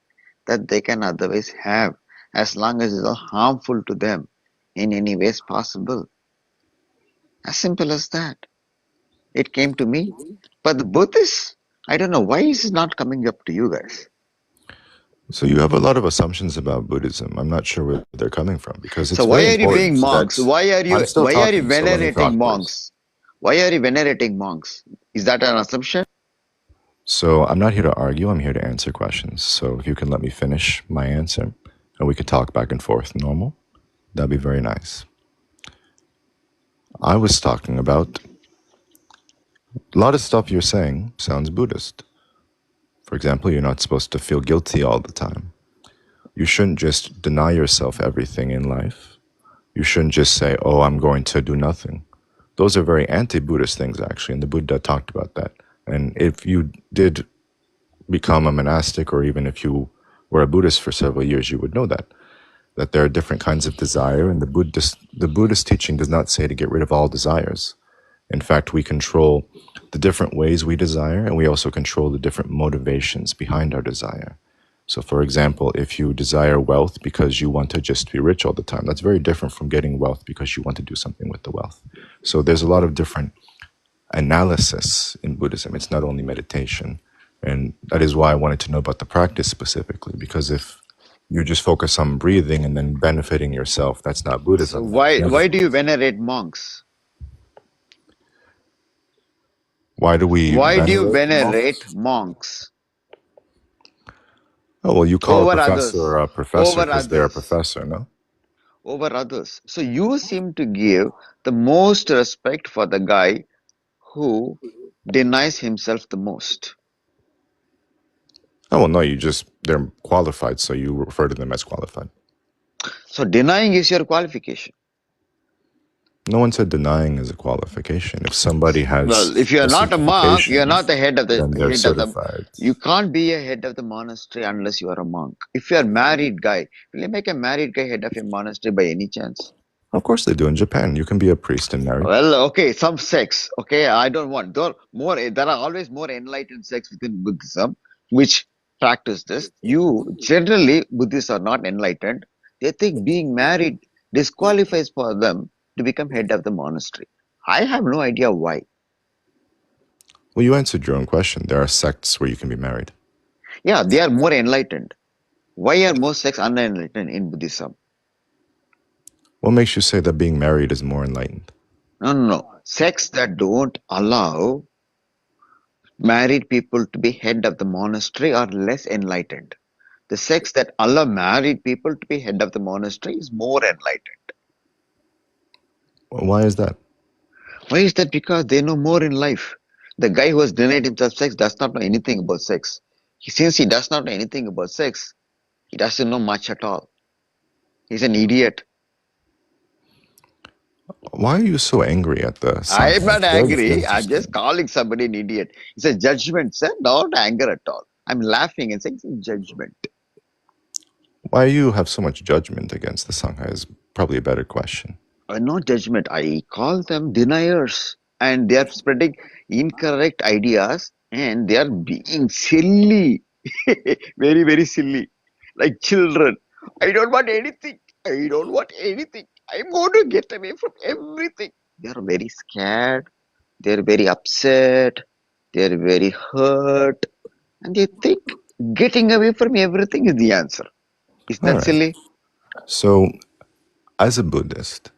Speaker 7: that they can otherwise have, as long as it's not harmful to them in any ways possible. As simple as that. It came to me. But the Buddhists, I don't know why is it not coming up to you guys.
Speaker 1: So you have a lot of assumptions about Buddhism. I'm not sure where they're coming from, because
Speaker 7: So
Speaker 1: it's
Speaker 7: why
Speaker 1: very
Speaker 7: are you
Speaker 1: important
Speaker 7: being
Speaker 1: that
Speaker 7: monks?
Speaker 1: I'm still
Speaker 7: Why are you
Speaker 1: talking. So let me
Speaker 7: venerating
Speaker 1: talk, please.
Speaker 7: monks? Why are you venerating monks? Is that an assumption?
Speaker 1: So I'm not here to argue. I'm here to answer questions. So if you can let me finish my answer, and we could talk back and forth normal, that'd be very nice. I was talking about a lot of stuff you're saying sounds Buddhist. For example, you're not supposed to feel guilty all the time. You shouldn't just deny yourself everything in life. You shouldn't just say, oh, I'm going to do nothing. Those are very anti-Buddhist things, actually, and the Buddha talked about that. And if you did become a monastic, or even if you were a Buddhist for several years, you would know that there are different kinds of desire, and the Buddhist teaching does not say to get rid of all desires. In fact, we control the different ways we desire, and we also control the different motivations behind our desire. So, for example, if you desire wealth because you want to just be rich all the time, that's very different from getting wealth because you want to do something with the wealth. So there's a lot of different analysis in Buddhism. It's not only meditation. And that is why I wanted to know about the practice specifically, because if you just focus on breathing and then benefiting yourself, that's not
Speaker 7: So
Speaker 1: Buddhism. It's never.
Speaker 7: why do you venerate monks?
Speaker 1: Why do we
Speaker 7: Why do you
Speaker 1: venerate
Speaker 7: venerate
Speaker 1: monks?
Speaker 7: monks
Speaker 1: Oh, well, you call a
Speaker 7: over
Speaker 1: professor
Speaker 7: others?
Speaker 1: a professor
Speaker 7: Over
Speaker 1: because they're a
Speaker 7: others.
Speaker 1: professor, no?
Speaker 7: Over others. So you seem to give the most respect for the guy who denies himself the most.
Speaker 1: Oh, well, no, they're qualified, so you refer to them as qualified.
Speaker 7: So denying is your qualification.
Speaker 1: No one said denying is a qualification. If somebody has
Speaker 7: Well, if you are
Speaker 1: a
Speaker 7: not a monk, you are
Speaker 1: certification,
Speaker 7: not the head of
Speaker 1: then they're
Speaker 7: the.
Speaker 1: certified.
Speaker 7: You can't be a head of the monastery unless you are a monk. If you are a married guy, will you make a married guy head of a monastery by any chance?
Speaker 1: Of course they do in Japan. You can be a priest and married.
Speaker 7: Well, okay, some sects. Okay, I don't want. There are always more enlightened sects within Buddhism, which practice this. Generally, Buddhists are not enlightened. They think being married disqualifies for them to become head of the monastery. I have no idea why.
Speaker 1: Well, you answered your own question. There are sects where you can be married.
Speaker 7: Yeah, they are more enlightened. Why are most sects unenlightened in Buddhism?
Speaker 1: What makes you say that being married is more enlightened?
Speaker 7: No. Sects that don't allow married people to be head of the monastery are less enlightened. The sects that allow married people to be head of the monastery is more enlightened.
Speaker 1: Why is that?
Speaker 7: Why is that? Because they know more in life. The guy who has denied himself sex does not know anything about sex. Since he does not know anything about sex, he doesn't know much at all. He's an idiot.
Speaker 1: Why are you so angry at the
Speaker 7: I am
Speaker 1: Sangha?
Speaker 7: not
Speaker 1: It's very
Speaker 7: angry. I'm just
Speaker 1: interesting.
Speaker 7: calling somebody an idiot. It's a judgment, sir, not anger at all. I'm laughing and saying it's a judgment.
Speaker 1: Why you have so much judgment against the Sangha is probably a better question.
Speaker 7: No judgment. I call them deniers. and they are spreading incorrect ideas, and they are being silly, very, very silly, like children. I don't want anything. I don't want anything. I'm going to get away from everything. They are very scared. They're very upset. They're very hurt. And they think getting away from everything is the answer. Is
Speaker 1: All
Speaker 7: that
Speaker 1: right.
Speaker 7: silly?
Speaker 1: So, as a Buddhist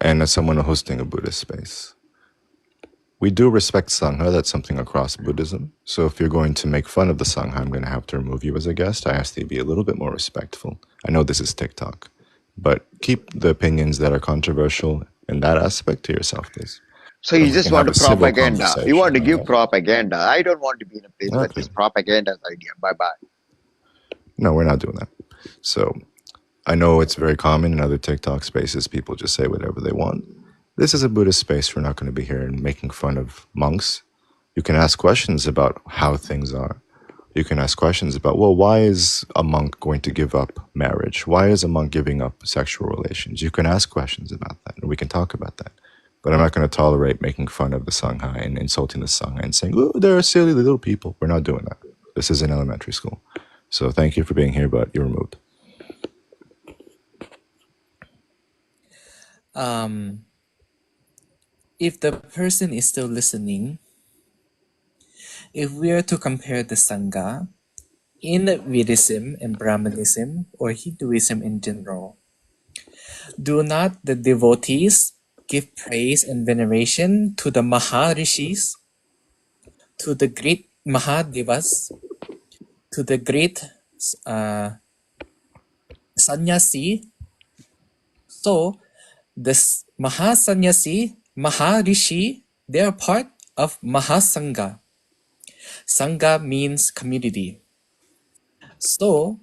Speaker 1: and as someone hosting a Buddhist space, we do respect Sangha. That's something across Buddhism. So if you're going to make fun of the Sangha, I'm going to have to remove you as a guest. I ask that you be a little bit more respectful. I know this is TikTok, but keep the opinions that are controversial in that aspect to yourself, please.
Speaker 7: So
Speaker 1: And
Speaker 7: you
Speaker 1: we
Speaker 7: just
Speaker 1: can
Speaker 7: want
Speaker 1: have
Speaker 7: to
Speaker 1: a civil
Speaker 7: propaganda. You want
Speaker 1: conversation,
Speaker 7: to give
Speaker 1: okay?
Speaker 7: propaganda. I don't want to be in a place where
Speaker 1: Okay.
Speaker 7: this propaganda is idea. Bye bye.
Speaker 1: No, we're not doing that. So I know it's very common in other TikTok spaces. People just say whatever they want. This is a Buddhist space. We're not going to be here and making fun of monks. You can ask questions about how things are. You can ask questions about, well, why is a monk going to give up marriage? Why is a monk giving up sexual relations? You can ask questions about that, and we can talk about that. But I'm not going to tolerate making fun of the Sangha and insulting the Sangha and saying, oh, they're silly little people. We're not doing that. This is an elementary school. So thank you for being here, but you're removed.
Speaker 3: If the person is still listening, if we are to compare the Sangha in Buddhism and Brahmanism or Hinduism in general, do not the devotees give praise and veneration to the Maharishis, to the great Mahadevas, to the great uh, sannyasi? So this Mahasannyasi, Maharishi, they are part of Mahasangha. Sangha means community. So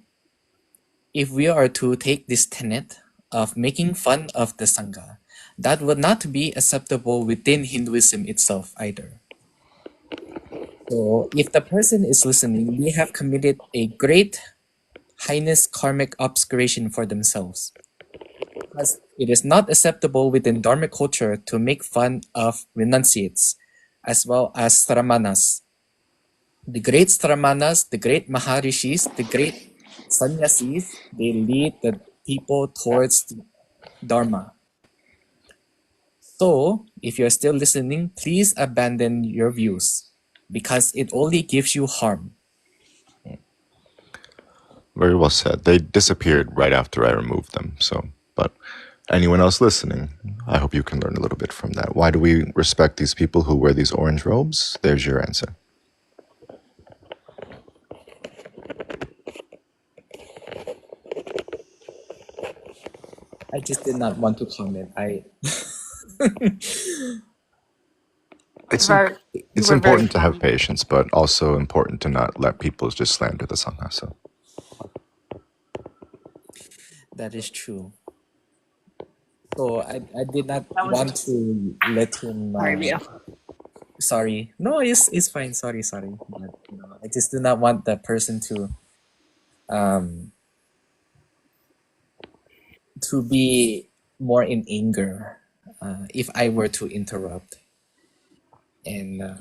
Speaker 3: if we are to take this tenet of making fun of the Sangha, that would not be acceptable within Hinduism itself either. So if the person is listening, they have committed a great heinous karmic obscuration for themselves. Because it is not acceptable within Dharma culture to make fun of renunciates, as well as Sramanas. The great Sramanas, the great Maharishis, the great sannyasis, they lead the people towards Dharma. So, if you're still listening, please abandon your views, because it only gives you harm.
Speaker 1: Very well said. They disappeared right after I removed them. So, but anyone else listening, I hope you can learn a little bit from that. Why do we respect these people who wear these orange robes? There's your answer.
Speaker 3: I just did not want to comment.
Speaker 1: It's
Speaker 8: Very, you
Speaker 1: it's
Speaker 8: were very
Speaker 1: important to have
Speaker 8: kind.
Speaker 1: patience, but also important to not let people just slander the Sangha. So,
Speaker 3: That is true. So I did not
Speaker 8: That was
Speaker 3: want to let him.
Speaker 8: sorry, Ria.
Speaker 3: Sorry, no, it's fine. Sorry, but I just do not want the person um to be more in anger if I were to interrupt, and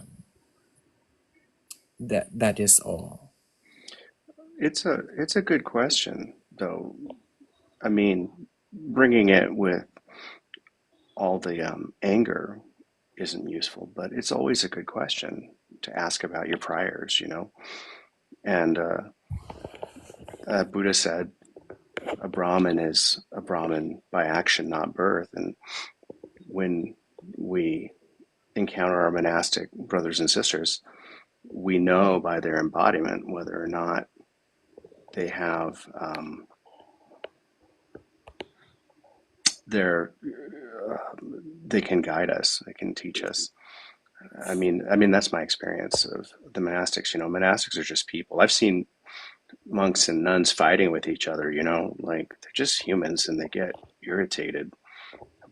Speaker 3: that is all.
Speaker 5: It's a good question, though. I mean, bringing it with all the anger isn't useful, but it's always a good question to ask about your priors, you know. And Buddha said a Brahmin is a Brahmin by action, not birth. And when we encounter our monastic brothers and sisters, we know by their embodiment whether or not they have their they can guide us, they can teach us. I mean that's my experience of the monastics. You know, monastics are just people. I've seen monks and nuns fighting with each other. You know, like they're just humans and they get irritated,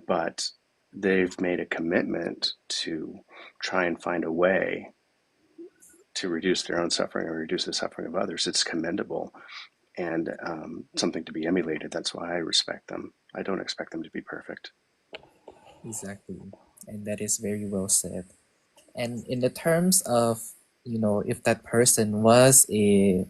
Speaker 5: but they've made a commitment to try and find a way to reduce their own suffering or reduce the suffering of others. It's commendable and something to be emulated. That's why I respect them. I don't expect them to be perfect.
Speaker 3: Exactly. And that is very well said. And in the terms of, if that person was a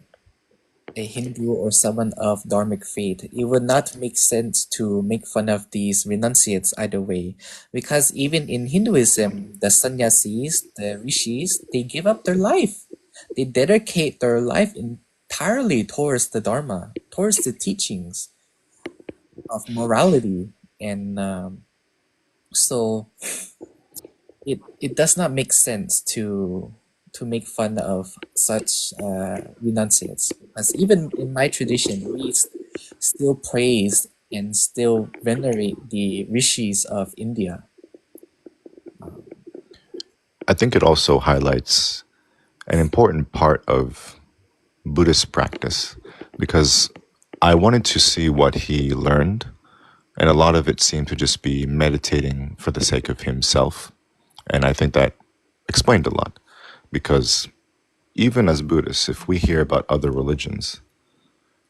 Speaker 3: Hindu or someone of dharmic faith, it would not make sense to make fun of these renunciates either way. Because even in Hinduism, the sannyasis, the rishis, they give up their life. They dedicate their life entirely towards the Dharma, towards the teachings of morality. And so it does not make sense to make fun of such renunciates, because even in my tradition we still praise and still venerate the rishis of India.
Speaker 1: I think it also highlights an important part of Buddhist practice because I wanted to see what he learned, and a lot of it seemed to just be meditating for the sake of himself. And I think that explained a lot because even as Buddhists, if we hear about other religions,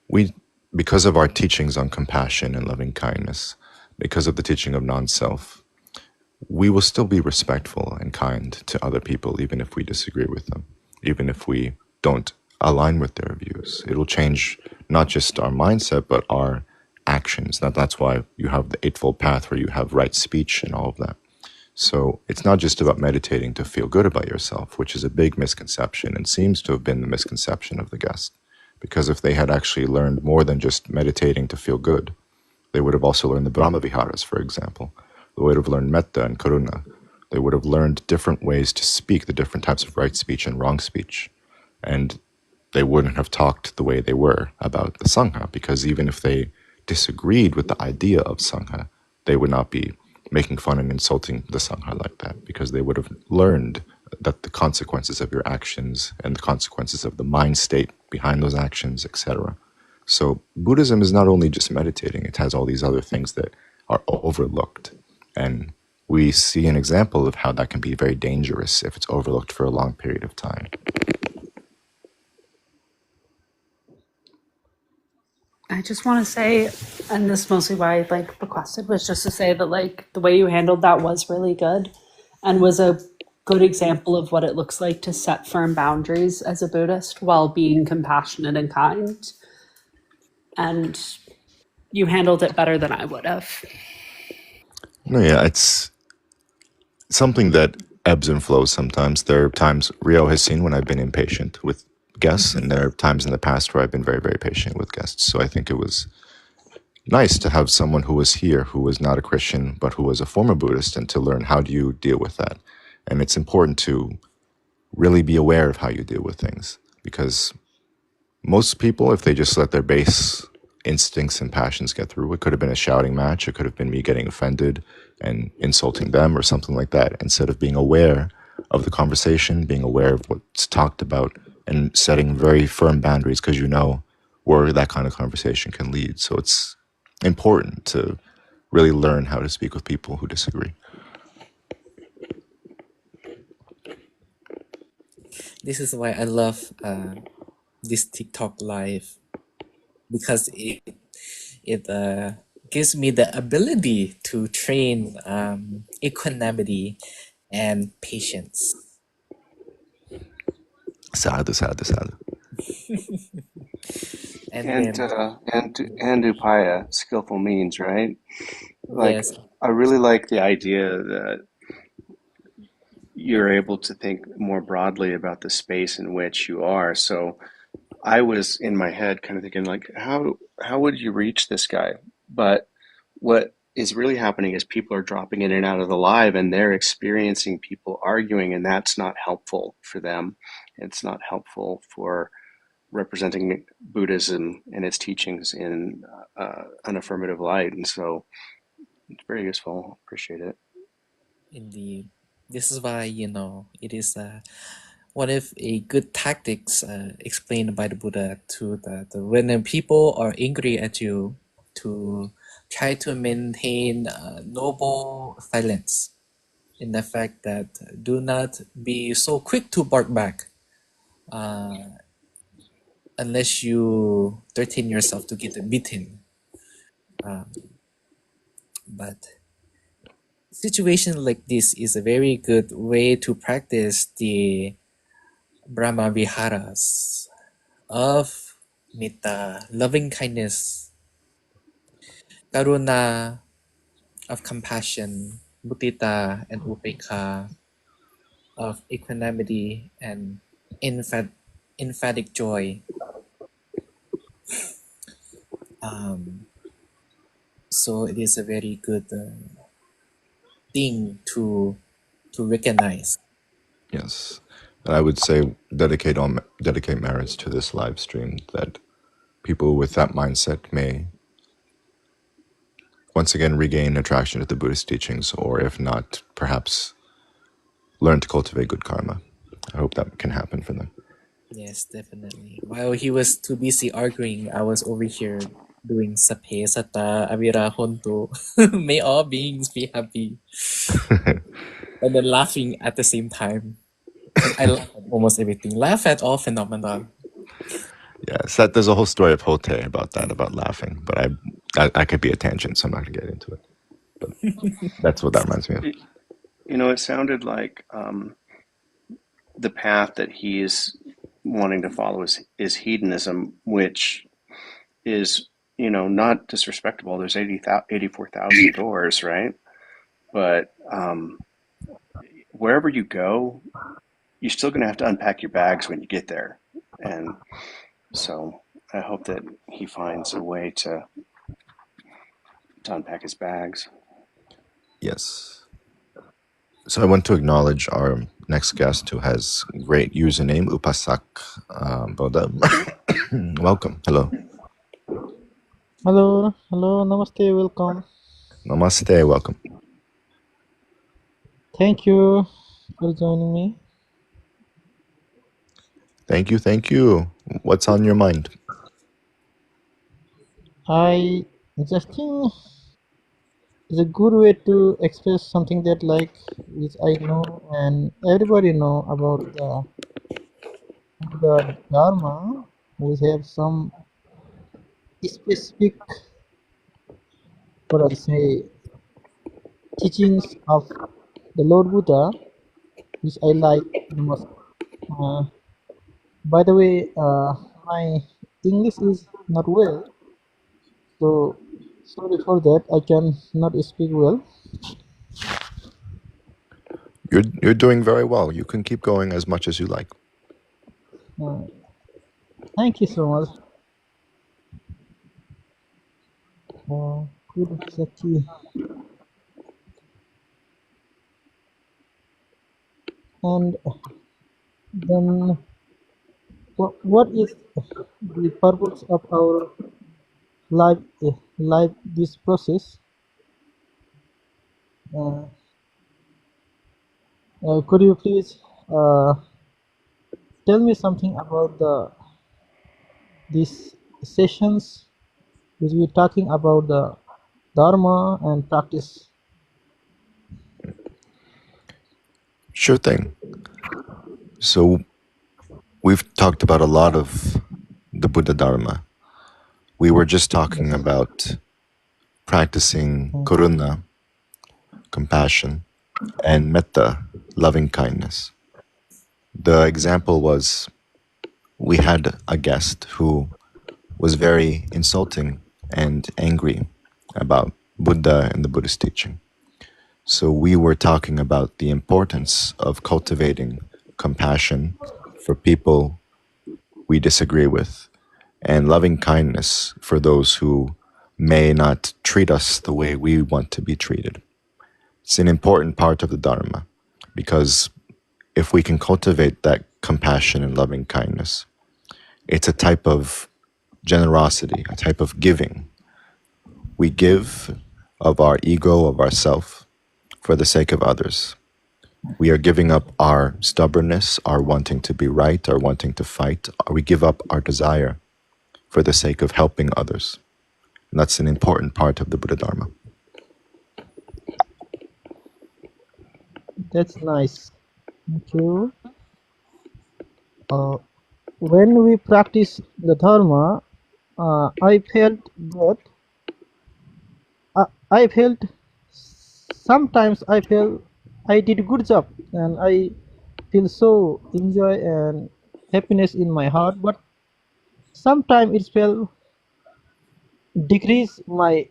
Speaker 1: we, because of our teachings on compassion and loving kindness, because of the teaching of non self, we will still be respectful and kind to other people, even if we disagree with them, even if we don't align with their views. It'll change not just our mindset, but our actions. That's why you have the Eightfold Path where you have right speech and all of that. So it's not just about meditating to feel good about yourself, which is a big misconception and seems to have been the misconception of the guest. Because if they had actually learned more than just meditating to feel good, they would have also learned the Brahma Viharas, for example. They would have learned metta and karuna. They would have learned different ways to speak, the different types of right speech and wrong speech. And they wouldn't have talked the way they were about the Sangha, because even if they disagreed with the idea of Sangha, they would not be making fun and insulting the Sangha like that, because they would have learned that the consequences of your actions and the consequences of the mind state behind those actions, etc. So Buddhism is not only just meditating, it has all these other things that are overlooked. And we see an example of how that can be very dangerous if it's overlooked for a long period of time.
Speaker 8: I just want to say, and this is mostly why I requested, was just to say that the way you handled that was really good and was a good example of what it looks like to set firm boundaries as a Buddhist while being compassionate and kind. And you handled it better than I would have.
Speaker 1: No, yeah, it's something that ebbs and flows sometimes. There are times Rio has seen when I've been impatient with guests, and there are times in the past where I've been very, very patient with guests. So I think it was nice to have someone who was here who was not a Christian, but who was a former Buddhist, and to learn how do you deal with that. And it's important to really be aware of how you deal with things, because most people, if they just let their base instincts and passions get through, it could have been a shouting match, it could have been me getting offended and insulting them or something like that, instead of being aware of the conversation, being aware of what's talked about, and setting very firm boundaries, because you know where that kind of conversation can lead. So it's important to really learn how to speak with people who disagree.
Speaker 3: This is why I love this TikTok live, because it gives me the ability to train equanimity and patience.
Speaker 1: Sadhu, sadhu, sadhu.
Speaker 3: And
Speaker 5: And
Speaker 3: then,
Speaker 5: and upaya, skillful means, right? Like,
Speaker 3: yes,
Speaker 5: I really like the idea that you're able to think more broadly about the space in which you are. So I was in my head kind of thinking like, how would you reach this guy? But what is really happening is people are dropping in and out of the live and they're experiencing people arguing, and that's not helpful for them. It's not helpful for representing Buddhism and its teachings in an affirmative light. And so it's very useful. Appreciate it.
Speaker 3: indeed. This is why, it is one of a good tactics explained by the Buddha to when the people are angry at you, to try to maintain noble silence, in the fact that do not be so quick to bark back unless you threaten yourself to get beaten. But situation like this is a very good way to practice the Brahma Viharas of Metta, loving kindness, Karuna, of compassion, Mudita and Upekkha, of equanimity and emphatic joy. So it is a very good thing to recognize.
Speaker 1: Yes. And I would say dedicate merits to this live stream, that people with that mindset may once again regain attraction to the Buddhist teachings, or if not, perhaps learn to cultivate good karma. I hope that can happen for them.
Speaker 3: Yes, definitely. While he was too busy arguing, I was over here doing Sape Sata Avira Honto. May all beings be happy. And then laughing at the same time. Because I laugh at almost everything. Laugh at all phenomena.
Speaker 1: Yes, there's a whole story of Hote about that, about laughing, but I could be a tangent, so I'm not going to get into it. But that's what that reminds me of.
Speaker 5: It sounded like the path that he is wanting to follow is hedonism, which is, not disrespectable. There's 84,000 doors, right? But wherever you go, you're still going to have to unpack your bags when you get there. And so I hope that he finds a way to unpack his bags.
Speaker 1: Yes. So I want to acknowledge our next guest, who has great username, Upasak Bodha. Welcome. Hello.
Speaker 9: Hello, namaste, welcome.
Speaker 1: Namaste. Welcome.
Speaker 9: Thank you for joining me.
Speaker 1: Thank you. Thank you. What's on your mind?
Speaker 9: I just think it's a good way to express something that which I know and everybody know about the Dharma. We have some specific, what I say, teachings of the Lord Buddha, which I like the most. By the way, my English is not well, so sorry for that. I can not speak well.
Speaker 1: You're doing very well. You can keep going as much as you like.
Speaker 9: Thank you so much. Good Sati. And then, what is the purpose of our life? Life, this process. Could you please tell me something about these sessions, which we're talking about the Dharma and practice?
Speaker 1: Sure thing. So we've talked about a lot of the Buddha Dharma. We were just talking about practicing karuna, compassion, and metta, loving kindness. The example was, we had a guest who was very insulting and angry about Buddha and the Buddhist teaching. So we were talking about the importance of cultivating compassion for people we disagree with, and loving kindness for those who may not treat us the way we want to be treated. It's an important part of the Dharma, because if we can cultivate that compassion and loving kindness, it's a type of generosity, a type of giving. We give of our ego, of ourself, for the sake of others. We are giving up our stubbornness, our wanting to be right, our wanting to fight. We give up our desire for the sake of helping others. And that's an important part of the Buddha Dharma.
Speaker 9: That's nice. Thank you. When we practice the Dharma, I felt that I felt sometimes I feel I did a good job and I feel so enjoy and happiness in my heart. But sometimes it felt decrease my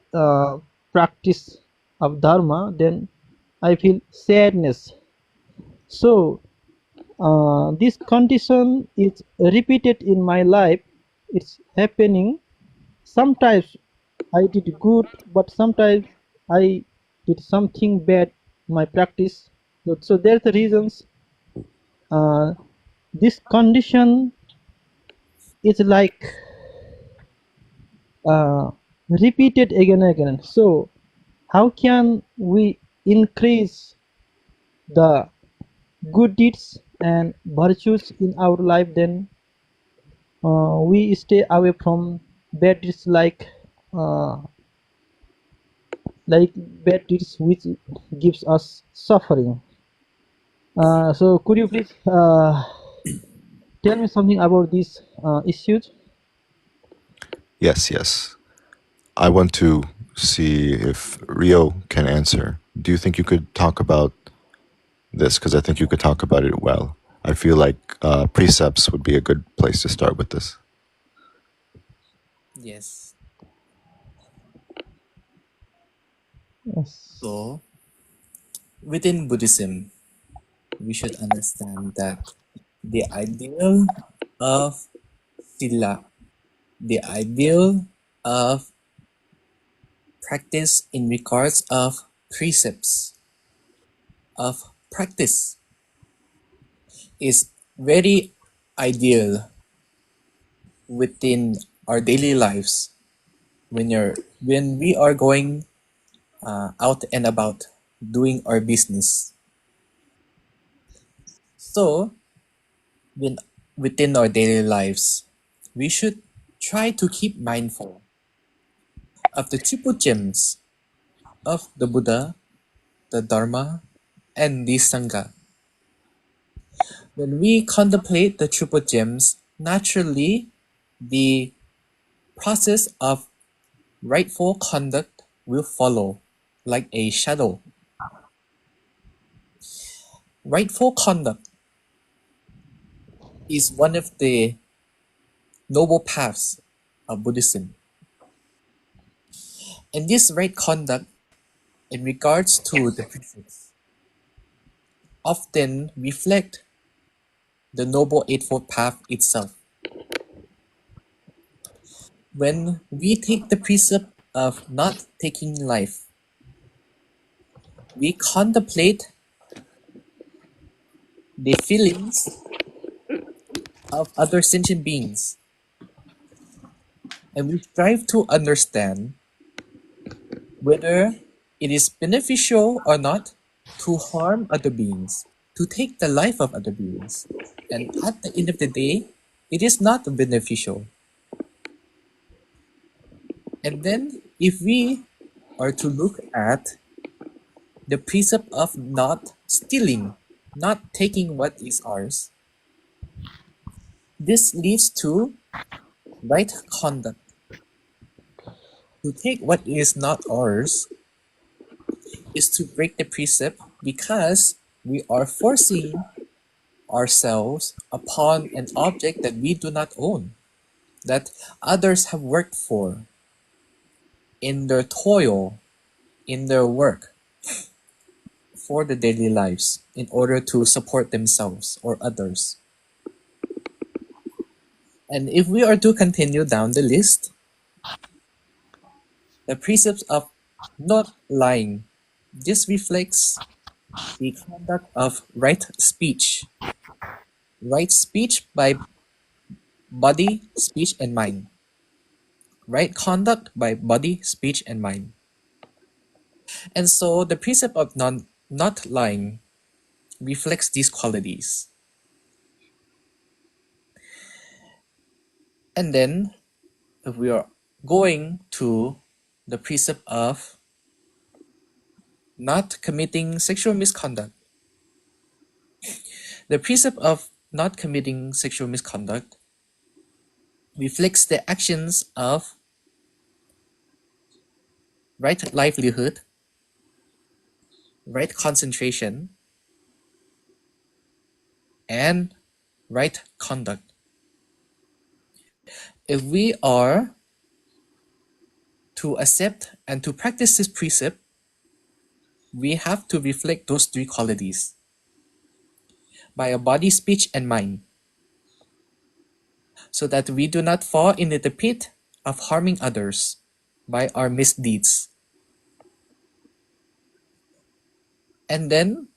Speaker 9: practice of dharma. Then I feel sadness. So this condition is repeated in my life. It's happening. Sometimes I did good, but sometimes I did something bad. My practice. So there's the reasons. Uh, this condition is like repeated again and again. So how can we increase the good deeds and virtues in our life? Then we stay away from bad deeds uh, like bad deeds which gives us suffering. So could you please tell me something about these issues?
Speaker 1: Yes, yes. I want to see if Rio can answer. Do you think you could talk about this? Because I think you could talk about it well. I feel like precepts would be a good place to start with this.
Speaker 3: Yes.
Speaker 9: Yes.
Speaker 3: So, within Buddhism, we should understand that the ideal of sila, the ideal of practice in regards of precepts of practice is very ideal within our daily lives when we are going out and about doing our business. So when within our daily lives, we should try to keep mindful of the triple gems of the Buddha, the Dharma, and the Sangha. When we contemplate the triple gems, naturally the process of rightful conduct will follow like a shadow. Rightful conduct is one of the noble paths of Buddhism. And this right conduct in regards to the precepts often reflect the Noble Eightfold Path itself. When we take the precept of not taking life, we contemplate the feelings of other sentient beings, and we strive to understand whether it is beneficial or not to harm other beings, to take the life of other beings. And at the end of the day, it is not beneficial. And then, if we are to look at the precept of not stealing, not taking what is ours, this leads to right conduct. To take what is not ours is to break the precept because we are forcing ourselves upon an object that we do not own, that others have worked for in their toil, in their work for the daily lives in order to support themselves or others. And if we are to continue down the list, the precepts of not lying, this reflects the conduct of right speech by body, speech, and mind, right conduct by body, speech, and mind. And so the precept of not lying reflects these qualities. And then, if we are going to the precept of not committing sexual misconduct, the precept of not committing sexual misconduct reflects the actions of right livelihood, right concentration, and right conduct. If we are to accept and to practice this precept, we have to reflect those three qualities by our body, speech, and mind, so that we do not fall into the pit of harming others by our misdeeds. And then,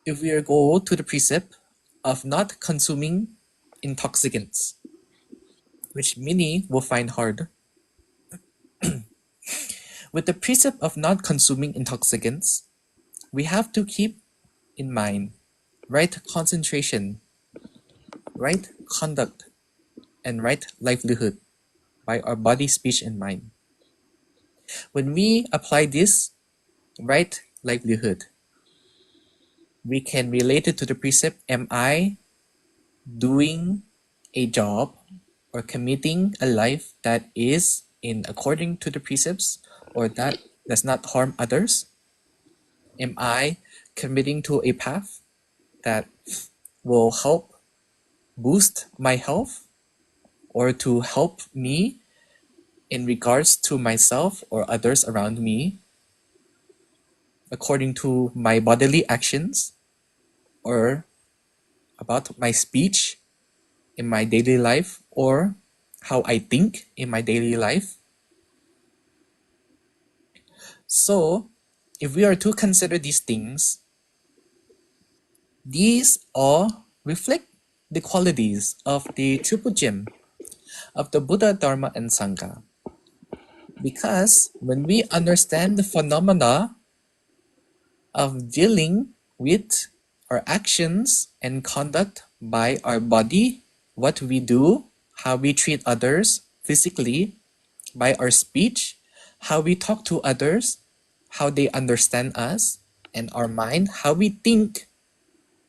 Speaker 3: if we go to the precept of not consuming intoxicants, which many will find hard, with the precept of not consuming intoxicants, we have to keep in mind right concentration, right conduct, and right livelihood by our body, speech, and mind. When we apply this right livelihood, we can relate it to the precept: am I doing a job or committing a life that is in according to the precepts or that does not harm others? Am I committing to a path that will help boost my health or to help me in regards to myself or others around me according to my bodily actions or about my speech in my daily life or how I think in my daily life? So, if we are to consider these things, these all reflect the qualities of the triple gem of the Buddha, Dharma, and Sangha. Because when we understand the phenomena of dealing with our actions and conduct by our body, what we do, how we treat others physically, by our speech, how we talk to others, how they understand us, and our mind, how we think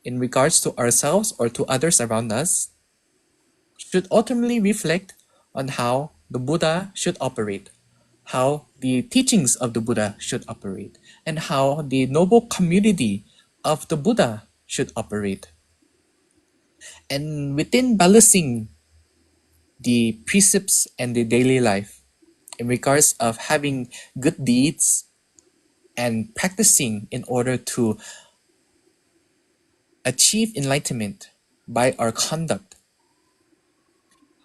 Speaker 3: in regards to ourselves or to others around us, should ultimately reflect on how the Buddha should operate, how the teachings of the Buddha should operate, and how the noble community of the Buddha should operate. And within balancing the precepts and the daily life, in regards of having good deeds and practicing in order to achieve enlightenment by our conduct,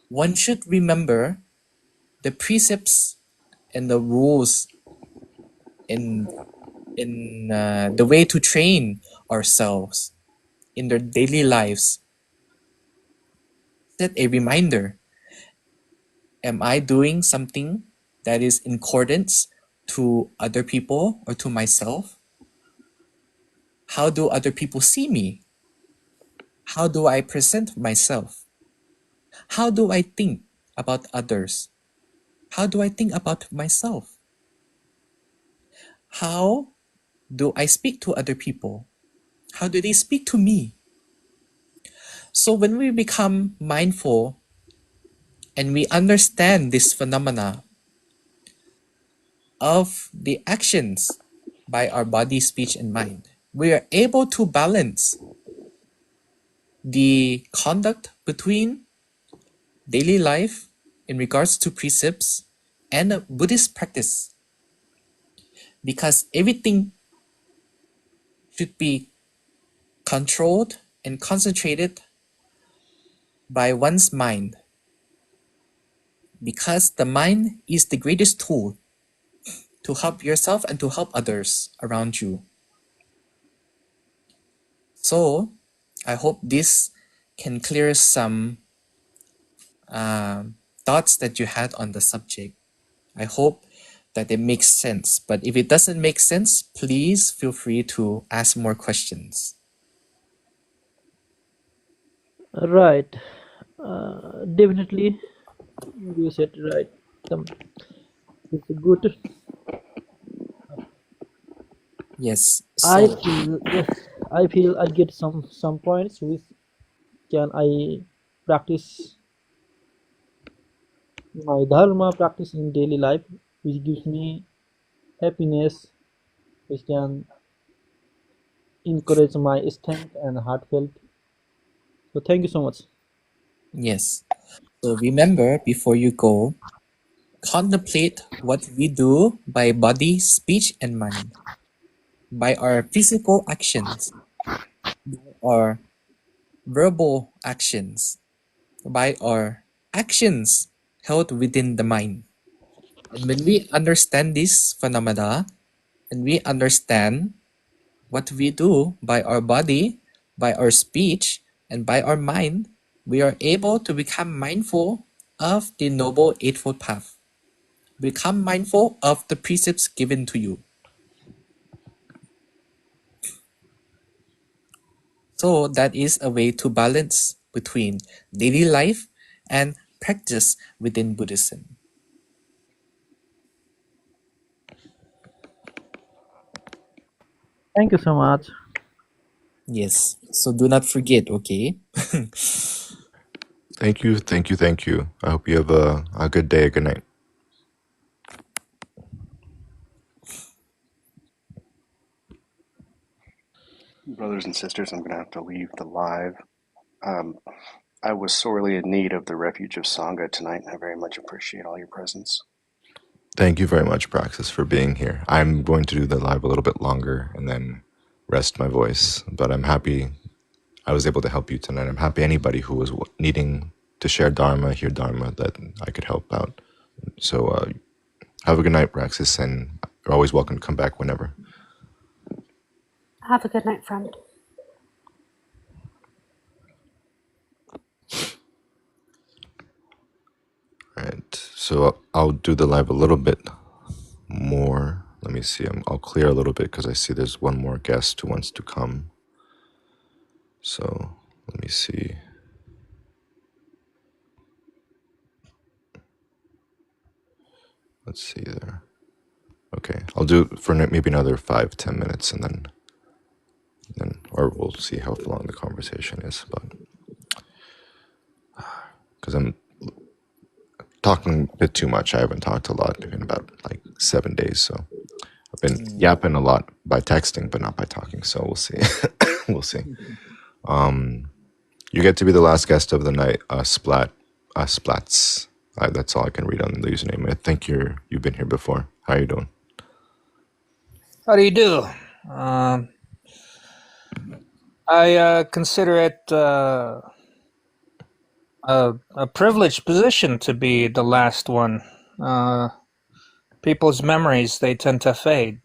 Speaker 3: one should remember the precepts and the rules in the way to train ourselves in their daily lives. Set a reminder: am I doing something that is in accordance to other people or to myself? How do other people see me? How do I present myself? How do I think about others? How do I think about myself? How do I speak to other people? How do they speak to me? So when we become mindful and we understand this phenomena of the actions by our body, speech, and mind, we are able to balance the conduct between daily life in regards to precepts and Buddhist practice, because everything should be controlled and concentrated by one's mind, because the mind is the greatest tool to help yourself and to help others around you. So I hope this can clear some thoughts that you had on the subject. I hope that it makes sense. But if it doesn't make sense, please feel free to ask more questions.
Speaker 9: Right. Definitely, you said right. It's good.
Speaker 3: Yes.
Speaker 9: I
Speaker 3: So
Speaker 9: feel yes. I feel I get some points which can I practice my dharma practice in daily life, which gives me happiness, which can encourage my strength and heartfelt. So thank you so much.
Speaker 3: Yes. So remember, before you go, contemplate what we do by body, speech, and mind, by our physical actions, by our verbal actions, by our actions held within the mind. And when we understand this phenomena, and we understand what we do by our body, by our speech, and by our mind, we are able to become mindful of the Noble Eightfold Path. Become mindful of the precepts given to you. So that is a way to balance between daily life and practice within Buddhism.
Speaker 9: Thank you so much.
Speaker 3: Yes. So do not forget, okay?
Speaker 1: Thank you, thank you, thank you. I hope you have a good day, a good night.
Speaker 5: Brothers and sisters, I'm going to have to leave the live. I was sorely in need of the refuge of Sangha tonight, and I very much appreciate all your presence.
Speaker 1: Thank you very much, Praxis, for being here. I'm going to do the live a little bit longer and then rest my voice, but I'm happy I was able to help you tonight. I'm happy anybody who was needing to share Dharma, hear Dharma, that I could help out. So have a good night, Praxis, and you're always welcome to come back whenever.
Speaker 8: Have a good night, friend.
Speaker 1: All right, so I'll do the live a little bit more. Let me see. I'll clear a little bit because I see there's one more guest who wants to come. So let me see. Let's see there. Okay, I'll do it for maybe another 5-10 minutes, and then or we'll see how long the conversation is. But because I'm talking a bit too much, I haven't talked a lot in about like 7 days, so I've been yapping a lot by texting, but not by talking. So we'll see. We'll see. You get to be the last guest of the night, Splats. That's all I can read on the username. I think you've been here before. How are you doing?
Speaker 10: How do you do? I consider it a privileged position to be the last one. People's memories, they tend to fade.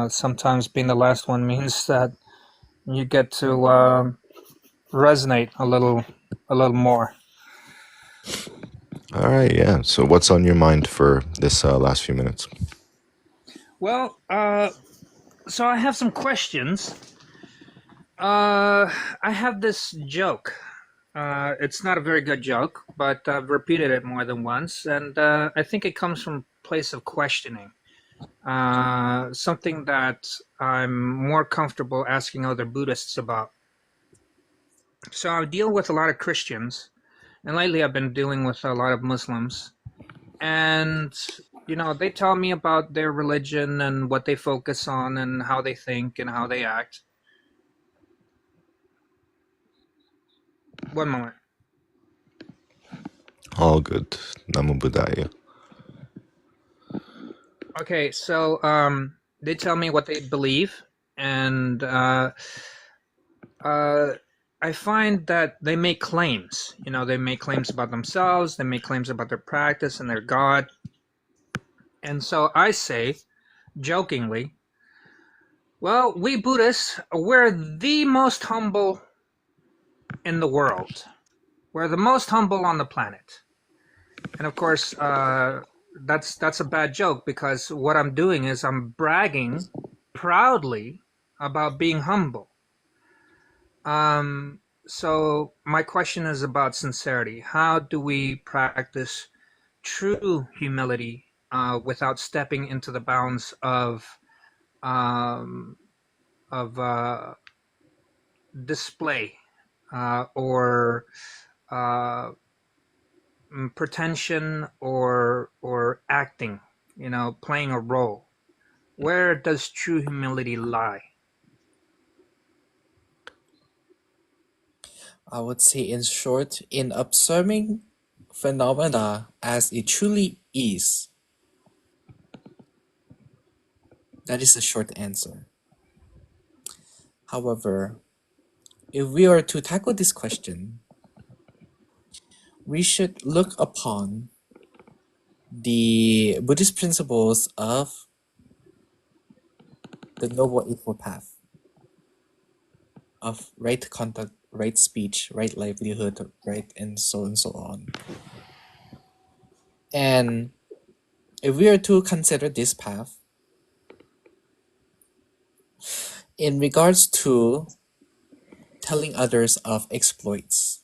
Speaker 10: Sometimes being the last one means that you get to resonate a little more.
Speaker 1: All right, yeah. So what's on your mind for this last few minutes?
Speaker 10: Well, so I have some questions. I have this joke. It's not a very good joke, but I've repeated it more than once, and I think it comes from a place of questioning. Something that I'm more comfortable asking other Buddhists about. So I deal with a lot of Christians, and lately I've been dealing with a lot of Muslims, and they tell me about their religion and what they focus on and how they think and how they act. One moment.
Speaker 1: All good. Namo Buddhaya.
Speaker 10: Okay, so they tell me what they believe, and I find that they make claims. They make claims about themselves, they make claims about their practice and their God. And so I say, jokingly, well, we Buddhists, we're the most humble in the world. We're the most humble on the planet. And of course, that's a bad joke, because what I'm doing is I'm bragging proudly about being humble. So my question is about sincerity. How do we practice true humility without stepping into the bounds of display or pretension or acting? Playing a role. Where does true humility lie?
Speaker 3: I would say, in short, in observing phenomena as it truly is. That is a short answer. However, if we are to tackle this question, we should look upon the Buddhist principles of the Noble Eightfold Path of right conduct, right speech, right livelihood, right, and so on. And if we are to consider this path in regards to telling others of exploits,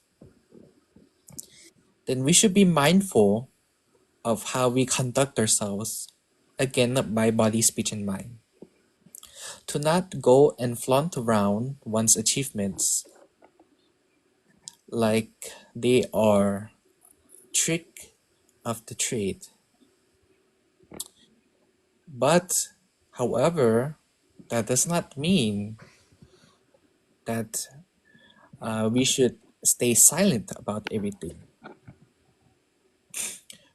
Speaker 3: then we should be mindful of how we conduct ourselves, again by body, speech, and mind. To not go and flaunt around one's achievements like they are trick of the trade. But, however, that does not mean that we should stay silent about everything.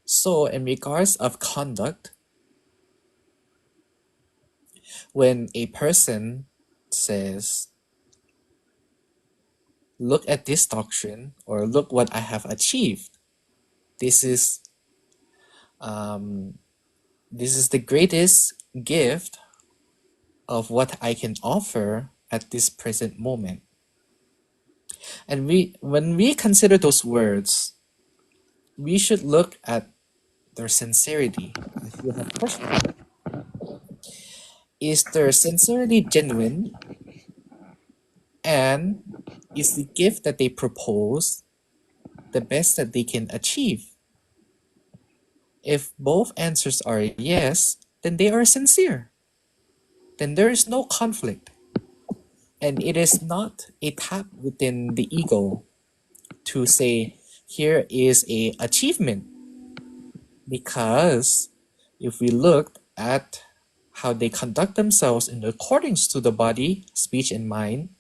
Speaker 3: So, in regards of conduct, when a person says, look at this doctrine, or look what I have achieved, this is the greatest gift of what I can offer at this present moment. And when we consider those words, we should look at their sincerity. If you have questions, is their sincerity genuine, and is the gift that they propose the best that they can achieve? If both answers are yes, then they are sincere. Then there is no conflict. And it is not a tap within the ego to say, here is a achievement. Because if we look at how they conduct themselves in accordance to the body, speech, and mind,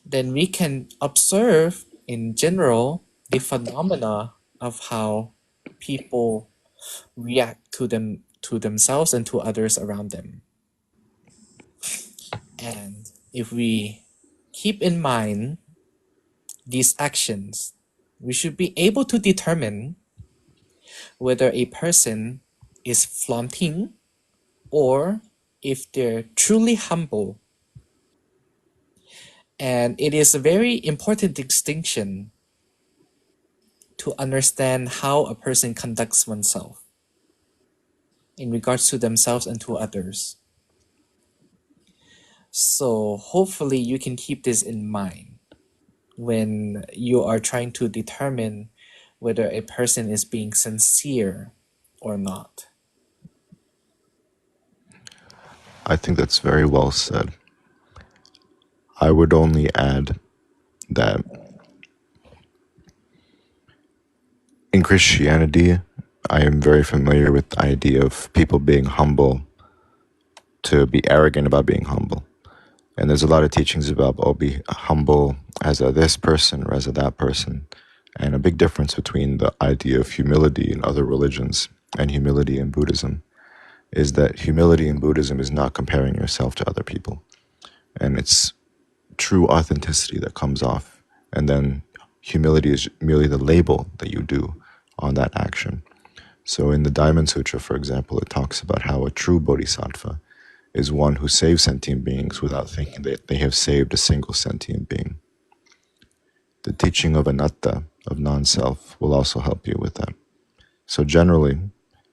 Speaker 3: then we can observe in general the phenomena of how people react to themselves and to others around them. And if we keep in mind these actions, we should be able to determine whether a person is flaunting or if they're truly humble. And it is a very important distinction to understand how a person conducts oneself in regards to themselves and to others. So hopefully you can keep this in mind when you are trying to determine whether a person is being sincere or not.
Speaker 1: I think that's very well said. I would only add that in Christianity, I am very familiar with the idea of people being humble to be arrogant about being humble. And there's a lot of teachings about, oh, be humble as a this person or as a that person. And a big difference between the idea of humility in other religions and humility in Buddhism is that humility in Buddhism is not comparing yourself to other people. And it's true authenticity that comes off. And then humility is merely the label that you do on that action. So in the Diamond Sutra, for example, it talks about how a true bodhisattva is one who saves sentient beings without thinking that they have saved a single sentient being. The teaching of anatta, of non-self, will also help you with that. So generally,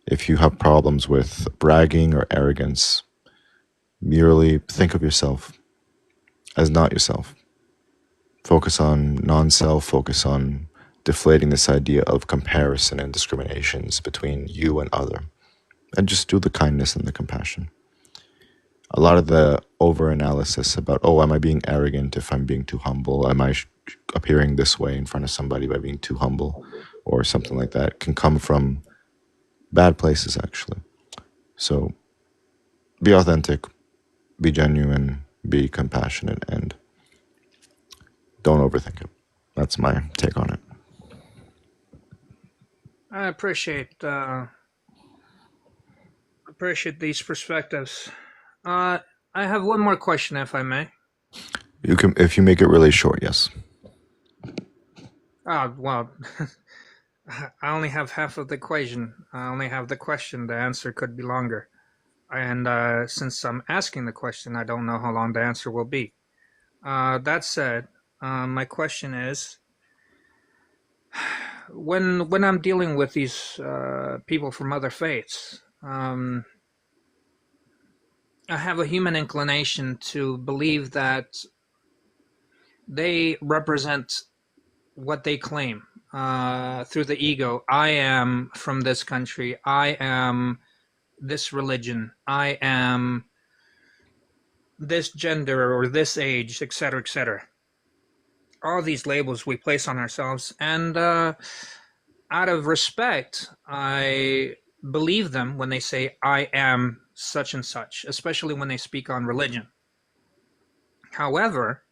Speaker 1: if you have problems with bragging or arrogance, merely think of yourself as not yourself. Focus on non-self, focus on deflating this idea of comparison and discriminations between you and other, and just do the kindness and the compassion. A lot of the over-analysis about, oh, am I being arrogant if I'm being too humble? Am I appearing this way in front of somebody by being too humble? Or something like that can come from bad places, actually. So be authentic, be genuine, be compassionate, and don't overthink it. That's my take on it.
Speaker 10: I appreciate these perspectives. I have one more question, if I may.
Speaker 1: You can, if you make it really short, yes.
Speaker 10: Well, I only have half of the equation. I only have the question. The answer could be longer. And since I'm asking the question, I don't know how long the answer will be. That said, my question is, when I'm dealing with these people from other faiths, I have a human inclination to believe that they represent what they claim through the ego. I am from this country. I am this religion. I am this gender or this age, etc., etc. All these labels we place on ourselves, and out of respect, I believe them when they say I am such and such, especially when they speak on religion. However,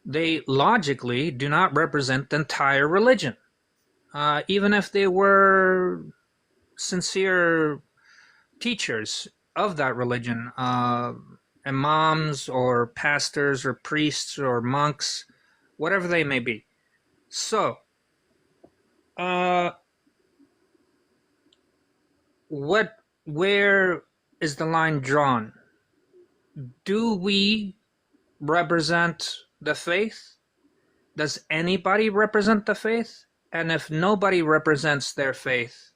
Speaker 10: they logically do not represent the entire religion. Even if they were sincere teachers of that religion, imams or pastors or priests or monks, whatever they may be. So, where is the line drawn? Do we represent the faith? Does anybody represent the faith? And if nobody represents their faith,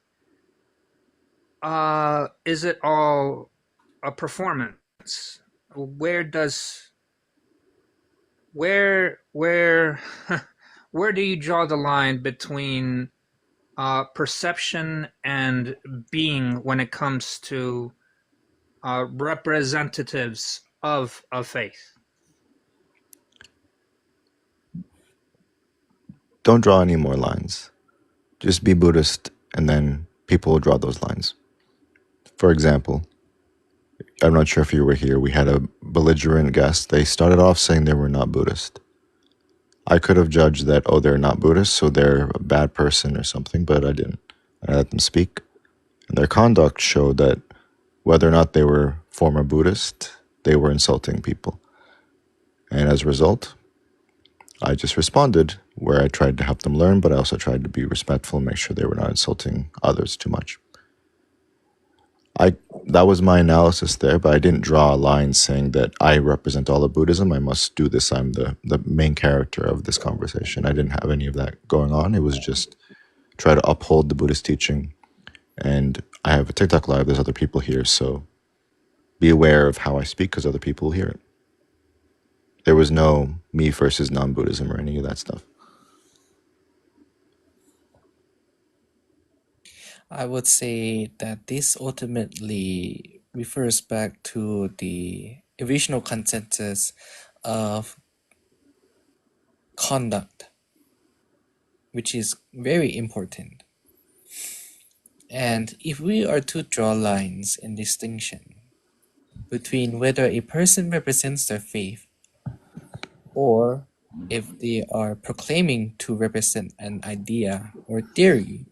Speaker 10: is it all a performance? Where where do you draw the line between perception and being when it comes to representatives of faith?
Speaker 1: Don't draw any more lines. Just be Buddhist, and then people will draw those lines. For example, I'm not sure if you were here, we had a belligerent guest. They started off saying they were not Buddhist. I could have judged that, oh, they're not Buddhist, so they're a bad person or something, but I didn't. I let them speak. And their conduct showed that whether or not they were former Buddhist, they were insulting people. And as a result, I just responded where I tried to help them learn, but I also tried to be respectful and make sure they were not insulting others too much. That was my analysis there, but I didn't draw a line saying that I represent all of Buddhism. I must do this. I'm the main character of this conversation. I didn't have any of that going on. It was just try to uphold the Buddhist teaching. And I have a TikTok live. There's other people here, so be aware of how I speak because other people will hear it. There was no me versus non-Buddhism or any of that stuff.
Speaker 3: I would say that this ultimately refers back to the original consensus of conduct, which is very important. And if we are to draw lines in distinction between whether a person represents their faith or if they are proclaiming to represent an idea or theory,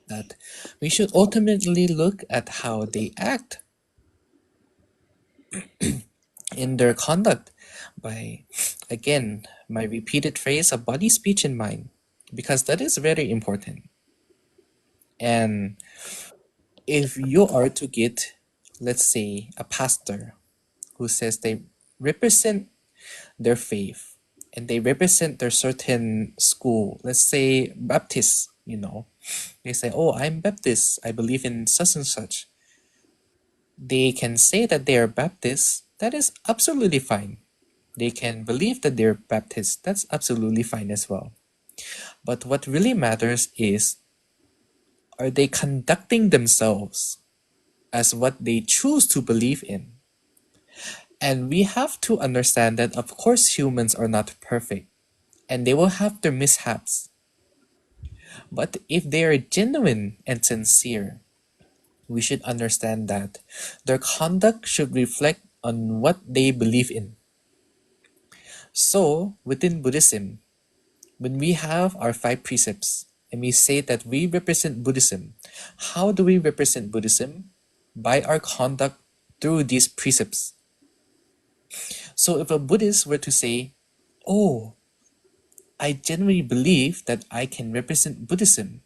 Speaker 3: that we should ultimately look at how they act in their conduct by, again, my repeated phrase of body, speech, and mind, because that is very important. And if you are to get, let's say, a pastor who says they represent their faith and they represent their certain school, let's say Baptist, they say, oh, I'm Baptist, I believe in such and such. They can say that they are Baptist, that is absolutely fine. They can believe that they're Baptist, that's absolutely fine as well. But what really matters is, are they conducting themselves as what they choose to believe in? And we have to understand that, of course, humans are not perfect and they will have their mishaps. But if they are genuine and sincere, we should understand that their conduct should reflect on what they believe in. So, within Buddhism, when we have our 5 precepts and we say that we represent Buddhism, how do we represent Buddhism? By our conduct through these precepts. So, if a Buddhist were to say, "Oh, I genuinely believe that I can represent Buddhism,"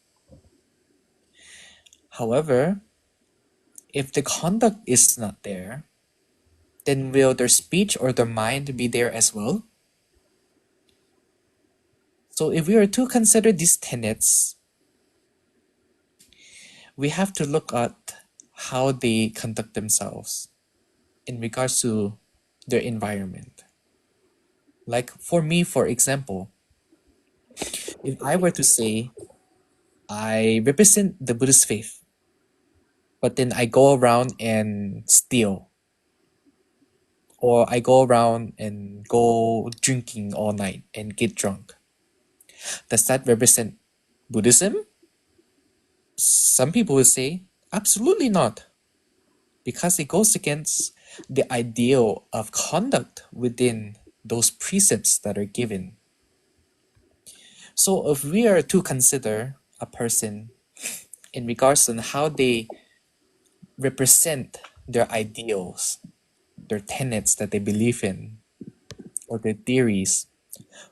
Speaker 3: however, if the conduct is not there, then will their speech or their mind be there as well? So if we are to consider these tenets, we have to look at how they conduct themselves in regards to their environment. Like for me, for example, if I were to say I represent the Buddhist faith, but then I go around and steal, or I go around and go drinking all night and get drunk, does that represent Buddhism? Some people will say, absolutely not, because it goes against the ideal of conduct within those precepts that are given. So if we are to consider a person in regards to how they represent their ideals, their tenets that they believe in, or their theories,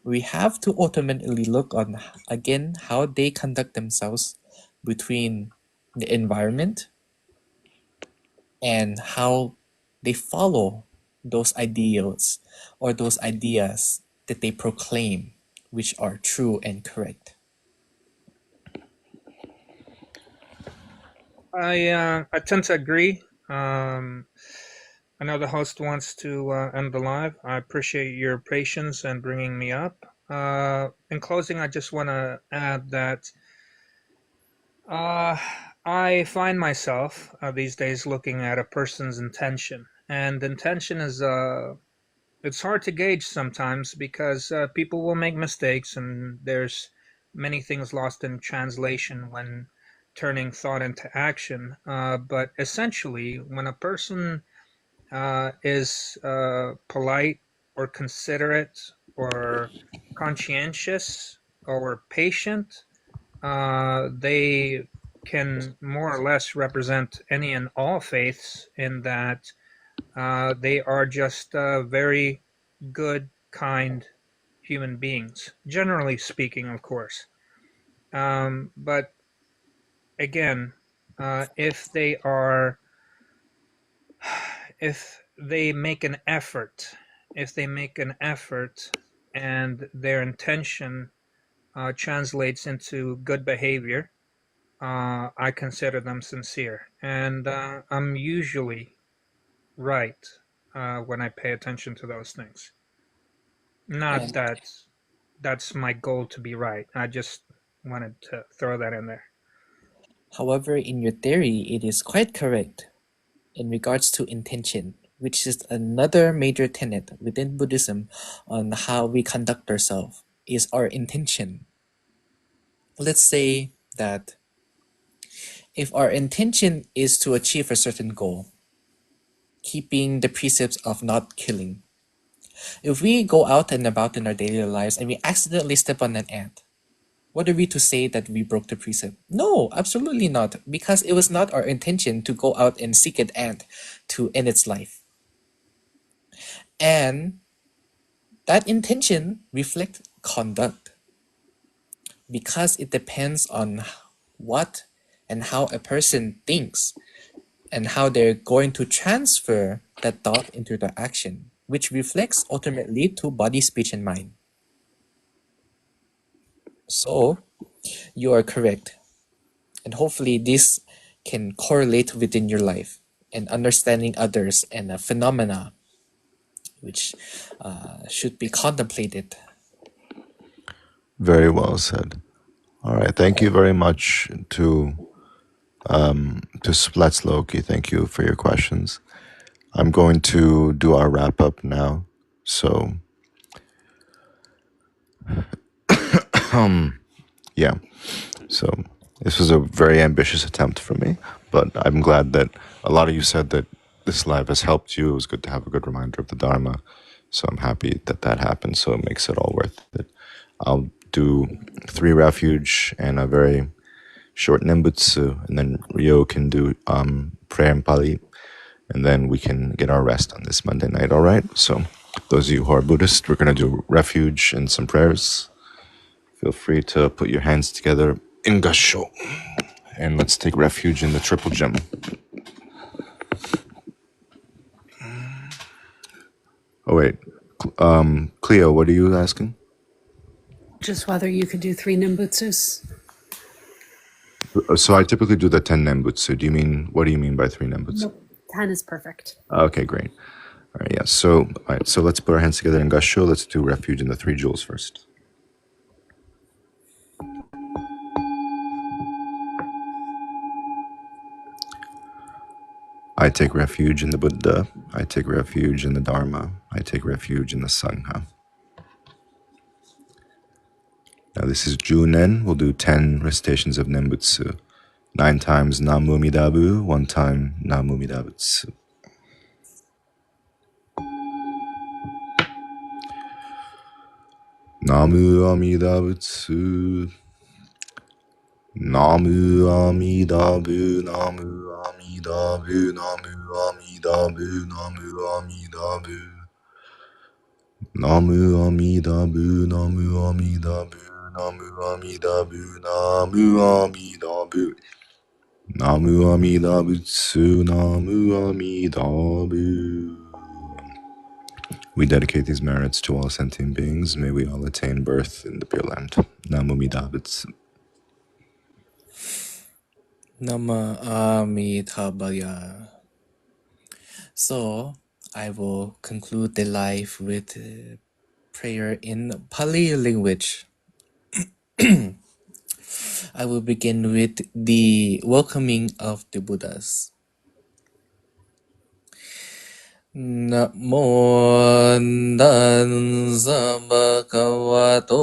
Speaker 3: we have to ultimately look on again how they conduct themselves between the environment and how they follow those ideals or those ideas that they proclaim, which are true and correct.
Speaker 10: I tend to agree. I know the host wants to end the live. I appreciate your patience and bringing me up. In closing, I just want to add that I find myself these days looking at a person's intention, and intention is it's hard to gauge sometimes because people will make mistakes, and there's many things lost in translation when turning thought into action. But essentially, when a person is polite or considerate or conscientious or patient, they can more or less represent any and all faiths in that they are just very good, kind human beings, generally speaking, of course. But again, if they are, if they make an effort, if they make an effort and their intention translates into good behavior, I consider them sincere. And I'm usually right when I pay attention to those things. Not
Speaker 3: And
Speaker 10: that that's my goal to be right. I just wanted to throw that in there.
Speaker 3: however, in your theory, it is quite correct in regards to intention, which is another major tenet within Buddhism on how we conduct ourselves, is our intention. Let's say that if our intention is to achieve a certain goal, keeping the precepts of not killing, if we go out and about in our daily lives and we accidentally step on an ant, what are we to say that we broke the precept? No, absolutely not, because it was not our intention to go out and seek an ant to end its life. And that intention reflects conduct because it depends on what and how a person thinks and how they're going to transfer that thought into the action, which reflects ultimately to body, speech, and mind. So, you are correct. And hopefully, this can correlate within your life and understanding others and a phenomena which should be contemplated.
Speaker 1: Very well said. All right. Thank you very much to Splats Loki. Thank you for your questions. I'm going to do our wrap up now. So, yeah. So, this was a very ambitious attempt for me, but I'm glad that a lot of you said that this live has helped you. It was good to have a good reminder of the Dharma. So I'm happy that that happened. So it makes it all worth it. I'll do 3 refuge and a very short Nembutsu, and then Ryo can do prayer in Pali, and then we can get our rest on this Monday night, all right? So those of you who are Buddhist, we're going to do refuge and some prayers. Feel free to put your hands together in Gasho, and let's take refuge in the triple gem. Oh, wait. Cleo, what are you asking?
Speaker 8: Just whether you could do 3 Nimbutsus.
Speaker 1: So I typically do the 10 Nembutsu. What do you mean by 3 Nembutsu?
Speaker 8: Nope. 10 is perfect.
Speaker 1: Okay, great. All right, yeah. So let's put our hands together in Gasho. Let's do refuge in the 3 jewels first. I take refuge in the Buddha. I take refuge in the Dharma. I take refuge in the Sangha. Now this is Junen. We'll do 10 recitations of Nembutsu. 9 times Namu Midabu, 1 time Namu Midabutsu. Namu Amidabutsu. Namu Amidabu, Namu Amidabu, Namu Amidabu, Namu Amidabu. Namu Amidabu, Namu Amidabu, Namu Amidabu, Namu Amidabu. Namu Amidabutsu, Namu Amidabu. We dedicate these merits to all sentient beings. May we all attain birth in the Pure Land. Namu Amidabutsu.
Speaker 3: Nama Amitabhaya. So I will conclude the life with prayer in Pali language. I will begin with the welcoming of the Buddhas. Namo Tassa Bhagavato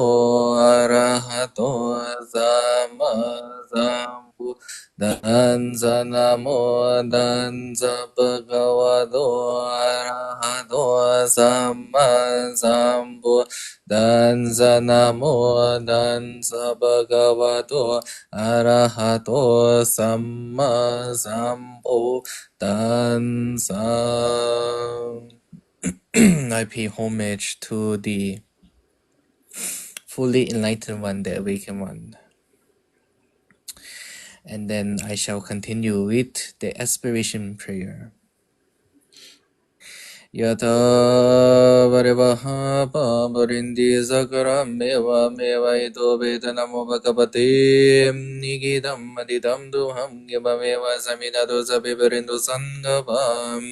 Speaker 3: Arahato Sama Sambuddhassa. Namo Tassa Bhagavato Arahato Sama Sambuddhassa. Namo Tassa Bhagavato Arahato Sama Sambuddhassa. I pay homage to the fully enlightened one, the awakened one. And then I shall continue with the aspiration prayer. Yata Varivaha Pavarindi Sakaram Meva Meva Ito Vedanamo Bhagavate Nigidam Adidam Duham Gimameva Samidado Sabivarindo Sanghavam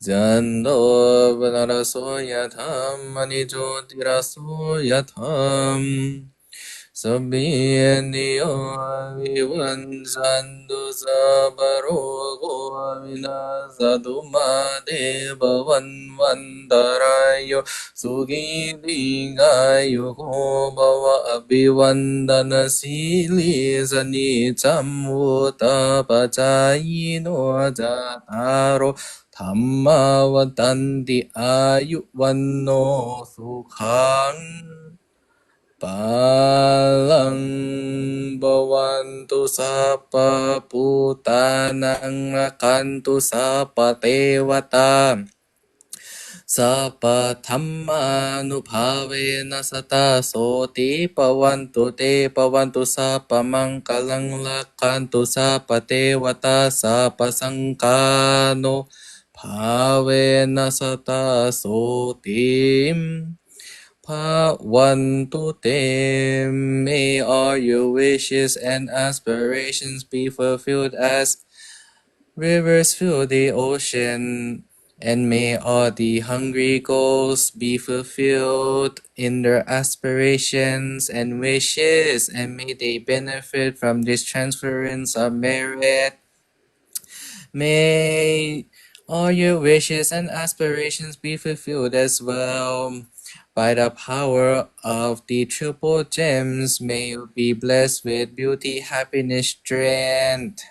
Speaker 3: Jando Vanaraso Yatham Manijotiraso Yatham Sabbiyo Vivansandu Sabarogo Vinasadu Madeva Vanvandarayo Sugidingayo Bhava Abhivandana Sili Sanitam Utapachayino Jataro Dhamma Vatanti Ayuvanno Sukhang Palang Bhavantu Sapa Putanang Rakantu Sapa Tevata Sapa Dhammanubhavena Sata Soti Pavantu Sapa Mangkalang Lakantu Sapa Tevata Sapa Sangkano Bhavena Sata Sotim Pavantu te. May all your wishes and aspirations be fulfilled as rivers fill the ocean, and may all the hungry ghosts be fulfilled in their aspirations and wishes, and may they benefit from this transference of merit. May all your wishes and aspirations be fulfilled as well. By the power of the triple gems, may you be blessed with beauty, happiness, strength.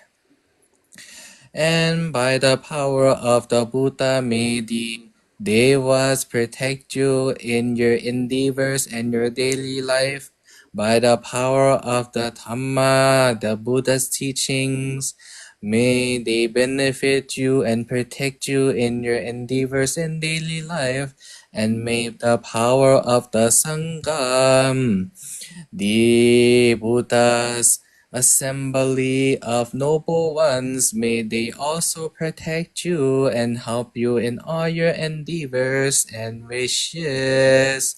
Speaker 3: And by the power of the Buddha, may the Devas protect you in your endeavors and your daily life. By the power of the Dhamma, the Buddha's teachings, may they benefit you and protect you in your endeavors in daily life. And may the power of the Sangha, the Buddha's assembly of noble ones, may they also protect you and help you in all your endeavors and wishes.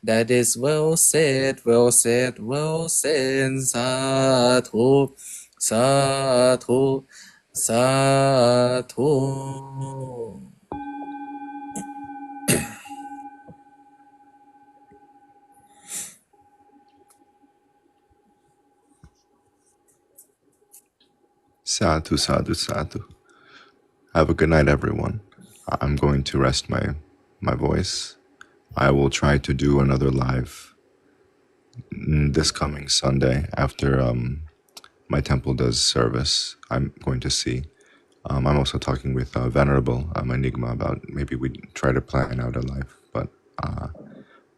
Speaker 3: That is well said, well said, well said. Sadhu, sadhu, sadhu.
Speaker 1: Sadhu, sadhu, sadhu. Have a good night, everyone. I'm going to rest my voice. I will try to do another live this coming Sunday after my temple does service. I'm going to see. I'm also talking with Venerable Enigma about maybe we try to plan out a live, but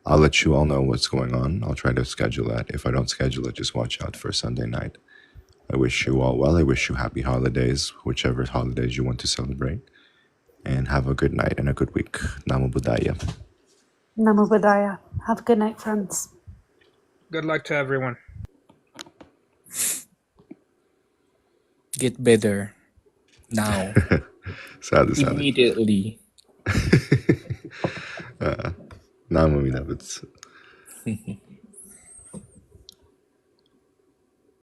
Speaker 1: I'll let you all know what's going on. I'll try to schedule that. If I don't schedule it, just watch out for Sunday night. I wish you all well. I wish you happy holidays, whichever holidays you want to celebrate. And have a good night and a good week. Namo Buddhaya.
Speaker 8: Namo Buddhaya. Have a good night, friends.
Speaker 10: Good luck to everyone.
Speaker 3: Get better now,
Speaker 1: Sadhu, sadhu.
Speaker 3: immediately.
Speaker 1: Namo Buddhaya.